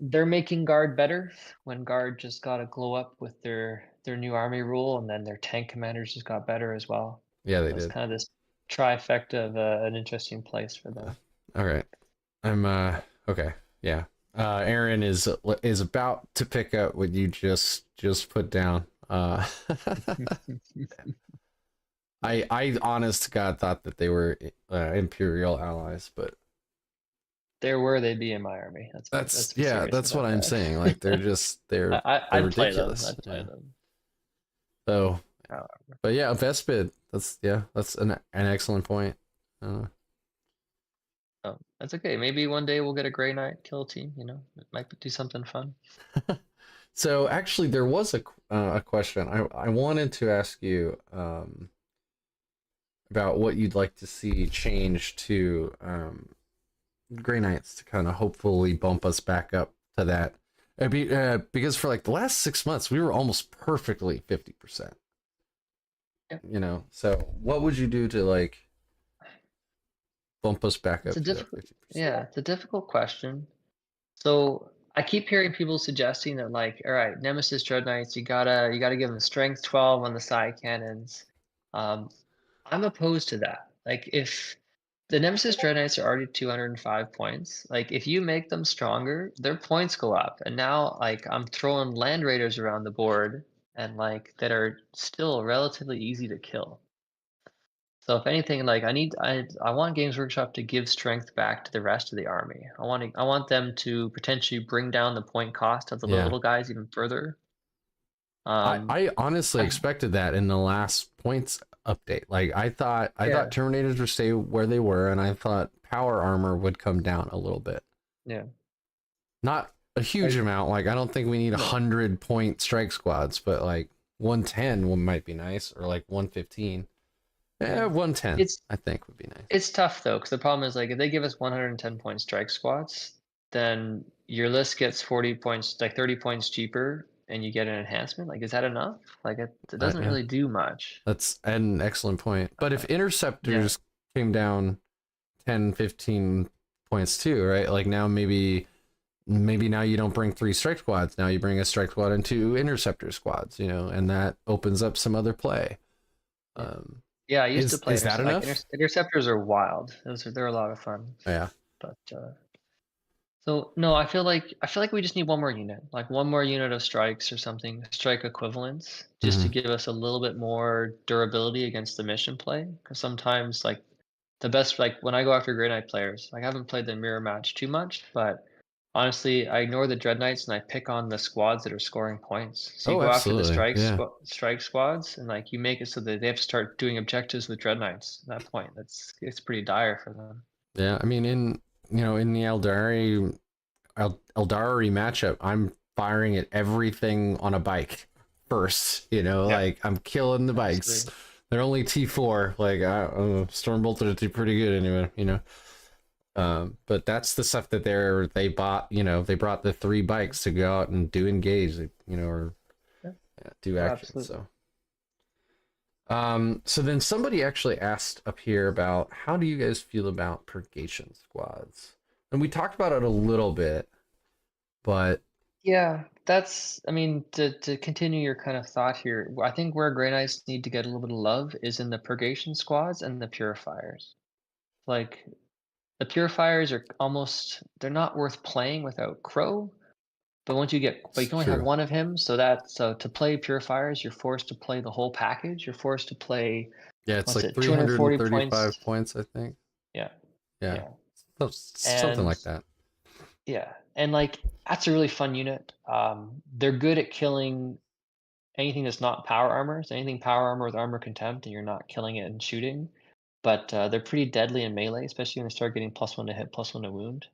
They're making guard better when guard just got a glow up with their new army rule, and then their tank commanders just got better as well. Yeah, they So it's did. kind of this trifecta of an interesting place for them. All right. I'm okay. Yeah. Aaron is about to pick up what you just put down. I honest to God thought that they were Imperial allies, but They'd be in my army. Let's be yeah, serious that's what about I'm that. saying. Like they're I'd play them. ridiculous. I'd play Yeah. them. So, However. but yeah, Vespid. That's an excellent point. Oh, that's okay. Maybe one day we'll get a Grey Knight kill team. It might do something fun. So actually, there was a question I wanted to ask you about what you'd like to see change to Grey Knights to kind of hopefully bump us back up to that. Because for like the last 6 months, we were almost perfectly 50%. Yep. So what would you do to like bump us back up It's a to that difficult, 50%? yeah, it's a difficult question. So I keep hearing people suggesting that, like, all right, Nemesis Dread Knights, you gotta give them strength 12 on the side cannons. I'm opposed to that. Like, if the Nemesis Dread Knights are already 205 points, like if you make them stronger, their points go up. And now, like, I'm throwing Land Raiders around the board, and like that are still relatively easy to kill. So if anything, like I want Games Workshop to give strength back to the rest of the army. I want them to potentially bring down the point cost of the Yeah. little guys even further. I honestly I- expected that in the last points update. Like I thought Terminators would stay where they were, and I thought power armor would come down a little bit. Yeah. Not a huge amount. Like I don't think we need 100-point strike squads, but like 110 might be nice, or like 115. Yeah, 110 It's I think would be nice. it's tough though, because the problem is like if they give us 110 point strike squads, then your list gets 40 points, like 30 points cheaper, and you get an enhancement. Like, is that enough? Like, it doesn't Yeah, really do much. that's an excellent point. But if Yeah, interceptors came down 10, 15 points too, right? Like now maybe now you don't bring 3 strike squads. Now you bring a strike squad and 2 interceptor squads, you know, and that opens up some other play. yeah, Um, yeah. I used to play is that enough? interceptors are wild. They're a lot of fun. Yeah. But so no, I feel like we just need one more unit, like one more unit of strikes or something, strike equivalents, just to Hmm. give us a little bit more durability against the mission play. Because sometimes, like the best, like when I go after Grey Knight players, like I haven't played the mirror match too much, but honestly, I ignore the Dread Knights and I pick on the squads that are scoring points. So you Oh, go after the absolutely. Yeah. strike squads, and like you make it so that they have to start doing objectives with Dread Knights. At that point, it's pretty dire for them. Yeah. I mean, in the Eldari matchup, I'm firing at everything on a bike first. Yeah, Like I'm killing the bikes. absolutely. They're only T4. Like Stormbolter are pretty good anyway. But that's the stuff that they bought. They brought the 3 bikes to go out and do engage. Or Yeah, do oh, action. absolutely. So then somebody actually asked up here about how do you guys feel about purgation squads, and we talked about it a little bit, but Yeah, I mean, to continue your kind of thought here, I think where Grey Knights need to get a little bit of love is in the Purgation squads and the Purifiers. Like, the Purifiers are they're not worth playing without Crow, but you it's can only have true. one of him, so to play Purifiers, you're forced to play the whole package. You're forced to play, Yeah, it's what's like it, 240 points? 335 points, I think. Yeah, Yeah, yeah. something And like that. yeah, and like that's a really fun unit. They're good at killing anything that's not power armor. So anything power armor with armor contempt, and you're not killing it and shooting. But they're pretty deadly in melee, especially when they start getting +1 to hit, +1 to wound.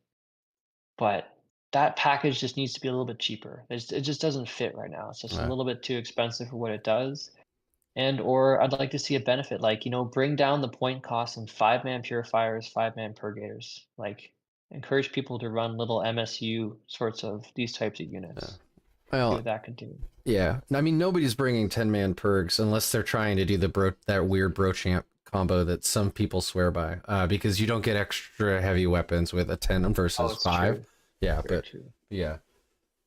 But that package just needs to be a little bit cheaper. It just doesn't fit right now. It's just a Uh, little bit too expensive for what it does. And or I'd like to see a benefit, like bring down the point cost in 5-man purifiers, 5-man purgators. Like encourage people to run little MSU sorts of these types of yeah. units. See Well, what that can do. yeah. I mean, nobody's bringing 10-man purgs unless they're trying to do that weird bro champ combo that some people swear by. Because you don't get extra heavy weapons with a 10 Oh, versus it's 5. true. Yeah, Very but true. yeah.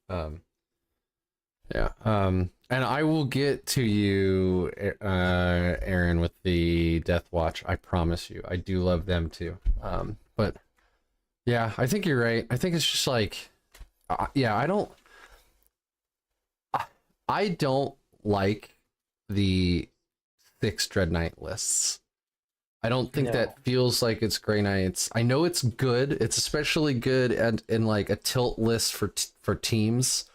Um, Yeah. And I will get to you, Aaron, with the Death Watch. I promise you. I do love them too. But yeah, I think you're right. I think it's just like, yeah, I don't like the 6 Dread Knight lists. I don't think No. that feels like it's Grey Knights. I know it's good. It's especially good in like a tilt list for teams,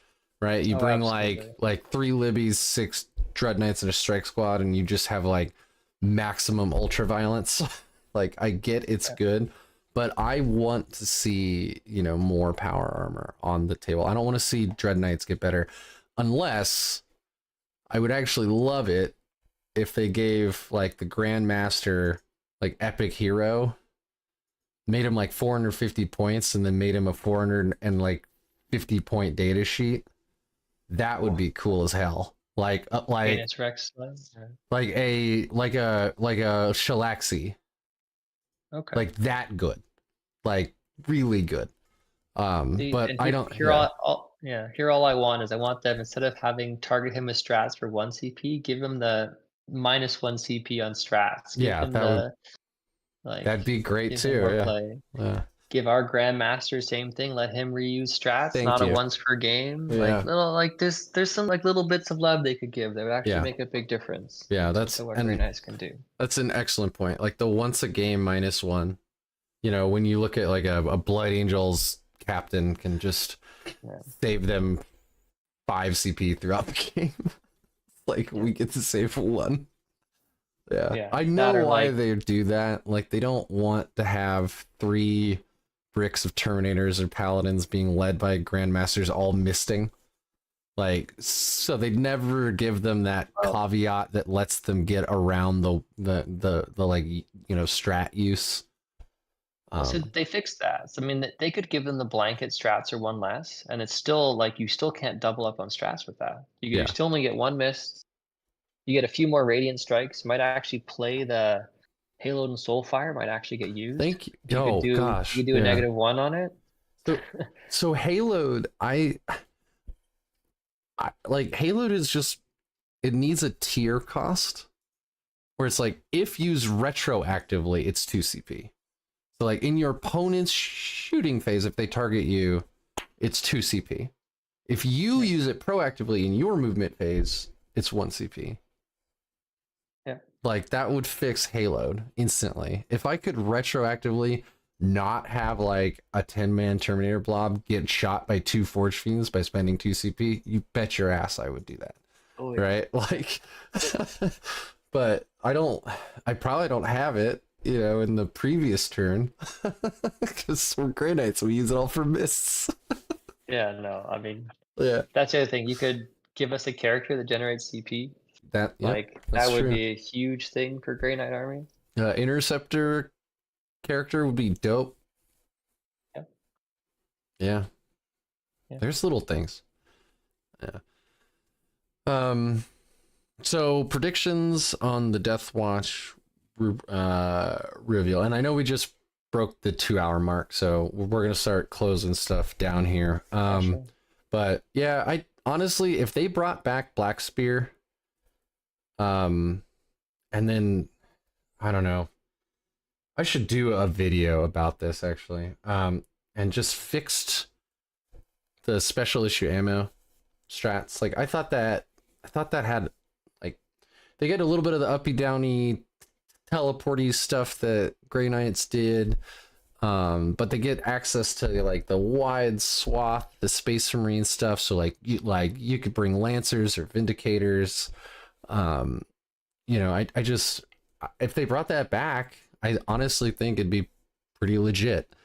right? You Oh, bring like absolutely. 3 Libbies, 6 Dread Knights, and a Strike Squad, and you just have like maximum ultra violence. Like I get it's Yeah. good, but I want to see more power armor on the table. I don't want to see Dread Knights get better, unless I would actually love it if they gave like the Grandmaster like epic hero, made him like 450 points, and then made him a 450 point data sheet. That would Cool. be cool as hell. Like Phoenix Rex. Yeah. like a Shalaxi, Okay. like that good, like really good. See, But and I don't. here Yeah, here all I want is I want them, instead of having target him with strats for 1 CP, give him the -1 CP on strats. Give yeah, him the like that'd be great give him too. more Yeah. play. Uh, Give our grandmaster same thing. Let him reuse strats, thank not a you. once per game. Like Yeah, little like there's some like little bits of love they could give that would actually yeah, make a big difference yeah. to what Grey Knights can do. That's an excellent point. Like the once a game -1. When you look at like a Blood Angels captain can just Yeah. save them 5 CP throughout the game. Like Yeah. we get to save 1. Yeah. Yeah. I That know are why like they do that. Like they don't want to have 3 bricks of Terminators or Paladins being led by Grandmasters all misting. Like, so they'd never give them that Oh. caveat that lets them get around the like, you know, strat use. So they fixed that. So, I mean, they could give them the blanket strats or one less, and it's still like you still can't double up on strats with that. You Yeah. still only get one miss. You get a few more radiant strikes. You might actually play the Halo and Soulfire might actually get used. Thank you. If you could Oh do gosh. a Yeah. -1 on it. So Halo, I like Halo is just, it needs a tier cost where it's like if used retroactively, it's 2 CP. So like in your opponent's shooting phase, if they target you, it's 2 CP. If you use it proactively in your movement phase, it's 1 CP. Yeah. Like that would fix Halo instantly. If I could retroactively not have like a 10-man Terminator blob get shot by 2 Forge Fiends by spending 2 CP, you bet your ass I would do that. Oh, yeah. Right? Like, but I probably don't have it, you know, in the previous turn because we're Grey Knights, we use it all for mists. Yeah, no, I mean, Yeah, that's the other thing. You could give us a character that generates CP. that, yep, Like, that's that would true. be a huge thing for Grey Knight Army. Interceptor character would be dope. Yeah. Yeah. Yeah. There's little things. Yeah. So predictions on the Death Watch reveal, and I know we just broke the 2-hour mark, so we're gonna start closing stuff down here. Sure. But yeah, I honestly, if they brought back Black Spear, and then I don't know, I should do a video about this actually, and just fixed the special issue ammo strats. Like I thought that had, like, they get a little bit of the uppy downy teleporty stuff that Grey Knights did, but they get access to like the wide swath, the Space Marine stuff. So like you could bring Lancers or Vindicators. You know, I just, if they brought that back, I honestly think it'd be pretty legit.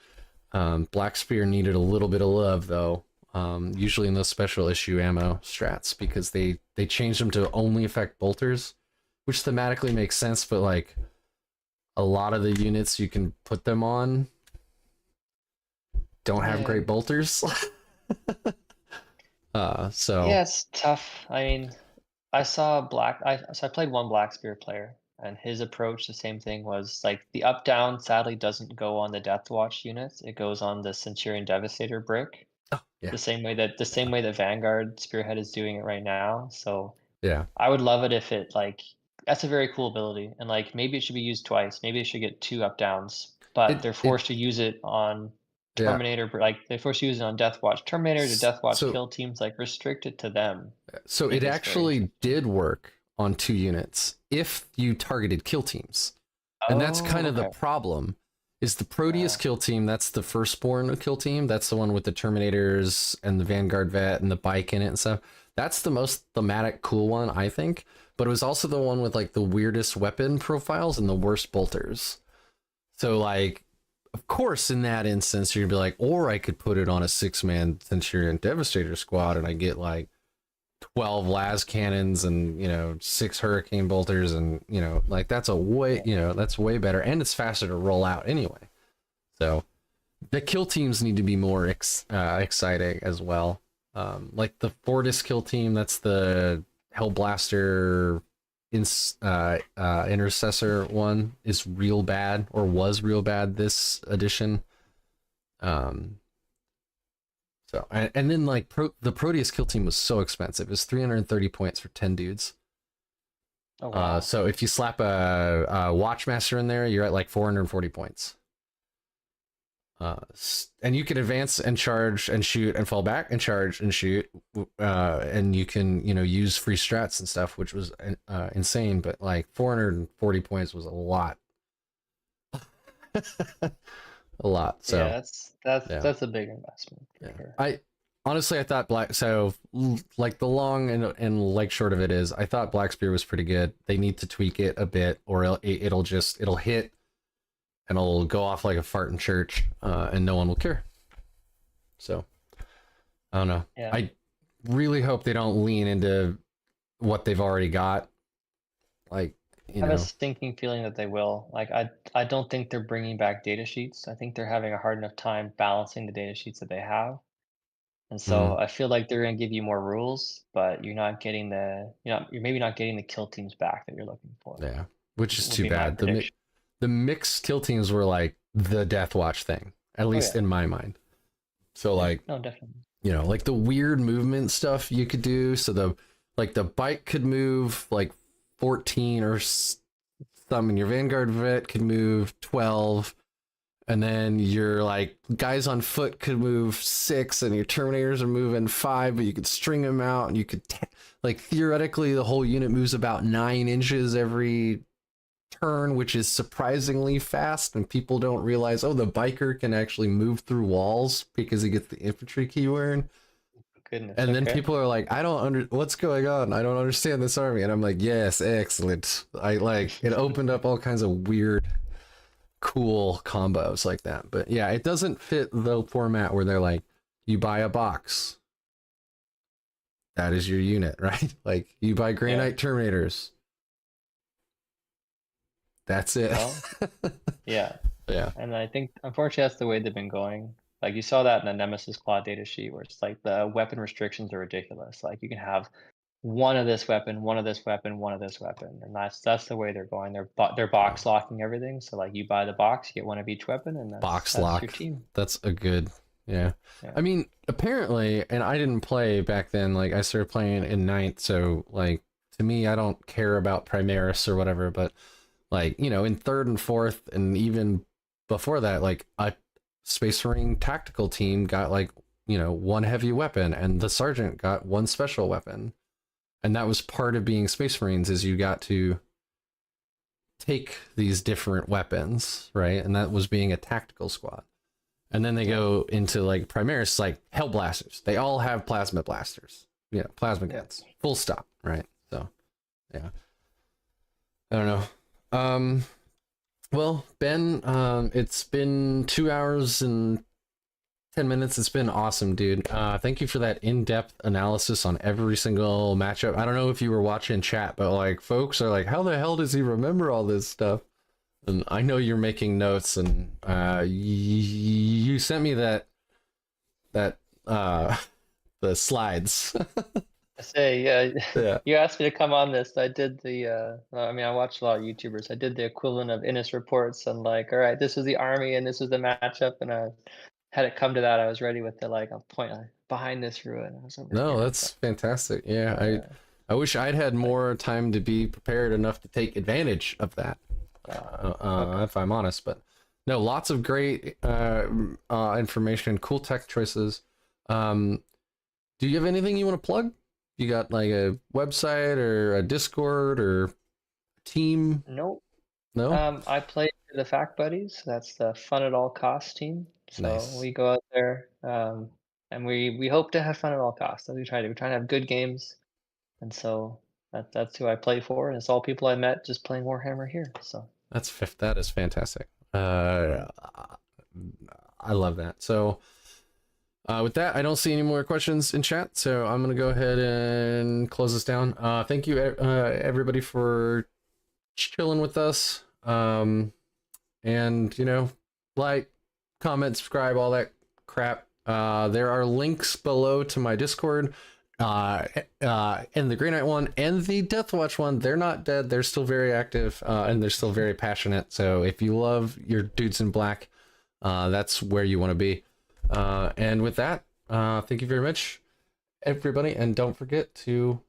Black Spear needed a little bit of love though. Usually in those special issue ammo strats, because they changed them to only affect bolters, which thematically makes sense, but like a lot of the units you can put them on don't have great bolters. So Yeah, it's tough. I mean, I played one Black Spear player, and his approach, the same thing, was like the up down sadly doesn't go on the Death Watch units. It goes on the Centurion Devastator brick. oh, yeah, The same way that Vanguard Spearhead is doing it right now. So yeah. I would love it if it like that's a very cool ability, and like maybe it should be used twice. Maybe it should get 2 up downs, but they're It forced to use it on yeah. Terminator, like they're forced to use it on Death Watch. Terminators or Death Watch So kill teams, like restrict it to them. so Make it this very actually interesting. did work on 2 units if you targeted kill teams. And that's kind Oh, of the okay. problem, is the Proteus kill team. That's the firstborn kill team. That's the one with the Terminators and the Vanguard Vet and the bike in it and stuff. That's the most thematic cool one, I think. But it was also the one with like the weirdest weapon profiles and the worst bolters. So like, of course, in that instance, you're gonna be like, or I could put it on a 6-man Centurion Devastator squad and I get like 12 las cannons and, you know, 6 hurricane bolters, and, you know, like that's a way, you know, that's way better, and it's faster to roll out anyway. So the kill teams need to be more exciting as well. Like the Fortis kill team, that's the Hellblaster intercessor one, is real bad, or was real bad this edition. So, and then like the Proteus kill team was so expensive. It was 330 points for 10 dudes. Oh, wow. So if you slap a Watchmaster in there, you're at like 440 points. And you can advance and charge and shoot and fall back and charge and shoot. And you can, you know, use free strats and stuff, which was insane. But like 440 points was a lot. A lot. So Yeah, that's a big investment for sure. I honestly, I thought like the long and like short of it is, I thought Black Spear was pretty good. They need to tweak it a bit, or it'll hit and it'll go off like a fart in church, and no one will care. So I don't know. Yeah. I really hope they don't lean into what they've already got. Like, I you have a know, stinking feeling that they will. Like, I don't think they're bringing back data sheets. I think they're having a hard enough time balancing the data sheets that they have. And mm, so I feel like they're going to give you more rules, but you're not getting you're maybe not getting the kill teams back that you're looking for. yeah, which is Would too be my bad. prediction. The mixed kill teams were like the Death Watch thing, at Oh least yeah, in my mind. So yeah, like, no, definitely. you know, like the weird movement stuff you could do. So the bike could move like 14 or some, and your Vanguard vet could move 12, and then your like guys on foot could move 6, and your Terminators are moving 5, but you could string them out, and you could like theoretically the whole unit moves about 9 inches every turn, which is surprisingly fast, and people don't realize, oh, the biker can actually move through walls because he gets the infantry keyword. Goodness. And then Okay. people are like, I don't what's going on. I don't understand this army. And I'm like, yes, excellent. I like it opened up all kinds of weird, cool combos like that. But yeah, it doesn't fit the format where they're like, you buy a box, that is your unit, right? Like you buy Grey Yeah. Knight Terminators. That's it. Well, yeah. Yeah. And I think, unfortunately, that's the way they've been going. Like you saw that in the Nemesis Claw data sheet, where it's like the weapon restrictions are ridiculous. Like you can have one of this weapon, one of this weapon, one of this weapon, and that's the way they're going. They're box locking everything. So like you buy the box, you get one of each weapon, and Box that's your lock. team. That's a good, yeah. Yeah. I mean, apparently, and I didn't play back then, like I started playing in ninth, so like to me, I don't care about Primaris or whatever, but like, you know, in third and fourth, and even before that, like a Space Marine tactical team got like, you know, one heavy weapon, and the sergeant got one special weapon. And that was part of being Space Marines, is you got to take these different weapons, right? And that was being a tactical squad. And then they go into like Primaris, like Hell Blasters. They all have plasma blasters. Yeah, plasma guns. Yeah. Full stop, right? So, yeah. I don't know. Well, Ben, it's been 2 hours and 10 minutes. It's been awesome, dude. Thank you for that in-depth analysis on every single matchup. I don't know if you were watching chat, but like folks are like, how the hell does he remember all this stuff? And I know you're making notes, and you sent me that the slides. I say, yeah, Yeah. you asked me to come on this. I did I mean, I watched a lot of YouTubers. I did the equivalent of Innis reports and like, all right, this is the army and this is the matchup. And I had it come to that. I was ready with the like, I'll point behind this ruin. I was over No, here. that's fantastic. Yeah, Yeah, I wish I'd had like, more time to be prepared enough to take advantage of that. okay. If I'm honest, but no, lots of great information, cool tech choices. Do you have anything you want to plug? You got like a website or a Discord or team? Nope. No? I play for the Fact Buddies. That's the fun at all costs team. So Nice. we go out there, and we hope to have fun at all costs. That's what we try to. We try to have good games, and so that's who I play for, and it's all people I met just playing Warhammer here. So That is fantastic. I love that. So with that, I don't see any more questions in chat, so I'm gonna go ahead and close this down. Thank you, everybody, for chilling with us. And you know, like, comment, subscribe, all that crap. There are links below to my Discord, and the Grey Knight one and the Death Watch one. They're not dead. They're still very active, and they're still very passionate. So if you love your dudes in black, that's where you want to be. And with that, thank you very much, everybody, and don't forget to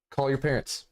call your parents.